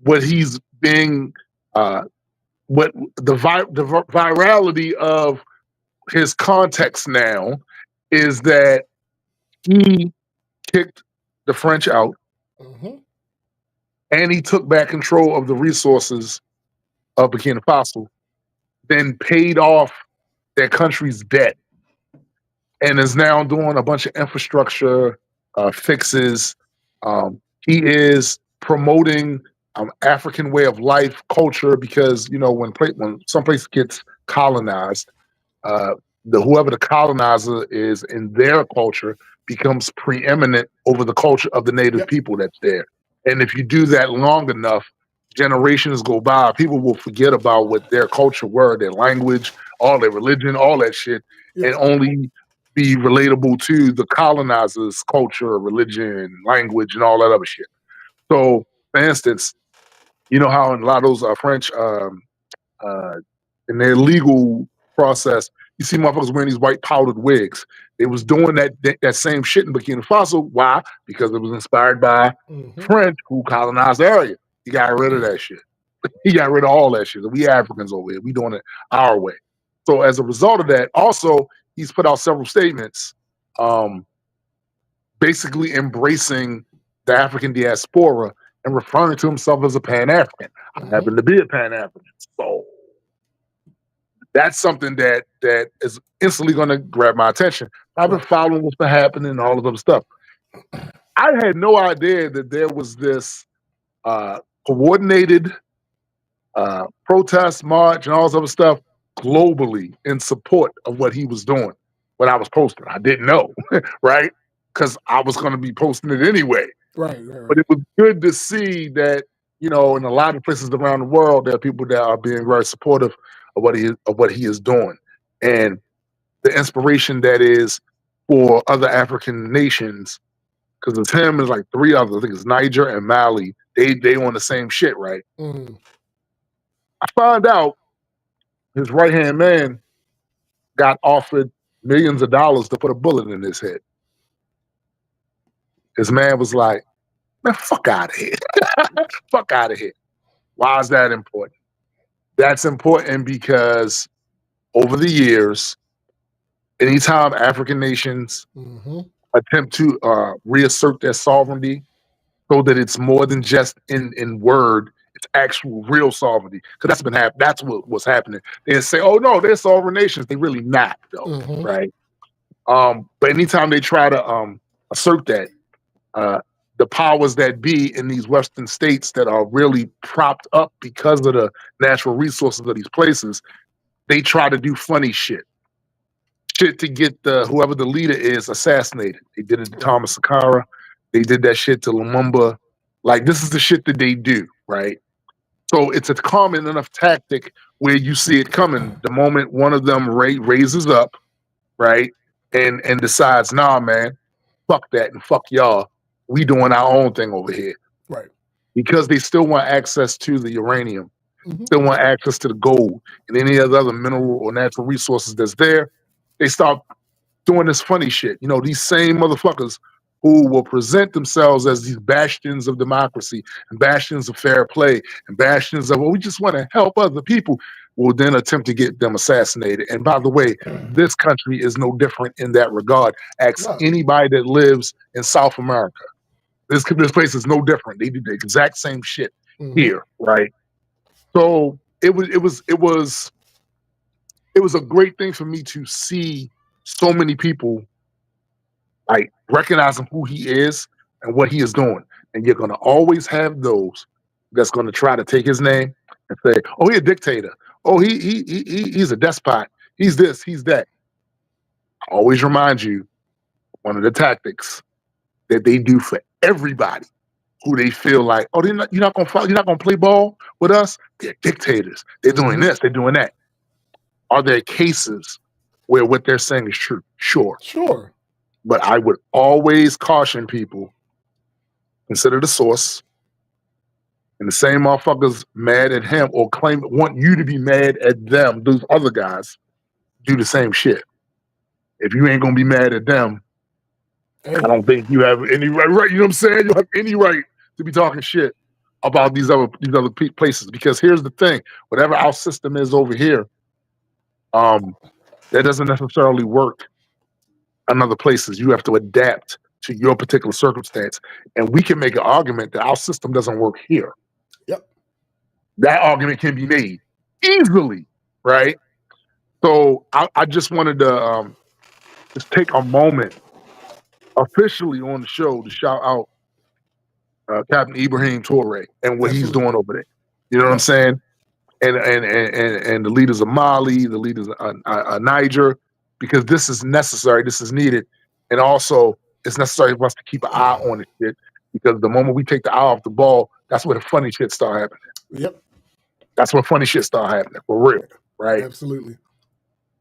what he's being, what the virality of his context now is that he kicked the French out. Mm-hmm. And he took back control of the resources of Burkina Faso, then paid off their country's debt, and is now doing a bunch of infrastructure fixes. He is promoting African way of life, culture, because when some place gets colonized, whoever the colonizer is in their culture becomes preeminent over the culture of the native people that's there. And if you do that long enough, generations go by, people will forget about what their culture were, their language, all their religion, all that shit, and only be relatable to the colonizer's culture, religion, language, and all that other shit. So, for instance, you know how in a lot of those French, in their legal process, you see motherfuckers wearing these white powdered wigs. They was doing that same shit in Burkina Faso. Why? Because it was inspired by French who colonized the area. He got rid of that shit. He got rid of all that shit. We Africans over here, we doing it our way. So as a result of that, also he's put out several statements, basically embracing the African diaspora and referring to himself as a Pan-African. I happen to be a Pan-African, so that's something that is instantly going to grab my attention. I've been following what's been happening and all this other stuff. I had no idea that there was this coordinated protest, march, and all this other stuff globally in support of what he was doing when I was posting. I didn't know, right? Because I was going to be posting it anyway. Right. But it was good to see that you know, in a lot of places around the world, there are people that are being very supportive of what he is doing, and the inspiration that is for other African nations. Because it's him and like three others. I think it's Niger and Mali. They on the same shit, right? Mm. I found out his right hand man got offered millions of dollars to put a bullet in his head. His man was like, "Man, fuck out of here, fuck out of here." Why is that important? That's important because over the years, anytime African nations Mm-hmm. attempt to reassert their sovereignty so that it's more than just in word, it's actual real sovereignty. Because that's been that's what's happening. They say, "Oh no, they're sovereign nations." They really not though, Mm-hmm. right? But anytime they try to assert that, uh, the powers that be in these Western states that are really propped up because of the natural resources of these places, they try to do funny shit to get the whoever the leader is assassinated. They did it to Thomas Sankara. They did that shit to Lumumba. Like this is the shit that they do, right? So it's a common enough tactic where you see it coming. The moment one of them raises up, right, and decides, nah, man, fuck that and fuck y'all. We doing our own thing over here. Right. Because they still want access to the uranium, Mm-hmm. still want access to the gold and any of the other mineral or natural resources that's there. They start doing this funny shit. You know, these same motherfuckers who will present themselves as these bastions of democracy and bastions of fair play and bastions of, well, we just want to help other people, will then attempt to get them assassinated. And by the way, this country is no different in that regard. Ask anybody that lives in South America. This place is no different. They do the exact same shit here, right? So it was a great thing for me to see so many people like recognizing who he is and what he is doing. And you're gonna always have those that's gonna try to take his name and say, "Oh, he's a dictator. Oh, he's a despot. He's this. He's that." I always remind you one of the tactics that they do for everybody who they feel like, "Oh, you're not gonna follow, you're not gonna play ball with us." They're dictators. They're doing this. They're doing that. Are there cases where what they're saying is true? Sure. Sure. But I would always caution people, consider the source. And the same motherfuckers mad at him or want you to be mad at them, those other guys, do the same shit. If you ain't gonna be mad at them, I don't think you have any right, you know what I'm saying? You have any right to be talking shit about these other places. Because here's the thing, whatever our system is over here, that doesn't necessarily work in other places. You have to adapt to your particular circumstance. And we can make an argument that our system doesn't work here. Yep. That argument can be made easily, right? So I just wanted to just take a moment officially on the show to shout out Captain Ibrahim Toure and what he's doing over there. You know what I'm saying? And the leaders of Mali, the leaders of Niger, because this is necessary, this is needed, and also it's necessary for us to keep an eye on this shit, because the moment we take the eye off the ball, that's where the funny shit start happening. Yep. That's when funny shit start happening, for real, right? Absolutely.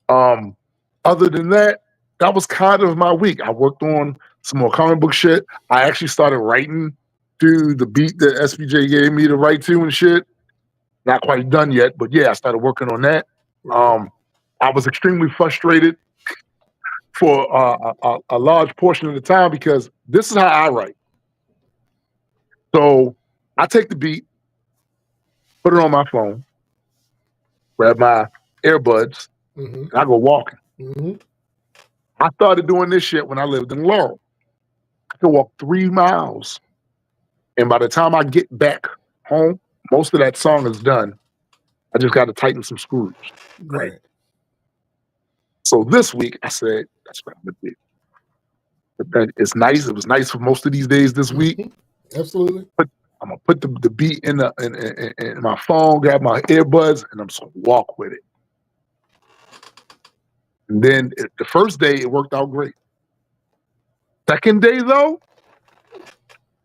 Other than that, that was kind of my week. I worked on some more comic book shit. I actually started writing to the beat that SBJ gave me to write to and shit. Not quite done yet, but yeah, I started working on that. I was extremely frustrated for a large portion of the time, because this is how I write. So I take the beat, put it on my phone, grab my earbuds, and I go walking. I started doing this shit when I lived in Laurel. I could walk 3 miles, and by the time I get back home, most of that song is done. I just got to tighten some screws. Right. So this week I said, that's what I'm gonna do. It's nice. It was nice for most of these days this week. Absolutely. But I'm gonna put the beat in my phone, grab my earbuds, and I'm just gonna walk with it. And then the first day it worked out great. Second day though,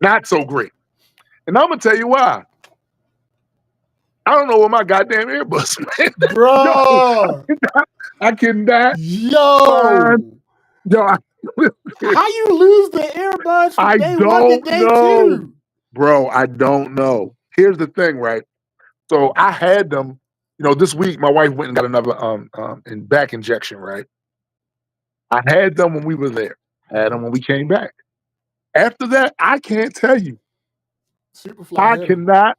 not so great. And I'm gonna tell you why. I don't know where my goddamn earbuds, man. Bro. I cannot Yo. find. Yo, How you lose the earbuds from I day one to don't day know. two? Bro, I don't know. Here's the thing, right? So I had them, this week my wife went and got another back injection, right? I had them when we were there. Had them when we came back. After that, I can't tell you. Superfly I hit 'em. cannot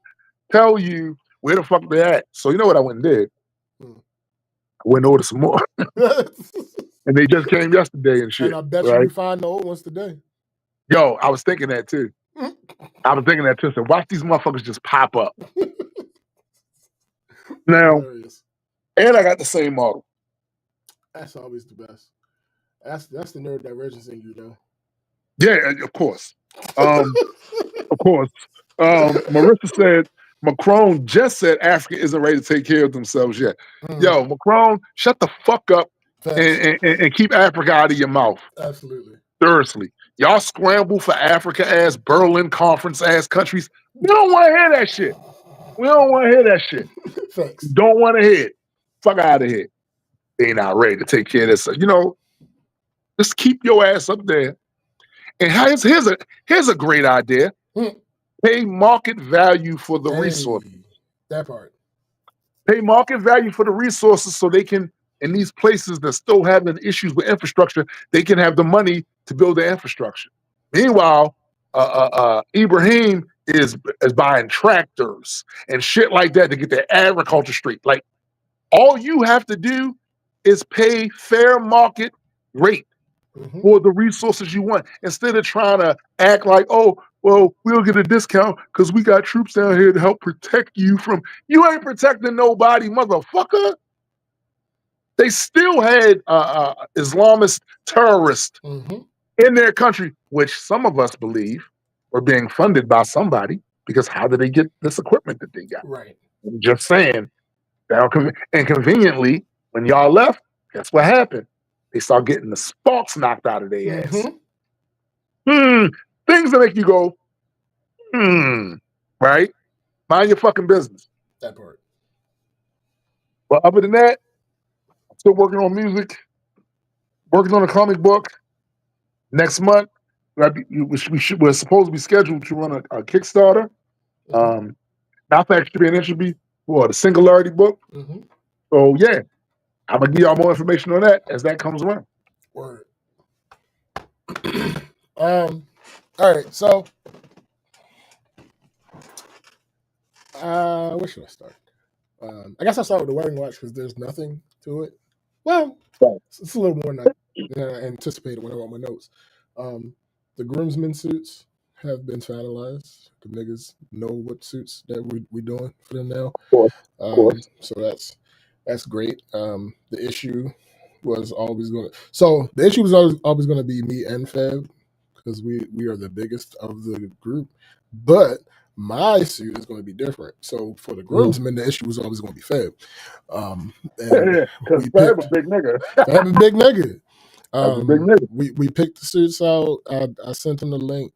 tell you where the fuck they at. So you know what I went and did? Hmm. I went and ordered some more. And they just came yesterday and shit. And I bet right? you find the old ones today. Yo, I was thinking that too. I was thinking that too. So watch these motherfuckers just pop up. Now, Hilarious. and I got the same model. That's always the best. That's the nerd divergence in you, though. Yeah, of course. Of course. Marissa said, Macron just said Africa isn't ready to take care of themselves yet. Yo, Macron, shut the fuck up and keep Africa out of your mouth. Absolutely. Seriously. Y'all scramble for Africa ass, Berlin conference ass countries. We don't want to hear that shit. We don't want to hear that shit. Thanks. Don't want to hear it. Fuck out of here. They not ready to take care of this. Just keep your ass up there. And here's a great idea. Pay market value for the resources. That part. Pay market value for the resources so they can, in these places that still having issues with infrastructure, they can have the money to build the infrastructure. Meanwhile, Ibrahim is buying tractors and shit like that to get their agriculture straight. Like, all you have to do is pay fair market rate for the resources you want, instead of trying to act like, oh, well, we'll get a discount because we got troops down here to help protect you from. You ain't protecting nobody, motherfucker. They still had Islamist terrorists in their country, which some of us believe were being funded by somebody, because how did they get this equipment that they got? Right. I'm just saying. And conveniently, when y'all left, guess what happened? They start getting the sparks knocked out of their ass. Things that make you go, right? Mind your fucking business. That part. But other than that, I'm still working on music, working on a comic book. Next month, we're supposed to be scheduled to run a Kickstarter. Not that should be an entry for the Singularity book. So yeah, I'm gonna give y'all more information on that as that comes around. Word. All right, so where should I start? I guess I'll start with the wedding watch because there's nothing to it. Well, it's a little more than I anticipated when I wrote my notes. The groomsmen suits have been finalized. The niggas know what suits that we doing for them now. Of course. So that's great. The issue was always going to. So the issue was always going to be me and Fab, because we are the biggest of the group. But my suit is going to be different. So for the groomsmen, the issue was always going to be Fab. Because Fab a big nigga. Fab a big nigga. Big nigga. We picked the suits out. I sent him the link.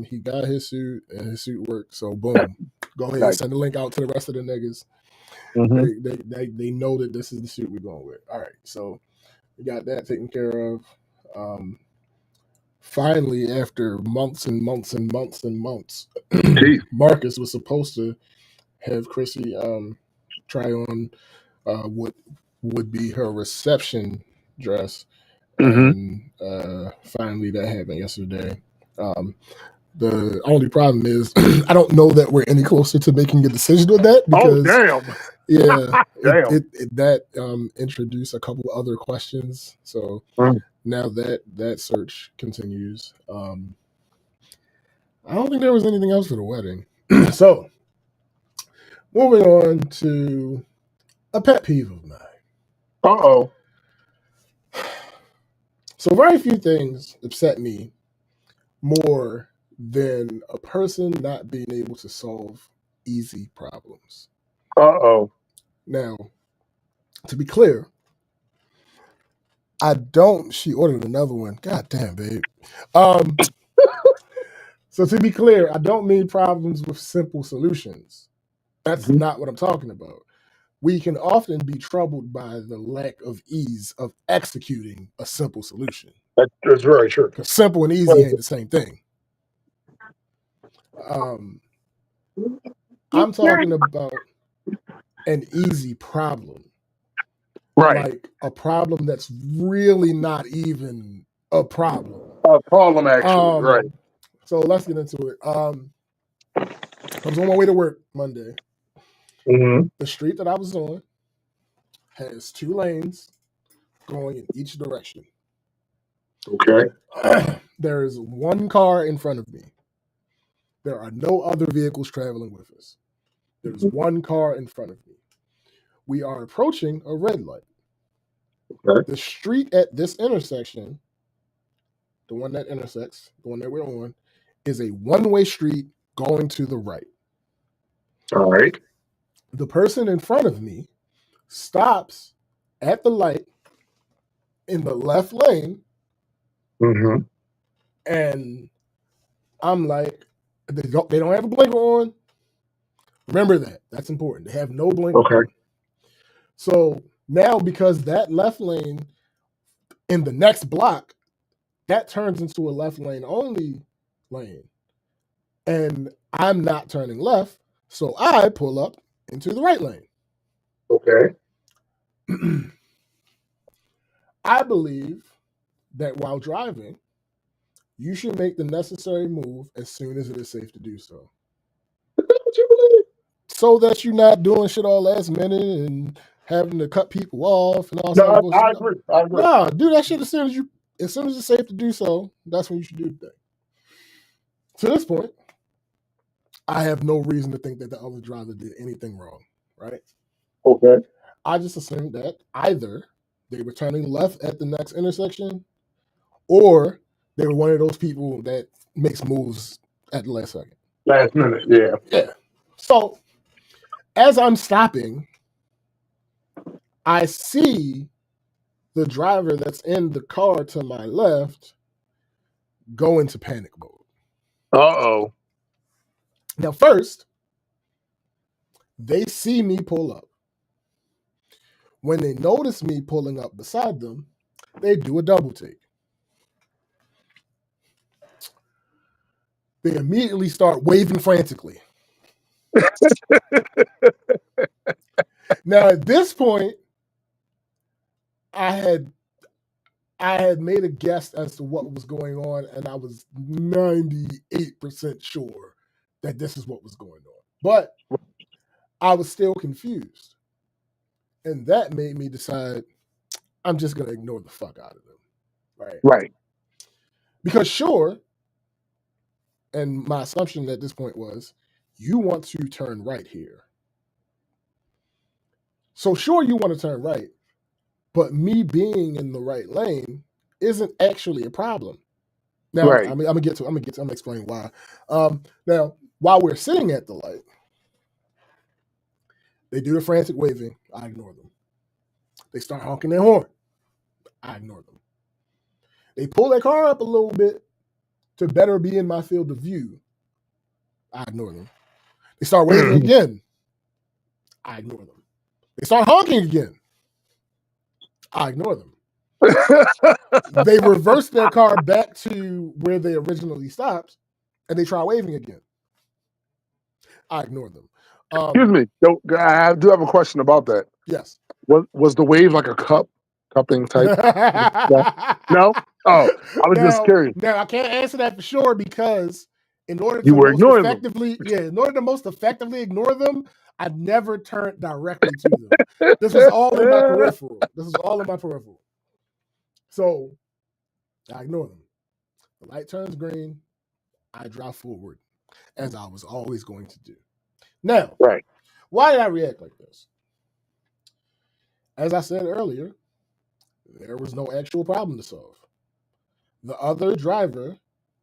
He got his suit and his suit worked. So boom, go ahead and send the link out to the rest of the niggas. They know that this is the suit we're going with. All right, so we got that taken care of. Finally, after months and months and months and months, Marcus was supposed to have Chrissy try on what would be her reception dress. And finally that happened yesterday. The only problem is I don't know that we're any closer to making a decision on that, because that introduced a couple other questions. So now that search continues. I don't think there was anything else for the wedding. So moving on to a pet peeve of mine. So very few things upset me more than a person not being able to solve easy problems. Now, to be clear, she ordered another one. God damn, babe. So to be clear, I don't mean problems with simple solutions. That's not what I'm talking about. We can often be troubled by the lack of ease of executing a simple solution. That's very true. Because simple and easy ain't the same thing. I'm talking about an easy problem. Right. Like a problem that's really not even a problem. A problem, actually. Right. So let's get into it. I was on my way to work Monday. Mm-hmm. The street that I was on has 2 lanes going in each direction. Okay. There is 1 car in front of me. There are no other vehicles traveling with us. There's 1 car in front of me. We are approaching a red light. Okay. The street at this intersection, the one that intersects, the one that we're on, is a one-way street going to the right. All right. The person in front of me stops at the light in the left lane, Mm-hmm. and I'm like, they don't have a blinker on. Remember that. That's important. They have no blinker Okay. on. So now, because that left lane in the next block, that turns into a left lane only lane. And I'm not turning left, so I pull up into the right lane. Okay. I believe that while driving, you should make the necessary move as soon as it is safe to do so. What you believe? So that you're not doing shit all last minute and having to cut people off and all No, that bullshit. I agree. I agree. No, do that shit as soon as it's safe to do so. That's when you should do the thing. To this point, I have no reason to think that the other driver did anything wrong, right? Okay. I just assumed that either they were turning left at the next intersection, or they were one of those people that makes moves at the last second. Last minute, yeah. Yeah. So as I'm stopping, I see the driver that's in the car to my left go into panic mode. Uh-oh. Now, first, they see me pull up. When they notice me pulling up beside them, they do a double take. They immediately start waving frantically. Now, at this point, I had made a guess as to what was going on, and I was 98% sure that this is what was going on. But I was still confused. And that made me decide I'm just going to ignore the fuck out of them. Right? Right. Because sure, and my assumption at this point was, you want to turn right here. So sure, you want to turn right, but me being in the right lane isn't actually a problem. Now, Right. I'm gonna explain why. Now, while we're sitting at the light, they do the frantic waving. I ignore them. They start honking their horn. I ignore them. They pull their car up a little bit to better be in my field of view. I ignore them. They start waving again. I ignore them. They start honking again. I ignore them. They reverse their car back to where they originally stopped, and they try waving again. I ignore them. Excuse me. I do have a question about that. Yes. Was the wave like a cupping type? No? Oh, I was just curious. Now, I can't answer that for sure because in order to You were most ignoring effectively, in order to most effectively ignore them, I've never turned directly to them. This was all in my peripheral. So I ignore them. The light turns green. I drive forward, as I was always going to do. Now, Right. Why did I react like this? As I said earlier, there was no actual problem to solve. The other driver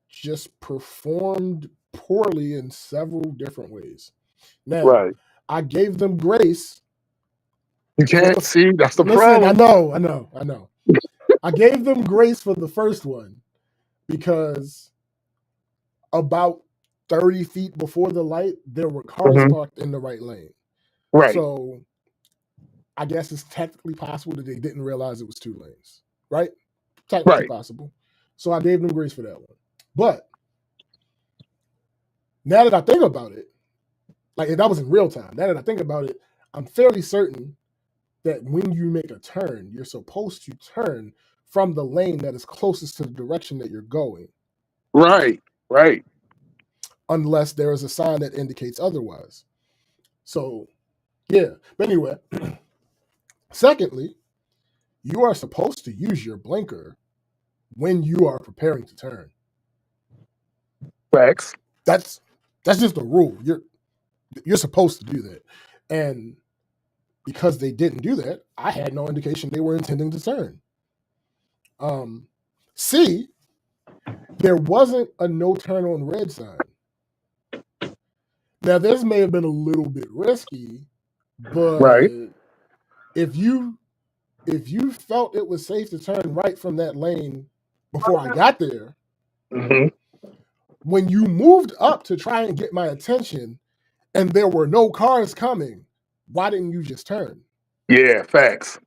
just performed poorly in several different ways. Now, Right. I gave them grace. You can't see. That's the Listen, problem. I know. I gave them grace for the first one because about 30 feet before the light, there were cars Mhm. parked in the right lane. Right. So I guess it's technically possible that they didn't realize it was 2 lanes, right? Technically Right. possible. So I gave them grace for that one. But now that I think about it, like if that was in real time, now that I think about it, I'm fairly certain that when you make a turn, you're supposed to turn from the lane that is closest to the direction that you're going, Right. Right. unless there is a sign that indicates otherwise. So, yeah. But anyway, secondly, you are supposed to use your blinker when you are preparing to turn. Facts. That's just a rule. You're supposed to do that. And because they didn't do that, I had no indication they were intending to turn. C, there wasn't a no turn on red sign. Now, this may have been a little bit risky, but Right. if you felt it was safe to turn right from that lane before I got there, Mhm. when you moved up to try and get my attention and there were no cars coming, why didn't you just turn? Yeah. Facts.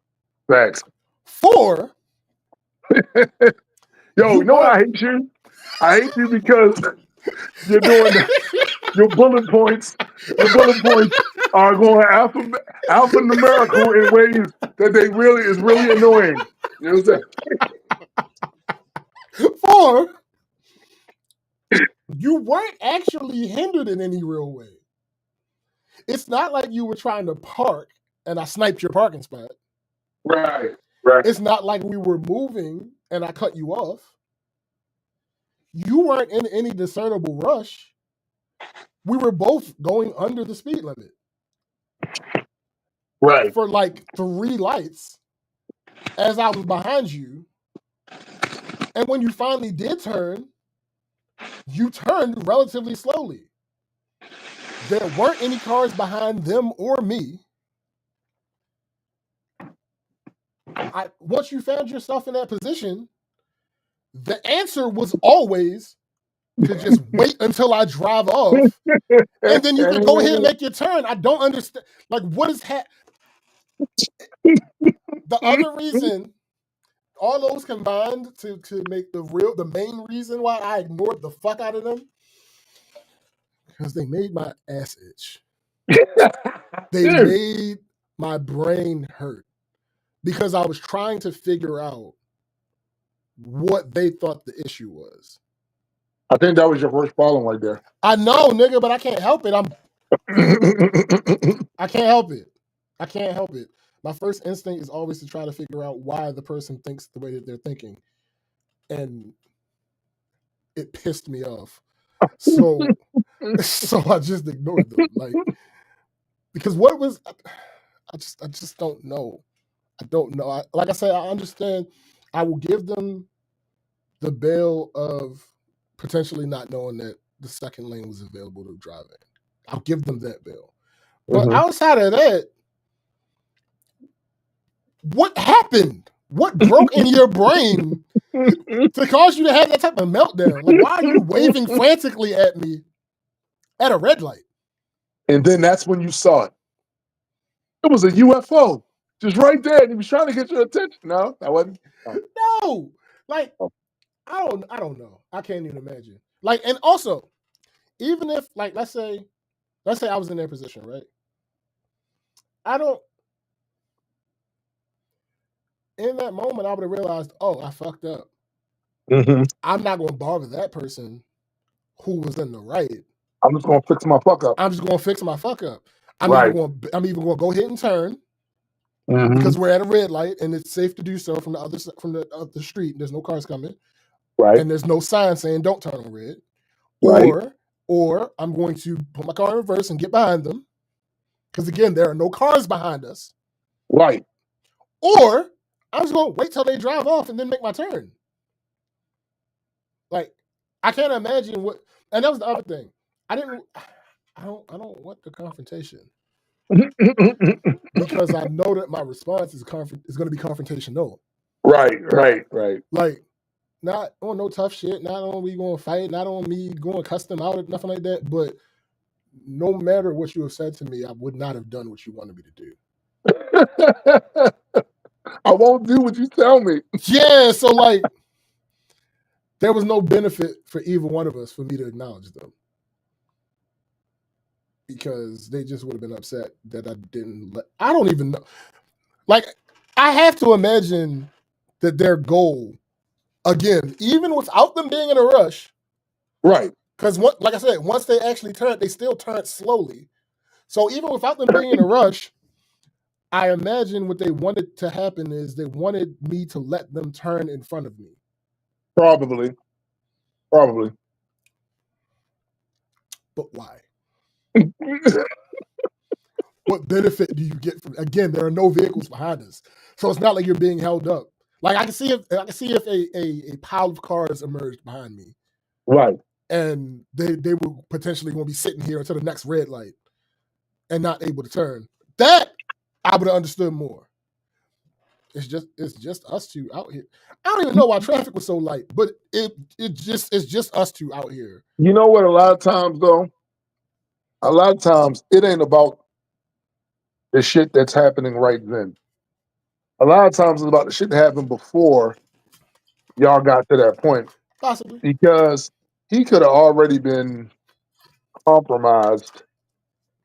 Facts. 4, Yo, you you know what I weren't. hate you? I hate you because you're doing your bullet points. Your bullet points are going alphanumerical in ways that they really is really annoying. You know what I'm saying? 4, you weren't actually hindered in any real way. It's not like you were trying to park and I sniped your parking spot. Right. Right. It's not like we were moving and I cut you off. You weren't in any discernible rush. We were both going under the speed limit Right. for like 3 lights as I was behind you. And when you finally did turn, you turned relatively slowly. There weren't any cars behind them or me. Once you found yourself in that position, the answer was always to just wait until I drive off, and then you could go ahead and make your turn. I don't understand. Like, what is the other reason? All those combined to make the main reason why I ignored the fuck out of them, because they made my ass itch. They Dude, made my brain hurt because I was trying to figure out what they thought the issue was. I think that was your first problem right there. I know, nigga, but I can't help it. I can't help it. I can't help it. My first instinct is always to try to figure out why the person thinks the way that they're thinking. And it pissed me off. So I just ignored them. Like, because what was I just don't know. I don't know. Like I said, I understand. I will give them the bail of potentially not knowing that the second lane was available to drive in. I'll give them that bail. But outside of that, what happened? What broke in your brain to cause you to have that type of meltdown? Like, why are you waving frantically at me at a red light? And then that's when you saw it. It was a UFO just right there, and he was trying to get your attention. No, that wasn't. No, like I don't know. I can't even imagine. Like, and also, even if like let's say I was in their position, right? In that moment, I would have realized, oh, I fucked up. I'm not going to bother that person who was in the right. I'm just going to fix my fuck up. I'm just going to fix my fuck up. I'm even going to go ahead and turn because we're at a red light and it's safe to do so from the street. There's no cars coming, right? And there's no sign saying don't turn on red, right? Or I'm going to put my car in reverse and get behind them because again, there are no cars behind us, right? Or I'm just going to wait till they drive off and then make my turn. Like, I can't imagine what, and that was the other thing. I don't want the confrontation because I know that my response is going to be confrontational. Right. Like, not on no tough shit, not on we going to fight, not on me going to cuss them out, nothing like that. But no matter what you have said to me, I would not have done what you wanted me to do. I won't do what you tell me. Yeah, so like there was no benefit for either one of us for me to acknowledge them. Because they just would have been upset that I didn't let. I don't even know. Like, I have to imagine that their goal, again, even without them being in a rush, Right. because like I said, once they actually turned, they still turned slowly. So even without them being in a rush, I imagine what they wanted to happen is they wanted me to let them turn in front of me. Probably. But why? What benefit do you get from? Again, there are no vehicles behind us, so it's not like you're being held up. Like I can see if a pile of cars emerged behind me, Right. and they were potentially going to be sitting here until the next red light and not able to turn. That I would have understood more. It's just us two out here. I don't even know why traffic was so light, but it's just us two out here. You know what? A lot of times, though, it ain't about the shit that's happening right then. A lot of times it's about the shit that happened before y'all got to that point. Possibly. Because he could have already been compromised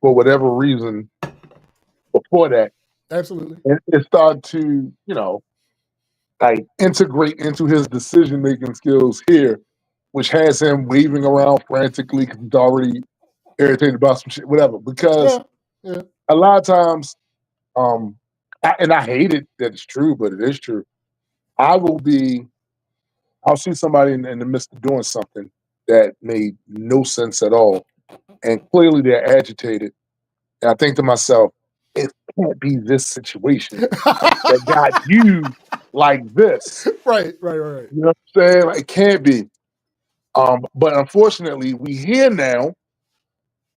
for whatever reason before that. Absolutely. And it started to, like integrate into his decision making skills here, which has him waving around frantically because he's already irritated about some shit, whatever. Because Yeah. a lot of times, and I hate it that it's true, but it is true. I'll see somebody in the midst of doing something that made no sense at all. And clearly they're agitated. And I think to myself, it can't be this situation that got you like this. Right. You know what I'm saying? Like, it can't be. But unfortunately, we here now,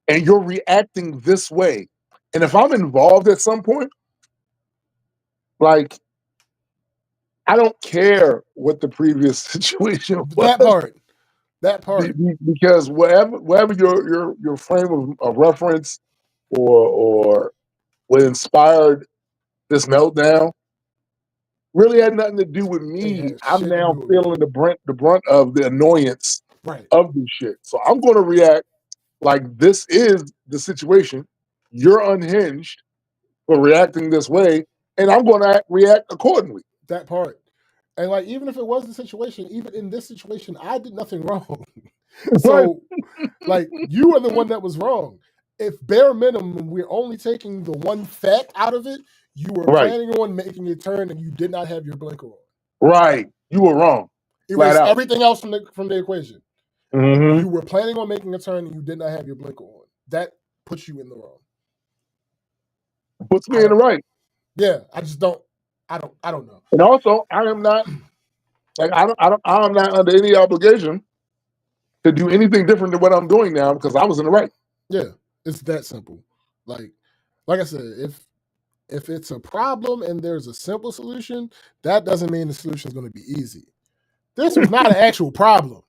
and you're reacting this way. And if I'm involved at some point, like, I don't care what the previous situation was. That part. Because whatever your frame of reference or what inspired this meltdown really had nothing to do with me. I'm now feeling the brunt of the annoyance of this shit. So I'm going to react like this is the situation. You're unhinged for reacting this way, and I'm going to react accordingly. That part. And like, even if it was the situation, even in this situation, I did nothing wrong. So, like, you are the one that was wrong. If bare minimum, we're only taking the one fact out of it, you were planning on making a turn and you did not have your blinker on. Right. You were wrong. Erase everything else from the equation. Mm-hmm. You were planning on making a turn and you did not have your blinker on. That puts you in the wrong. Puts me in the right. Yeah, I just don't. I don't know. And also, I am not like I'm not under any obligation to do anything different than what I'm doing now because I was in the right. Yeah, it's that simple. Like I said, if it's a problem and there's a simple solution, that doesn't mean the solution is going to be easy. This was not an actual problem.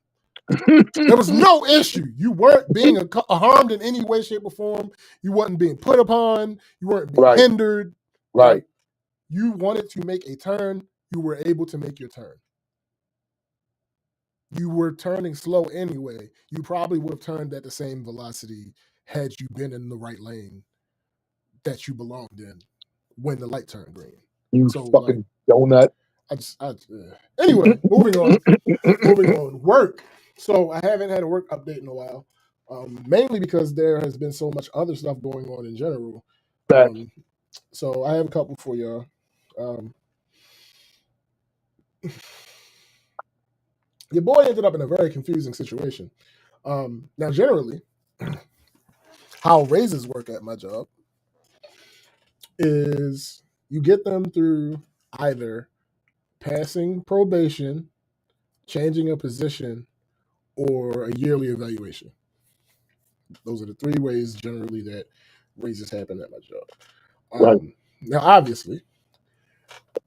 There was no issue. You weren't being harmed in any way, shape, or form. You weren't being put upon. You weren't being hindered. Right. Like, you wanted to make a turn. You were able to make your turn. You were turning slow anyway. You probably would have turned at the same velocity had you been in the right lane that you belonged in when the light turned green. You fucking donut. Anyway, moving on. Work. So I haven't had a work update in a while, mainly because there has been so much other stuff going on in general. So I have a couple for y'all. Your boy ended up in a very confusing situation. Now, generally, how raises work at my job is you get them through either passing probation, changing a position, or a yearly evaluation. Those are the three ways generally that raises happen at my job. Now, obviously,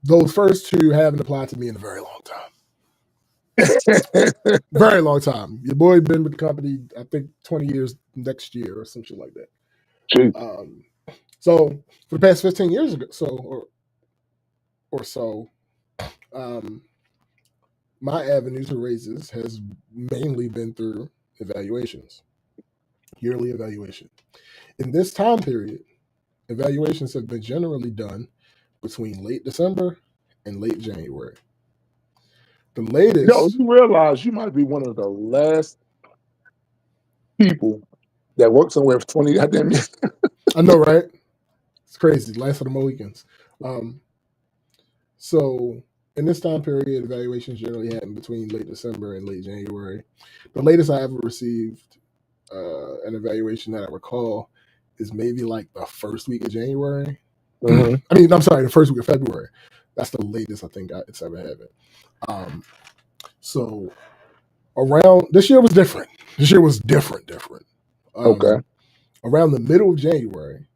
those first two haven't applied to me in a very long time. Very long time. Your boy been with the company, I think 20 years next year or some shit like that. Jeez. So for the past 15 years ago, or so, my avenue to raises has mainly been through evaluations, yearly evaluation. In this time period, evaluations have been generally done between late December and late January. The latest, You realize you might be one of the last people that worked somewhere for 20 goddamn years. I know, right? It's crazy. Last of the Mohicans. So in this time period, evaluations generally happen between late December and late January. The latest I ever received an evaluation that I recall is maybe like the first week of January. Mm-hmm. I mean, I'm sorry, the first week of February. That's the latest I think it's ever happened. So around this year was different. This year was different. Okay. Around the middle of January,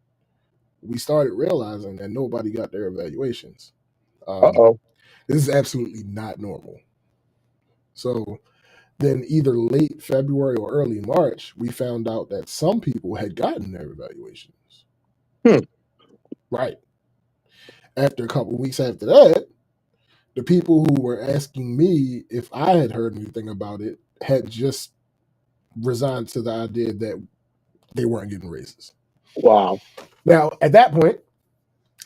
we started realizing that nobody got their evaluations. Uh-oh. This is absolutely not normal. So then either late February or early March, we found out that some people had gotten their evaluations. Right. After a couple weeks after that, the people who were asking me if I had heard anything about it had just resigned to the idea that they weren't getting raises. Wow. Now, at that point,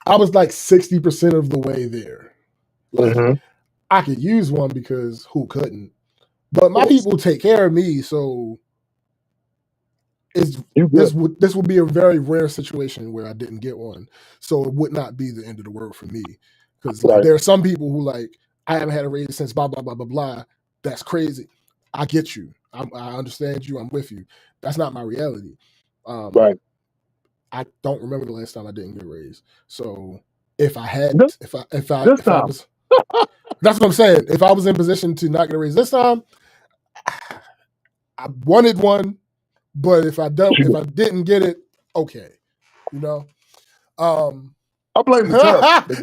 I was like 60% of the way there. Like, I could use one because who couldn't? But my people take care of me, so this would be a very rare situation where I didn't get one. So it would not be the end of the world for me. Because like there are some people who like, I haven't had a raise since blah blah blah blah blah. That's crazy. I get you. I understand you. I'm with you. That's not my reality. Right. I don't remember the last time I didn't get a raise. So if I had, if I was, that's what I'm saying. If I was in position to not get a raise this time, I wanted one, but if I didn't get it, okay, you know. I blame the tariff.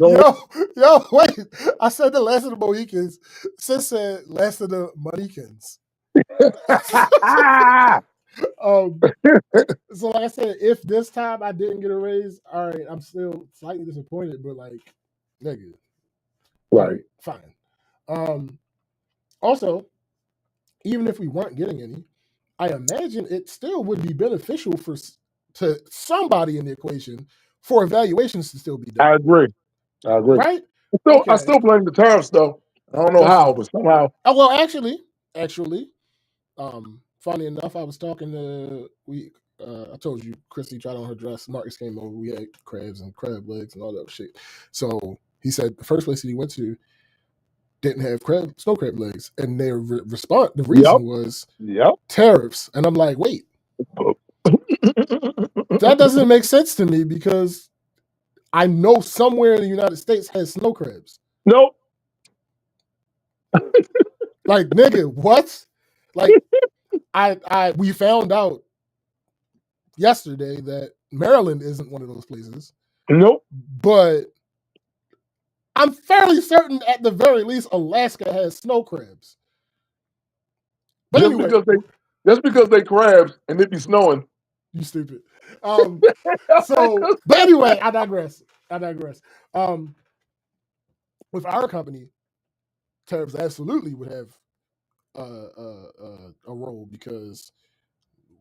Yo, wait! I said the last of the Mohicans. Sis said last of the Mohicans. So like I said, if this time I didn't get a raise, all right, I'm still slightly disappointed, but like, nigga, right, fine. Also, even if we weren't getting any, I imagine it still would be beneficial to somebody in the equation for evaluations to still be done. I agree. Right? I still blame the tariffs though. I don't know how, but somehow. Oh well, actually, funny enough, I was talking to I told you Christy tried on her dress. Marcus came over. We had crabs and crab legs and all that shit. So he said the first place that he went to didn't have snow crab legs, and their the reason was tariffs. And I'm like, wait, that doesn't make sense to me because I know somewhere in the United States has snow crabs. Nope. Like, nigga, what? Like, we found out yesterday that Maryland isn't one of those places. Nope. But I'm fairly certain at the very least Alaska has snow crabs. But just because they crabs and it be snowing. You stupid. But anyway, I digress. With our company, tariffs absolutely would have a role because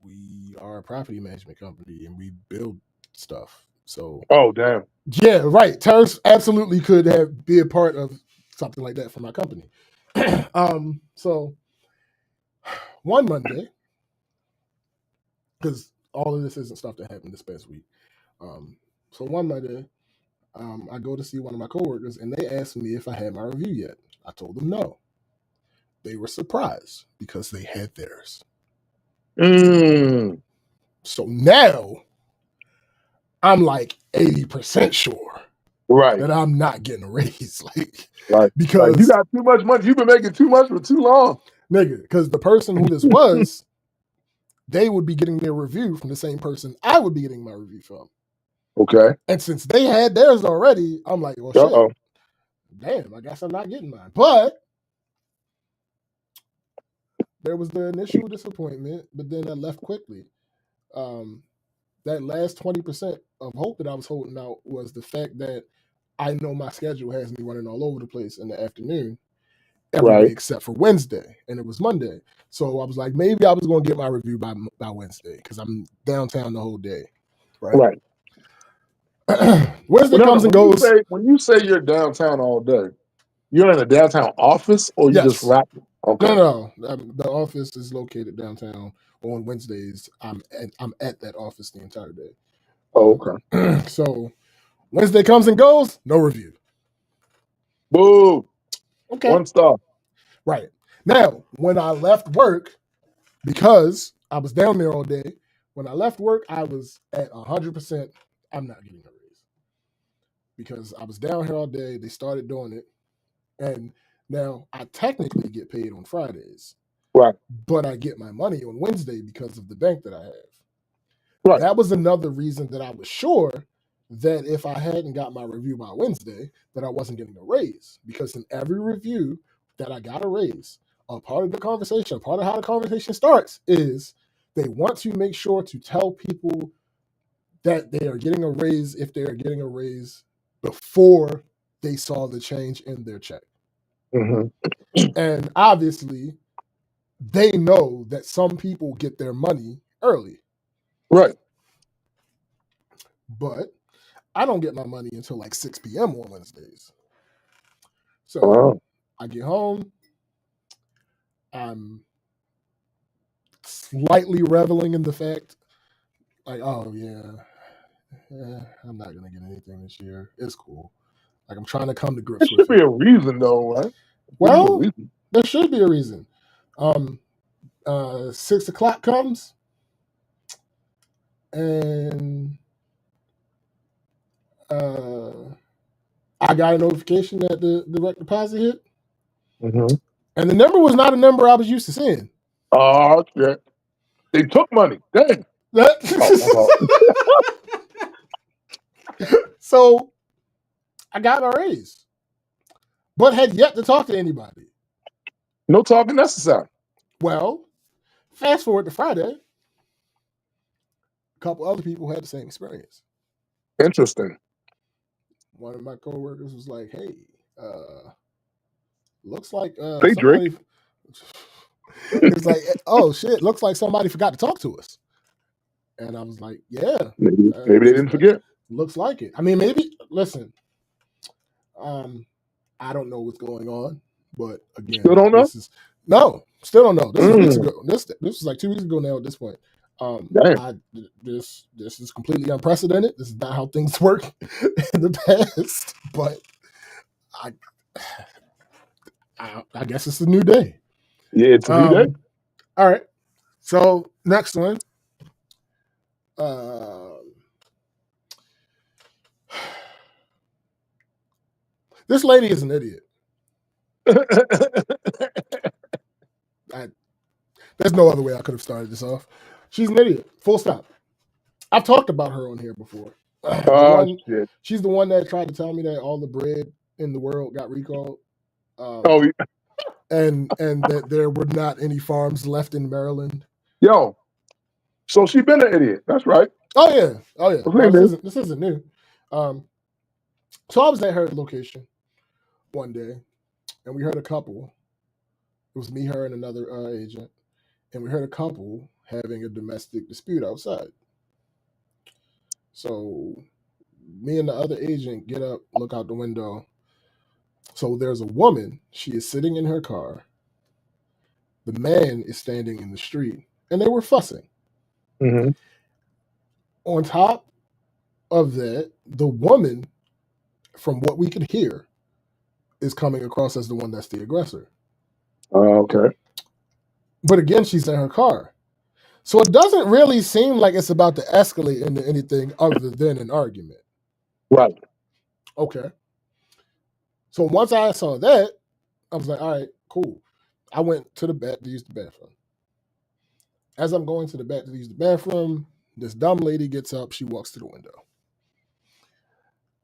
we are a property management company and we build stuff. So damn. Yeah, right. Tariffs absolutely could be a part of something like that for my company. So one Monday, because all of this isn't stuff that happened this past week. So one Monday, I go to see one of my coworkers and they asked me if I had my review yet. I told them no. They were surprised because they had theirs. So now I'm like 80% sure that I'm not getting a raise. Because you got too much money. You've been making too much for too long. Nigga, because the person who this was, they would be getting their review from the same person I would be getting my review from. Okay. And since they had theirs already, I'm like, well, shit. Damn, I guess I'm not getting mine. But there was the initial disappointment, but then I left quickly. Um, that last 20% of hope that I was holding out was the fact that I know my schedule has me running all over the place in the afternoon every day Right. except for Wednesday, and it was Monday. So I was like, maybe I was going to get my review by Wednesday because I'm downtown the whole day, right? Right. Wednesday Well, no, comes no. and goes. When you say you're downtown all day, you're in a downtown office, or you just Yes. rapping? Okay. No. The office is located downtown. On Wednesdays, I'm at that office the entire day. Oh, okay. So Wednesday comes and goes, no review. Boo. Okay. 1 star. Right. Now, when I left work, because I was down there all day, when I left work, I was at 100%. I'm not getting a raise because I was down here all day. They started doing it. And now I technically get paid on Fridays, Right. but I get my money on Wednesday because of the bank that I have. Right. That was another reason that I was sure that if I hadn't got my review by Wednesday, that I wasn't getting a raise. Because in every review that I got a raise, a part of the conversation, part of how the conversation starts is they want to make sure to tell people that they are getting a raise if they are getting a raise before they saw the change in their check. hmm And obviously, they know that some people get their money early, Right. but I don't get my money until like 6 p.m. on Wednesdays. So Wow. I get home, I'm slightly reveling in the fact, like, oh yeah, I'm not gonna get anything this year. It's cool. Like I'm trying to come to There grips with should be it. a reason, though, right? Give you a Well, reason. there should be a reason. 6 o'clock comes, and I got a notification that the direct deposit hit, hmm and the number was not a number I was used to seeing. Oh, shit. They took money. Dang. Oh, So I got my raise, but had yet to talk to anybody. no talking necessary. Well, fast forward to Friday, a couple other people had the same experience. Interesting. One of my coworkers was like, "Hey, looks like They drink. somebody." It's like, "Oh shit, looks like somebody forgot to talk to us." And I was like, "Yeah, Maybe they didn't forget. looks like it." I mean, maybe. Listen, I don't know what's going on, but again, Still don't know? still don't know. This was weeks Mm, ago. This was like 2 weeks ago now. At this point, damn. this is completely unprecedented. This is not how things work in the past, but I I guess it's a new day. Yeah, it's a new day. All right. So next one. Uh, this lady is an idiot. There's no other way I could have started this off. She's an idiot. Full stop. I've talked about her on here before. Oh, shit. She's the one that tried to tell me that all the bread in the world got recalled. Oh, And that there were not any farms left in Maryland. yo. So she been an idiot. That's right. Oh yeah. Okay, No, man. this isn't new. So I was at her location one day, and we heard a couple. It was me, her, and another agent, and we heard a couple having a domestic dispute outside. So me and the other agent get up, look out the window. So there's a woman. She is sitting in her car. The man is standing in the street, and they were fussing. hmm On top of that, the woman, from what we could hear, is coming across as the one that's the aggressor. Okay. But again, she's in her car. So it doesn't really seem like it's about to escalate into anything other than an argument. Right. Okay. So once I saw that, I was like, all right, cool. I went to the back to use the bathroom. As I'm going to the back to use the bathroom, this dumb lady gets up. She walks to the window.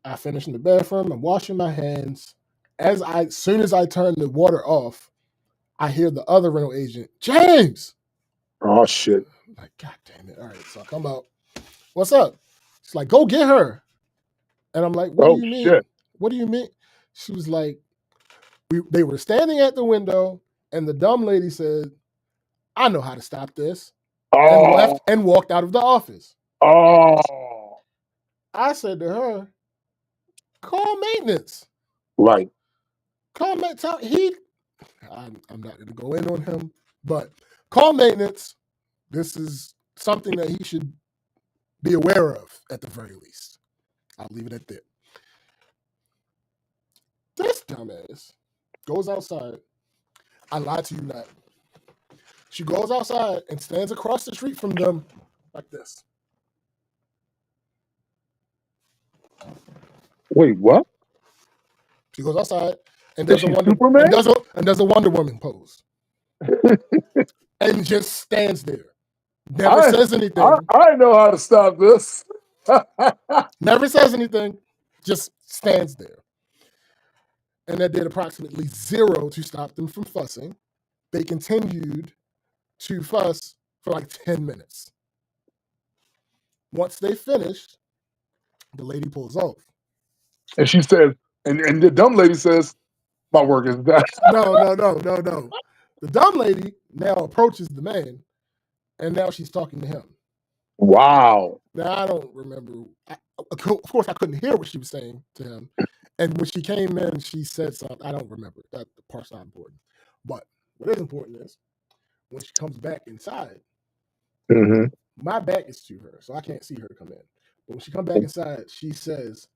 I finish in the bathroom. I'm washing my hands. As soon as I turn the water off, I hear the other rental agent, James. Oh shit. I'm like, God damn it. All right. So I come out. What's up? She's like, go get her. And I'm like, what do Oh you mean? shit. What do you mean? She was like, they were standing at the window, and the dumb lady said, I know how to stop this, and left and walked out of the office. Oh. I said to her, call maintenance. Right. Call maintenance. I'm not going to go in on him, but call maintenance. This is something that he should be aware of at the very least. I'll leave it at that. This dumbass goes outside. I lied to you not. She goes outside and stands across the street from them like this. Wait, what? She goes outside and Is does a she Wonder Superman? and does a Wonder Woman pose. And just stands there. Never says anything. I know how to stop this. Never says anything. Just stands there. And that did approximately 0 to stop them from fussing. They continued to fuss for like 10 minutes. Once they finished, the lady pulls off. And she says, and the dumb lady says, my work is done. No. The dumb lady now approaches the man, and now she's talking to him. Wow. Now, I don't remember. Of course, I couldn't hear what she was saying to him. And when she came in, she said something. I don't remember. That the part's not important. But what is important is when she comes back inside, my back is to her, so I can't see her come in. But when she comes back inside, she says,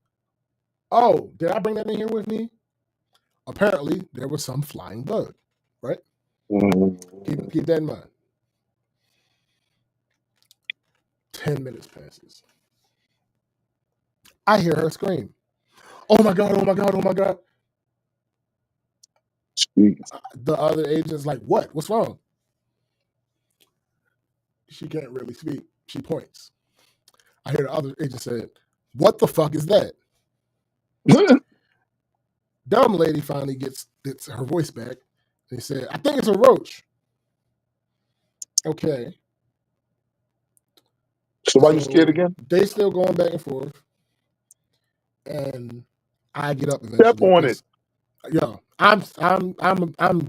oh, did I bring that in here with me? Apparently, there was some flying bug, right? Keep that in mind. 10 minutes passes. I hear her scream, oh my God, oh my God, oh my God. The other agent's like, what? What's wrong? She can't really speak. She points. I hear the other agent say, what the fuck is that? Dumb lady finally gets her voice back. They said, I think it's a roach. Okay. So why you scared again? They still going back and forth. And I get up eventually. Step on it. Yeah. I'm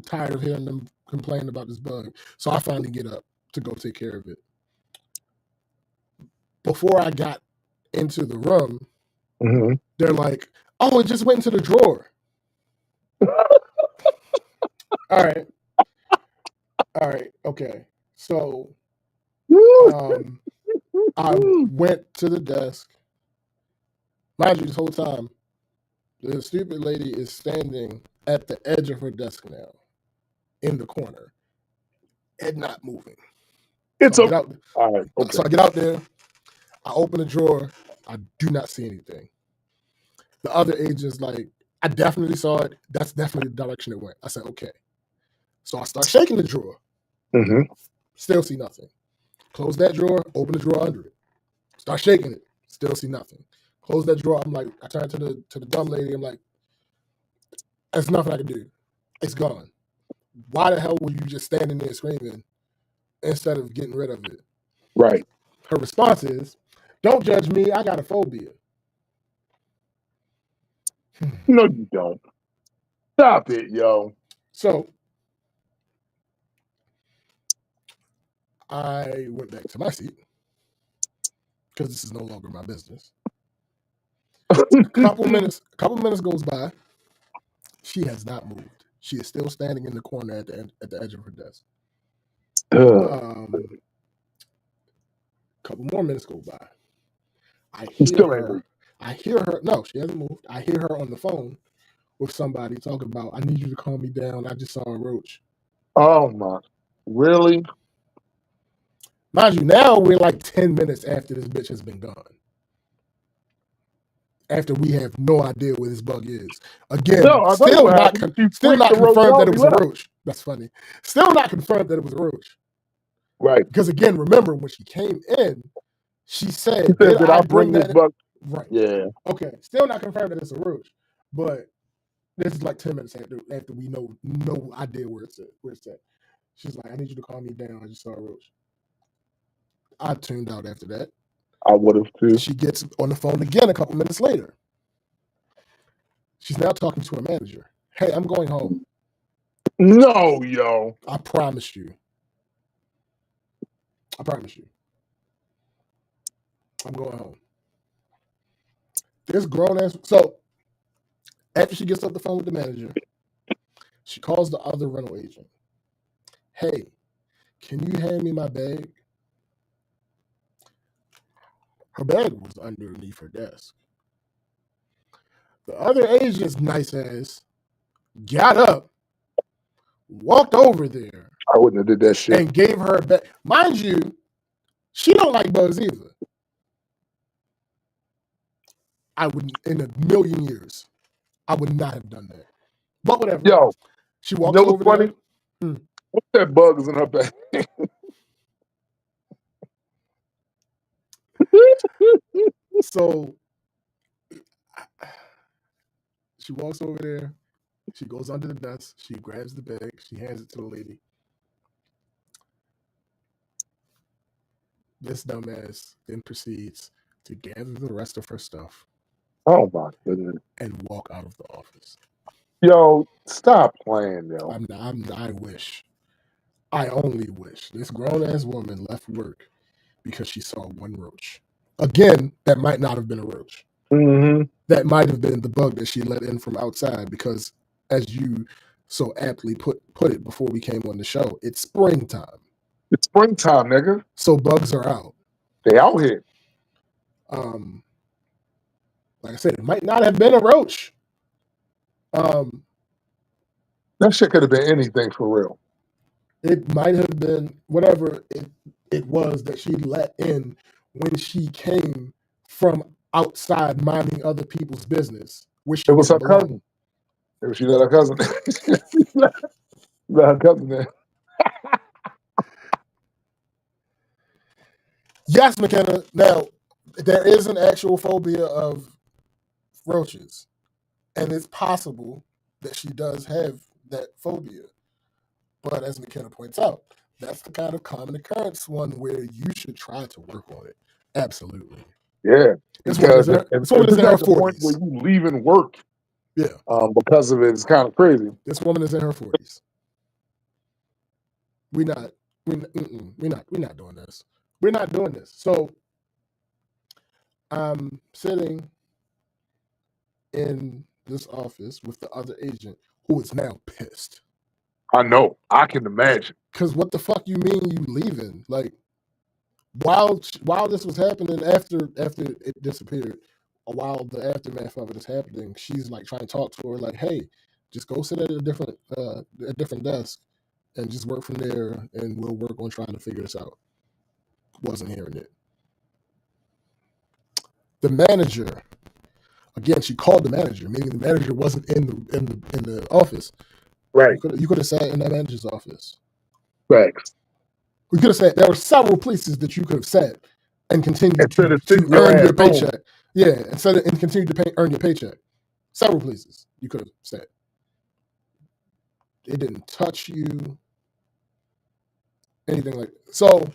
tired of hearing them complain about this bug. So I finally get up to go take care of it. Before I got into the room, they're like, oh, it just went into the drawer. All right. Okay. So I went to the desk. Mind you, this whole time, the stupid lady is standing at the edge of her desk now, in the corner, and not moving. It's so okay. All right. Okay. So I get out there. I open the drawer. I do not see anything. The other agent's like, I definitely saw it. That's definitely the direction it went. I said, okay. So I start shaking the drawer. Still see nothing. Close that drawer. Open the drawer under it. Start shaking it. Still see nothing. Close that drawer. I'm like, I turn to the dumb lady. I'm like, there's nothing I can do. It's gone. Why the hell were you just standing there screaming instead of getting rid of it? Right. Her response is, don't judge me. I got a phobia. No, you don't. Stop it, yo. So I went back to my seat because this is no longer my business. A couple minutes goes by. She has not moved. She is still standing in the corner at the edge of her desk. Couple more minutes go by. I hear her. No, she hasn't moved. I hear her on the phone with somebody talking about, I need you to calm me down. I just saw a roach. Oh my, really? Mind you, now we're like 10 minutes after this bitch has been gone. After we have no idea where this bug is. Again, still not confirmed that it was a roach. That's funny. Still not confirmed that it was a roach. Right. Because again, remember when she came in, she said, did I bring this bug? Right. Yeah. Okay. Still not confirmed that it's a roach. But This is like 10 minutes after we know no idea where it's at. She's like, I need you to calm me down. I just saw a roach. I tuned out after that. I would have too. She gets on the phone again a couple minutes later. She's now talking to her manager. Hey, I'm going home. No, yo. I promise you. I promise you. I'm going home. This grown ass. So after she gets off the phone with the manager, she calls the other rental agent. Hey, can you hand me my bag? Her bag was underneath her desk. The other agent's nice ass got up, walked over there, I wouldn't have did that shit. and gave her a bag. Mind you, she don't like bugs either. I wouldn't, in a million years, I would not have done that. But whatever. Yo, She you walks know over what's funny? there. What's that bug is in her bag? So she walks over there. She goes under the desk. She grabs the bag. She hands it to the lady. This dumbass then proceeds to gather the rest of her stuff Oh my goodness. and walk out of the office. Yo, stop playing, yo. I wish. I only wish this grown ass woman left work because she saw one roach. Again, that might not have been a roach. Mm-hmm. That might have been the bug that she let in from outside because, as you so aptly put it before we came on the show, it's springtime. It's springtime, nigga. So bugs are out. They out here. Like I said, it might not have been a roach. That shit could have been anything for real. It might have been whatever it was that she let in when she came from outside minding other people's business. Which It was her cousin. She let her cousin. let her cousin in. Yes, McKenna. Now, there is an actual phobia of roaches, and it's possible that she does have that phobia. But as McKenna points out, that's the kind of common occurrence one where you should try to work on it. Absolutely. Yeah. This woman is in her it's 40s. Where you leaving work. Yeah. Because of it, it's kind of crazy. This woman is in her 40s. We're not doing this. We're not doing this. So I'm sitting in this office with the other agent who is now pissed. I know. I can imagine. Because what the fuck you mean you leaving? Like, while this was happening, after it disappeared, while the aftermath of it is happening, she's like trying to talk to her, like, hey, just go sit at a different desk and just work from there, and we'll work on trying to figure this out. Wasn't hearing it. The manager, again, she called the manager, meaning the manager wasn't in the office. Right. You could have sat in that manager's office. Thanks. We could have said there were several places that you could have sat and continued to sitting earn your your ass paycheck. Yeah, and continue to earn your paycheck. Several places you could have sat. It didn't touch you. Anything like that. So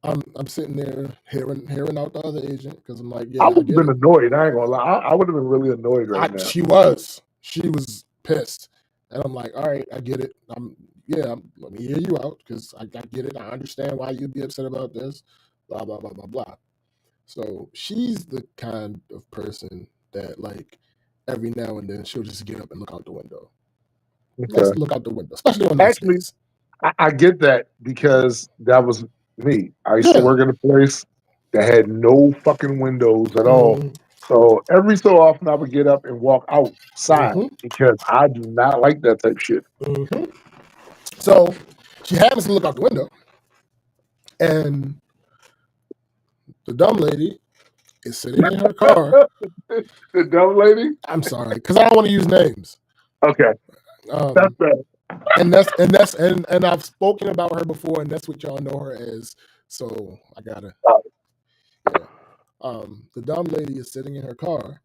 I'm sitting there hearing out the other agent because I'm like, yeah, I would have been annoyed. I ain't gonna lie. I would have been really annoyed right now. She was pissed, and I'm like, all right, I get it. Let me hear you out because I get it. I understand why you'd be upset about this. Blah blah blah blah blah. So she's the kind of person that, like, every now and then she'll just get up and look out the window. Okay. Let's look out the window, especially on nice days. I get that because that was me. I used to work in a place that had no fucking windows at all. So every so often I would get up and walk outside because I do not like that type of shit. So she happens to look out the window, and the dumb lady is sitting in her car. The dumb lady? I'm sorry, because I don't want to use names. Okay. That's better. And I've spoken about her before, and that's what y'all know her as. So I gotta. Yeah. The dumb lady is sitting in her car,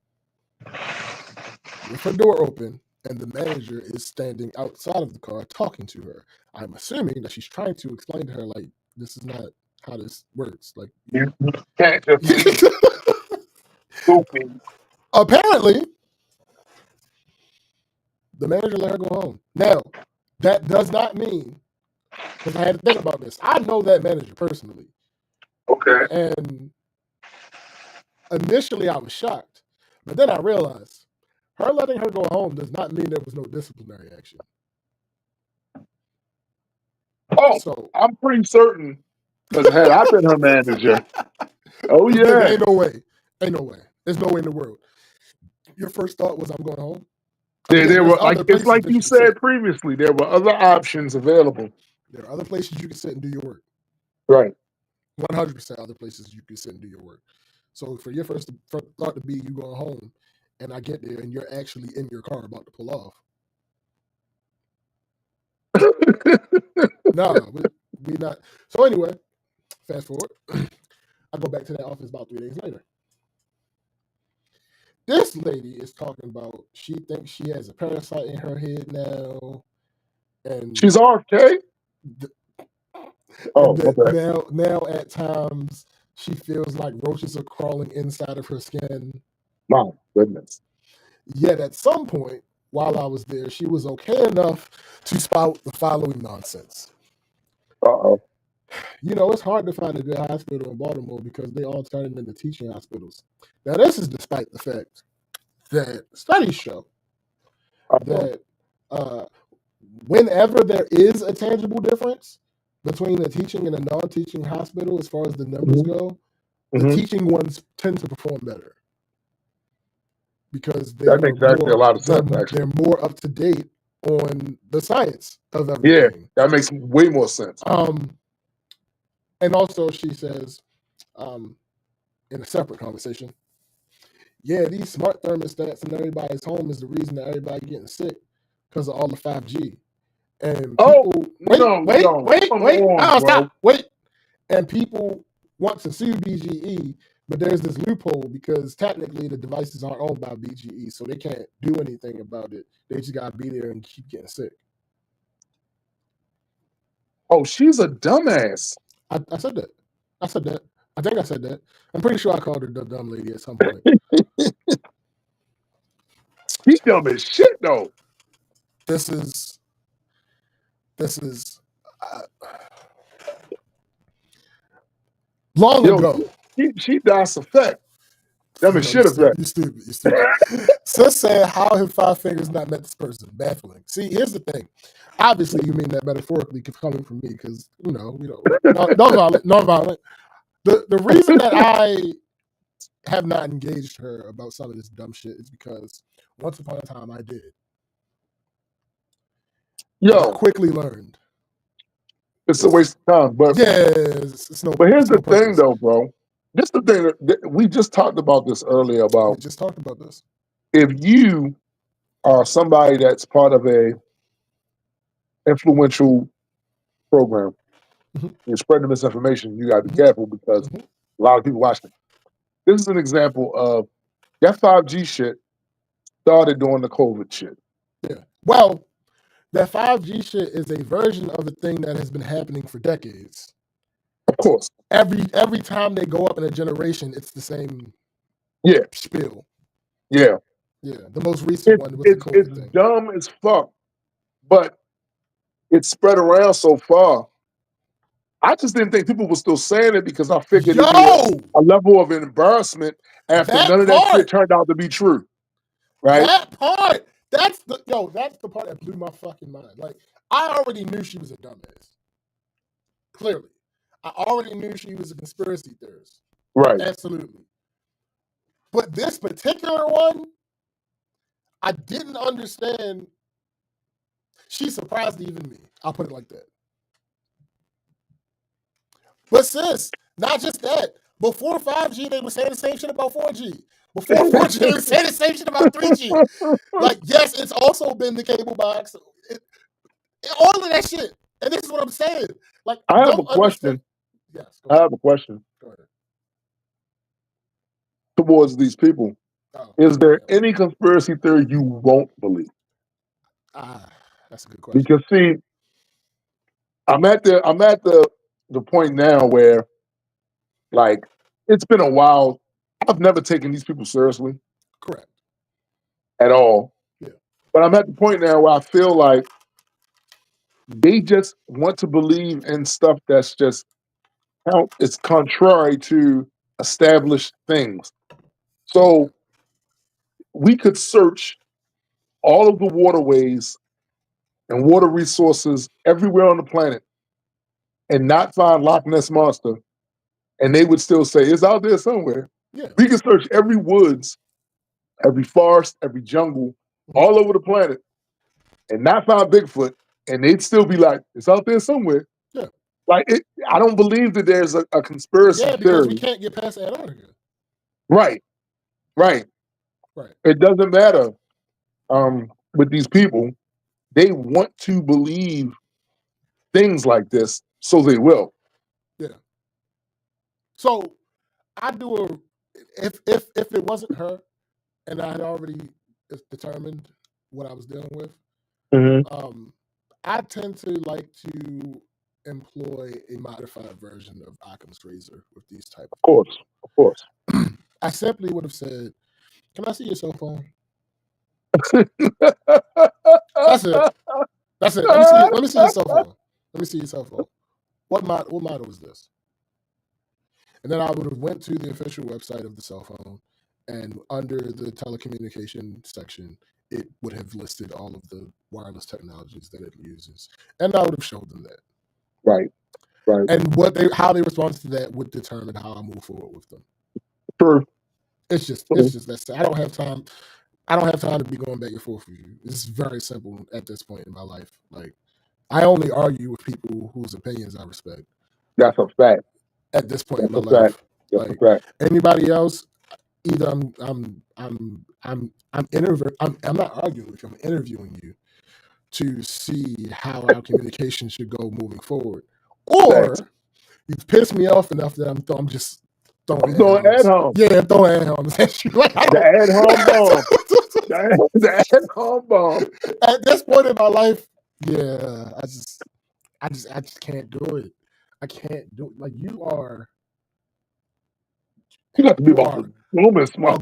with her door open, and the manager is standing outside of the car talking to her. I'm assuming that she's trying to explain to her, like, this is not how this works. Like, You can't just leave stupid. apparently, the manager let her go home. Now, that does not mean, because I had to think about this. I know that manager personally, Okay. and initially I was shocked, but then I realized her letting her go home does not mean there was no disciplinary action. Oh, So I'm pretty certain, because had I been her manager, oh yeah, ain't no way. Ain't no way. There's no way in the world. Your first thought was, I'm going home. there There's were like other it's places like that you can said sit. previously, there were other options available. There are other places you can sit and do your work. Right. 100% other places you can sit and do your work. So for your first thought to be you going home, and I get there and you're actually in your car about to pull off. Nah, we not. So anyway, fast forward. I go back to that office about 3 days later. This lady is talking about she thinks she has a parasite in her head now, and She's RFK. Oh, and now at times she feels like roaches are crawling inside of her skin. My goodness. Yet at some point while I was there, she was okay enough to spout the following nonsense. Uh-oh. You know, it's hard to find a good hospital in Baltimore because they all turn into teaching hospitals. Now, this is despite the fact that studies show that whenever there is a tangible difference between a teaching and a non-teaching hospital, as far as the numbers go, the teaching ones tend to perform better because that makes actually a lot of sense. Actually, they're more up to date on the science of Yeah, everything. that makes way more sense. And also she says, in a separate conversation, yeah, these smart thermostats in everybody's home is the reason that everybody getting sick because of all the 5G. And people, stop, wait. And people want to sue BGE, but there's this loophole because technically the devices aren't owned by BGE, so they can't do anything about it. They just gotta be there and keep getting sick. Oh, she's a dumbass. I said that. I said that. I think I said that. I'm pretty sure I called her the dumb lady at some point. She's dumb as shit, though. This is long ago. She does effect. Dumb as shit effect. You stupid. Sis said, how have 5 fingers not met this person? Baffling. See, here's the thing. Obviously, you mean that metaphorically coming from me because, you know, we don't. No violent. The reason that I have not engaged her about some of this dumb shit is because once upon a time I did. I quickly learned. It's a waste of time. But yeah, it's no. But here's the thing, though, bro. This is the thing that we just talked about this earlier about. We just talked about this. If you are somebody that's part of a influential program, you're spreading misinformation, you got to be careful because a lot of people watching. This is an example of that 5G shit started during the COVID shit. Yeah. Well, that 5G shit is a version of a thing that has been happening for decades. Of course. Every time they go up in a generation, it's the same spiel. Yeah. Yeah. The most recent one was the COVID thing. It's dumb as fuck, but it spread around so far. I just didn't think people were still saying it because I figured it'd be a level of embarrassment after none of that shit turned out to be true. Right? That part. That's the part that blew my fucking mind. Like, I already knew she was a dumbass. Clearly. I already knew she was a conspiracy theorist. Right. Absolutely. But this particular one, I didn't understand. She surprised even me. I'll put it like that. But sis, not just that. Before 5G, they were saying the same shit about 4G. Before 4G, they were saying the same shit about 3G. Like, yes, it's also been the cable box. All of that shit. And this is what I'm saying. Like, I have a question. Yes. I have a question. Go ahead. Towards these people. Oh, Is there yeah. any conspiracy theory you won't believe? That's a good question. Because see, I'm at the point now where, like, it's been a while. I've never taken these people seriously Correct. at all. Yeah. But I'm at the point now where I feel like they just want to believe in stuff that's just how it's contrary to established things. So we could search all of the waterways and water resources everywhere on the planet and not find Loch Ness Monster, and they would still say it's out there somewhere. Yeah. We can search every woods, every forest, every jungle, all over the planet, and not find Bigfoot, and they'd still be like, it's out there somewhere. Yeah. Like, I don't believe that there's a conspiracy Yeah, because we theory. can't get past Antarctica. Right, right. Right. It doesn't matter with these people. They want to believe things like this, so they will. Yeah. So I do a if it wasn't her, and I had already determined what I was dealing with, I tend to like to employ a modified version of Occam's razor with these type Of course, of course. I simply would have said, "Can I see your cell phone?" That's it. That's it. Let me see. Let me see your cell phone. Let me see your cell phone. What model is this? And then I would have went to the official website of the cell phone, and under the telecommunication section, it would have listed all of the wireless technologies that it uses, and I would have showed them that. Right, right. And how they respond to that would determine how I move forward with them. True. It's just that I don't have time. I don't have time to be going back and forth with you. It's very simple at this point in my life. Like, I only argue with people whose opinions I respect. That's a fact. At this point That's in a my fact. life, That's like a fact. anybody else, either I'm not arguing with you. I'm interviewing you to see how our communication should go moving forward, or Thanks. you piss me off enough that I'm just throwing ad hom. Yeah, I'm throwing ad homs at you. Like, The ad hom bomb. The ad hom bomb. At this point in my life, yeah, I just can't do it. I can't do it. Like, you are You got to be a grown woman, Yeah.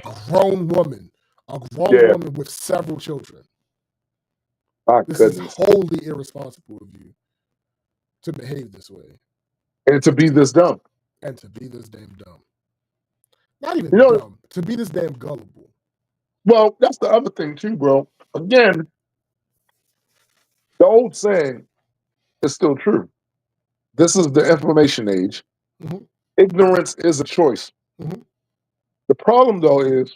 woman with several children. My This goodness. is wholly irresponsible of you to behave this way And to be this dumb. and to be this damn dumb. Not even You know- dumb, to be this damn gullible. Well, that's the other thing too, bro. Again, the old saying is still true. This is the information age. Mhm. Ignorance is a choice. Mhm. The problem, though, is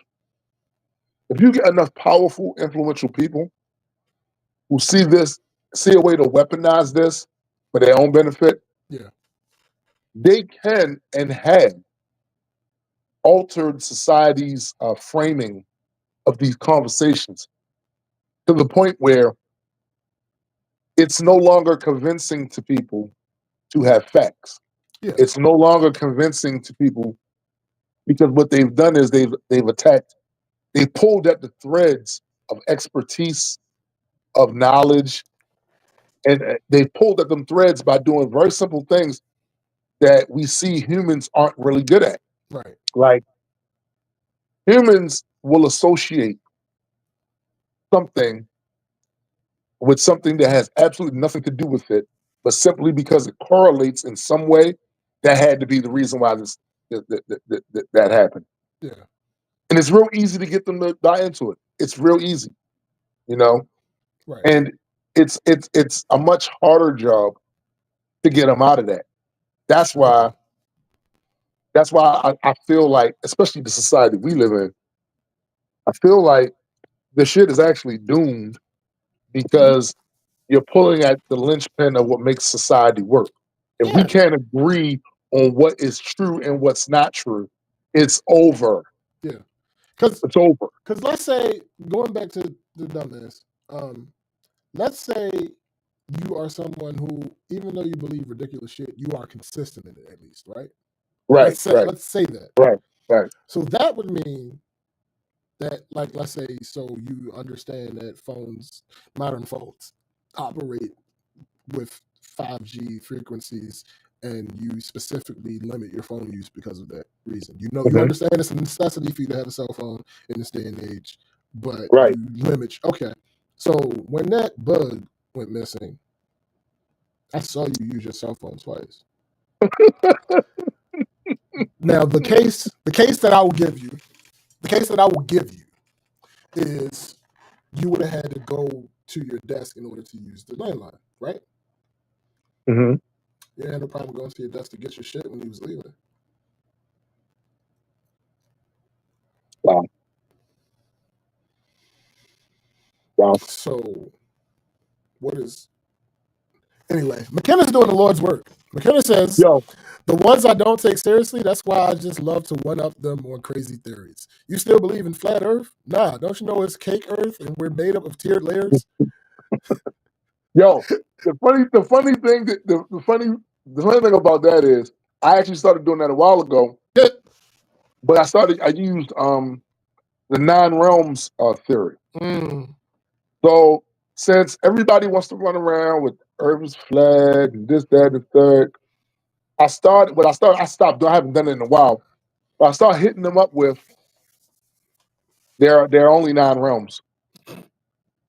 if you get enough powerful, influential people who see a way to weaponize this for their own benefit, Yeah. they can and have altered society's framing of these conversations to the point where it's no longer convincing to people to have facts. Yeah. It's no longer convincing to people because what they've done is they've attacked, they pulled at the threads of expertise, of knowledge, and they pulled at them threads by doing very simple things that we see humans aren't really good at. Right. Like, humans will associate something with something that has absolutely nothing to do with it, but simply because it correlates in some way, that had to be the reason why that happened. Yeah. And it's real easy to get them to buy into it. It's real easy, you know? Right. And it's a much harder job to get them out of that. That's why I feel like, especially the society we live in, I feel like the shit is actually doomed because you're pulling at the linchpin of what makes society work. If we can't agree on what is true and what's not true, it's over. Yeah. Because It's over. Because let's say, going back to the dumbass, let's say you are someone who, even though you believe ridiculous shit, you are consistent in it at least, right? Right. Let's say that. Right. So that would mean that, like, let's say, so you understand that modern phones operate with 5G frequencies, and you specifically limit your phone use because of that reason. You Mhm. understand it's a necessity for you to have a cell phone in this day and age, but Right. you limit. Okay, so when that bug went missing, I saw you use your cell phone twice. Now the case that I will give you, is you would have had to go to your desk in order to use the landline, right? Hmm. You had no problem going to your desk to get your shit when you was leaving. Wow. Wow. So what is anyway? McKenna's doing the Lord's work. McKenna says, Yo, the ones I don't take seriously, that's why I just love to one up them on crazy theories. You still believe in flat Earth? Nah, don't you know it's cake Earth and we're made up of tiered layers? yo. The funny thing that the funny thing about that is I actually started doing that a while ago, but I used the nine realms theory. Mm, So since everybody wants to run around with Earth's flag and this, that, and the third, I stopped. I haven't done it in a while. But I started hitting them up with there are only nine realms,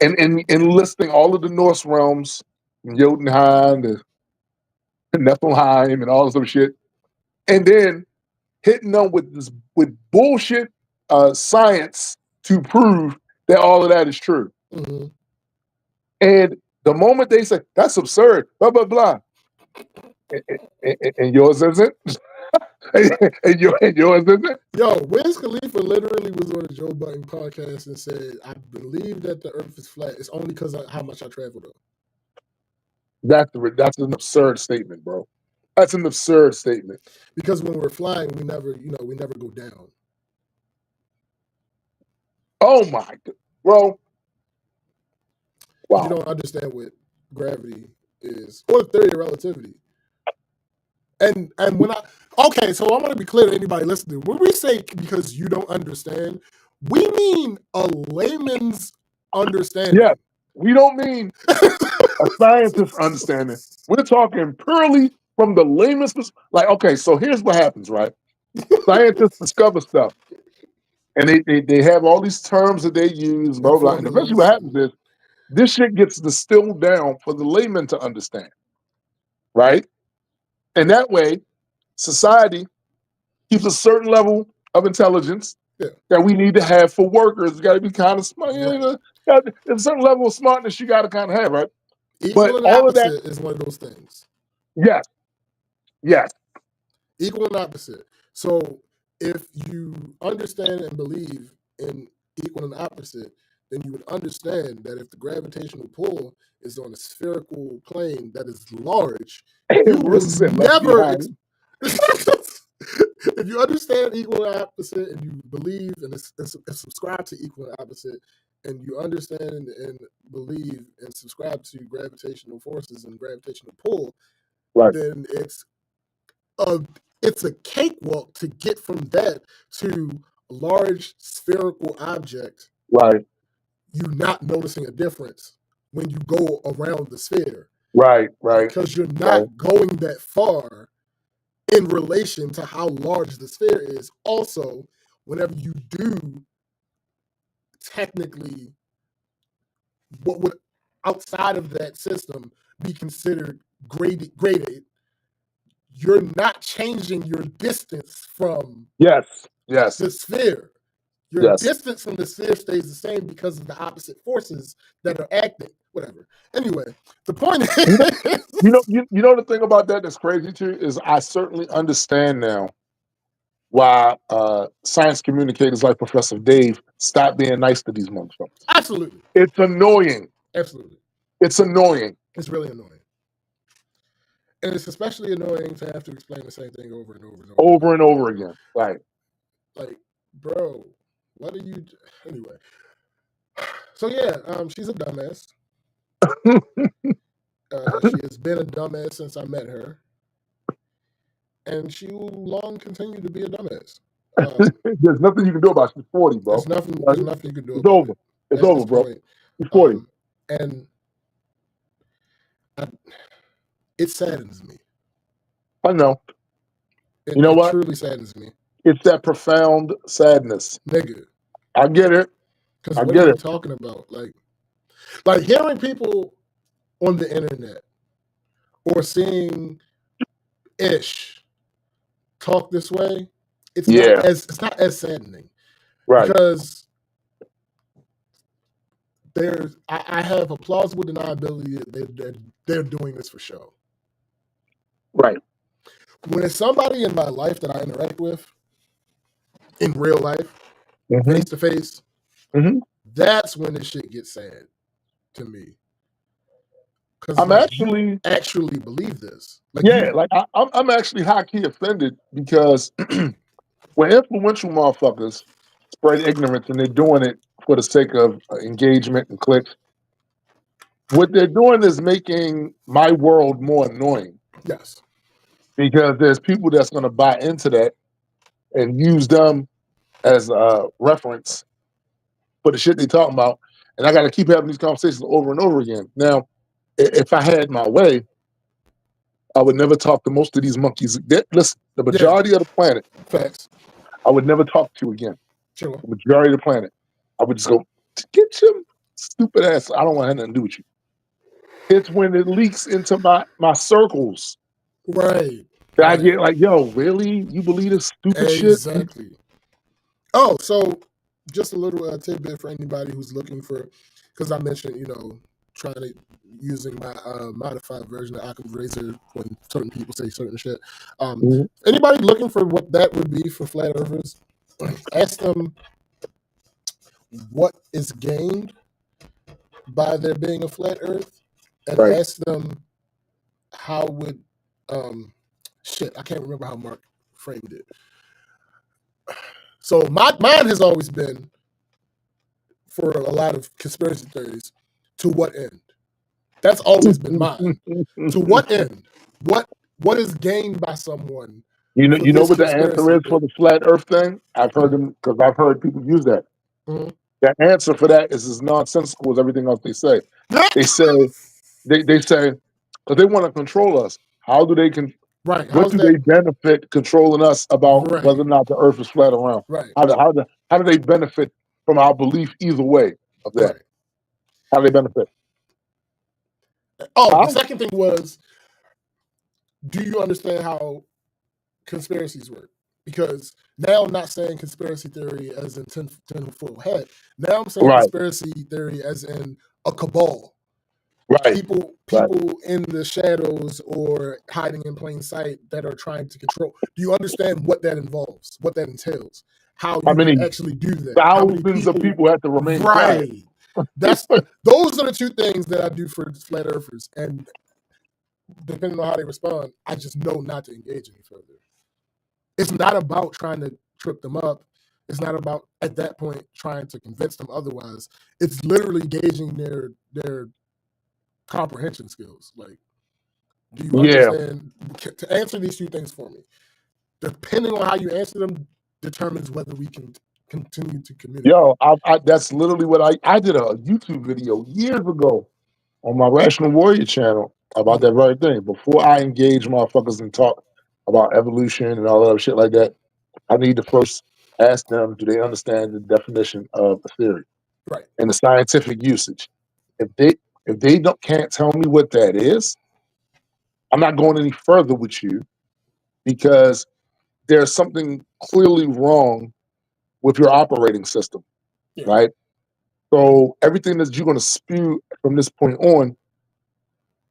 and listing all of the Norse realms, Jotunheim, the Niflheim, and all this other shit, and then hitting them with bullshit science to prove that all of that is true. mm-hmm. And the moment they say that's absurd, blah blah blah, and yours isn't, and yours isn't. Yo, Wiz Khalifa literally was on a Joe Budden podcast and said, I believe that the earth is flat. It's only because of how much I traveled though. That's an absurd statement, bro. That's an absurd statement. Because when we're flying, we never go down. Oh my god, bro. Wow. You don't understand what gravity is, or the theory of relativity. And when so I want to be clear to anybody listening. When we say because you don't understand, we mean a layman's understanding. Yeah, we don't mean a scientist understanding. We're talking purely from the layman's perspective. Like, okay, so here's what happens, right? Scientists discover stuff, and they have all these terms that they use, blah, blah, and eventually what happens is this shit gets distilled down for the layman to understand, right? And that way, society keeps a certain level of intelligence that we need to have for workers. You got to be kind of smart. Right. There's a certain level of smartness you got to kind of have, right? Equal But and all of that opposite is one of those things. Yes. Yes. Equal and opposite. So if you understand and believe in equal and opposite, then you would understand that if the gravitational pull is on a spherical plane that is large, you will never. If you understand equal and opposite, and you believe and subscribe to equal and opposite, and you understand and believe and subscribe to gravitational forces and gravitational pull, right, then it's a cakewalk to get from that to a large spherical object. Right. You not noticing a difference when you go around the sphere. Right. Right. Because you're not going that far in relation to how large the sphere is. Also, whenever you do technically what would outside of that system be considered graded, you're not changing your distance from the sphere. Your distance from the sphere stays the same because of the opposite forces that are acting. Whatever. Anyway, the point is, you know the thing about that that's crazy too is I certainly understand now why science communicators like Professor Dave stop being nice to these motherfuckers. Absolutely. It's annoying. Absolutely. It's annoying. It's really annoying. And it's especially annoying to have to explain the same thing over and over and over. Over and over again. Right. Like, bro, what are you anyway? So yeah, she's a dumbass. She has been a dumbass since I met her. And she will long continue to be a dumbass. There's nothing you can do about it. She's 40, bro. There's nothing. Right? There's nothing you can do It's about over. it It's at over, this bro. point. She's 40. And it saddens me. I know. It, You know it what? truly saddens me, It's that profound sadness. nigga. I get it. Because I what get are we it. talking about? Like hearing people on the internet or seeing Ish talk this way. It's Yeah. not as saddening Right. because I have a plausible deniability that they're doing this for show. Right. When it's somebody in my life that I interact with in real life, Mhm. face to face, Mhm. that's when this shit gets sad to me. Because I'm you actually believe this. I'm actually high key offended because when influential motherfuckers spread ignorance and they're doing it for the sake of engagement and clicks, what they're doing is making my world more annoying Yes. because there's people that's going to buy into that and use them as a reference for the shit they talking about. And I got to keep having these conversations over and over again. Now, if I had my way, I would never talk to most of these monkeys. Listen, the majority of the planet, Facts. I would never talk to again. Sure. The majority of the planet, I would just go, get your stupid ass. I don't want to have nothing to do with you. It's when it leaks into my circles Right. that I get like, yo, really? You believe this stupid shit? Exactly. Oh, so just a little tidbit for anybody who's looking for, because I mentioned, trying to using my modified version of Occam's razor when certain people say certain shit. Mhm. Anybody looking for what that would be for flat earthers, ask them what is gained by there being a flat earth, and Right. ask them how would I can't remember how Mark framed it. So mine has always been, for a lot of conspiracy theories, to what end? That's always been mine. To what end? What is gained by someone? You know, for you know this what the answer conspiracy is for the flat Earth thing? I've heard them because I've heard people use that. Mhm. The answer for that is as nonsensical as everything else they say. They say they say because they want to control us. How do they Right. what How's do they that? benefit controlling us about Right. whether or not the Earth is flat or round? Right. How do they benefit from our belief either way of that? Right. How do they benefit? Oh, How? the second thing was, do you understand how conspiracies work? Because now I'm not saying conspiracy theory as in tinfoil hat. Now I'm saying Right. conspiracy theory as in a cabal. Right. People in the shadows or hiding in plain sight that are trying to control. Do you understand what that involves? What that entails? How How you many would actually do that? How many thousands of people have to remain quiet? Right. Those are the two things that I do for flat earthers, and depending on how they respond, I just know not to engage any further. It's not about trying to trip them up. It's not about at that point trying to convince them otherwise. It's literally gauging their comprehension skills. Like, do you Yeah. understand? To answer these two things for me, depending on how you answer them, determines whether we can continue to communicate. Yo, that's literally what I did a YouTube video years ago on my Rational Warrior channel about that very thing. Before I engage motherfuckers and talk about evolution and all that other shit like that, I need to first ask them, do they understand the definition of a theory Right. and the scientific usage? If they can't tell me what that is, I'm not going any further with you because there's something clearly wrong with your operating system, Yeah. right? So everything that you're going to spew from this point on,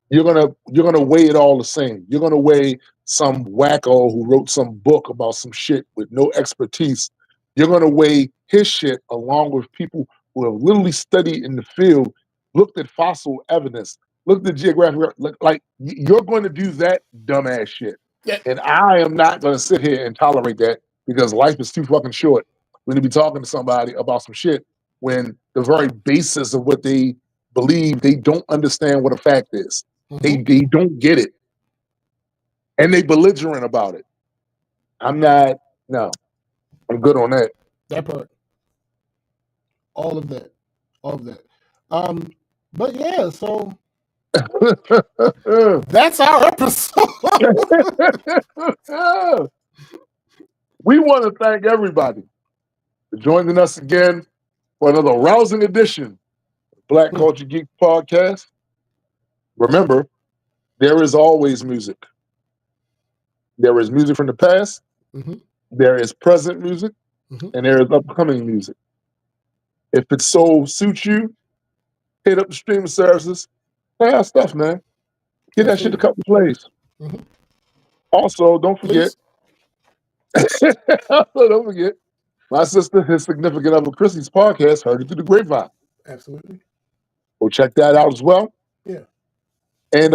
you're gonna weigh it all the same. You're gonna weigh some wacko who wrote some book about some shit with no expertise. You're gonna weigh his shit along with people who have literally studied in the field, looked at fossil evidence, looked at geographic. Like you're going to do that dumbass shit, Yeah. and I am not going to sit here and tolerate that because life is too fucking short. We're gonna be talking to somebody about some shit when the very basis of what they believe, they don't understand what a fact is. They don't get it. And they belligerent about it. I'm not, no. I'm good on that. That part. All of that. But yeah, so that's our episode. We want to thank everybody for joining us again for another rousing edition of Black Culture Geek Podcast. Remember, there is always music. There is music from the past, Mhm. there is present music, Mhm. and there is upcoming music. If it so suits you, hit up the streaming services. Play our stuff, man. Get that shit a couple plays. Mhm. Also, don't forget. Don't forget, my sister, his significant other, Chrissy's podcast, Heard It Through the Grapevine. Absolutely. Go check that out as well. Yeah. And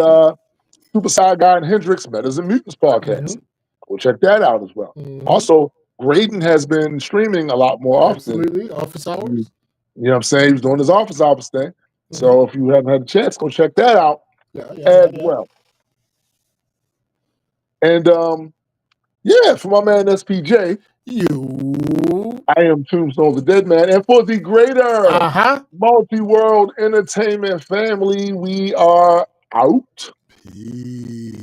Super Side Guy and Hendrix, Metas and Mutants podcast. Go check that out as well. Mhm. Also, Graydon has been streaming a lot more often. Absolutely. Office hours. You know what I'm saying? He was doing his office hours thing. So if you haven't had a chance, go check that out as well. And for my man SPJ, I am Tombstone the Dead Man. And for the greater multi-world entertainment family, we are out. Peace.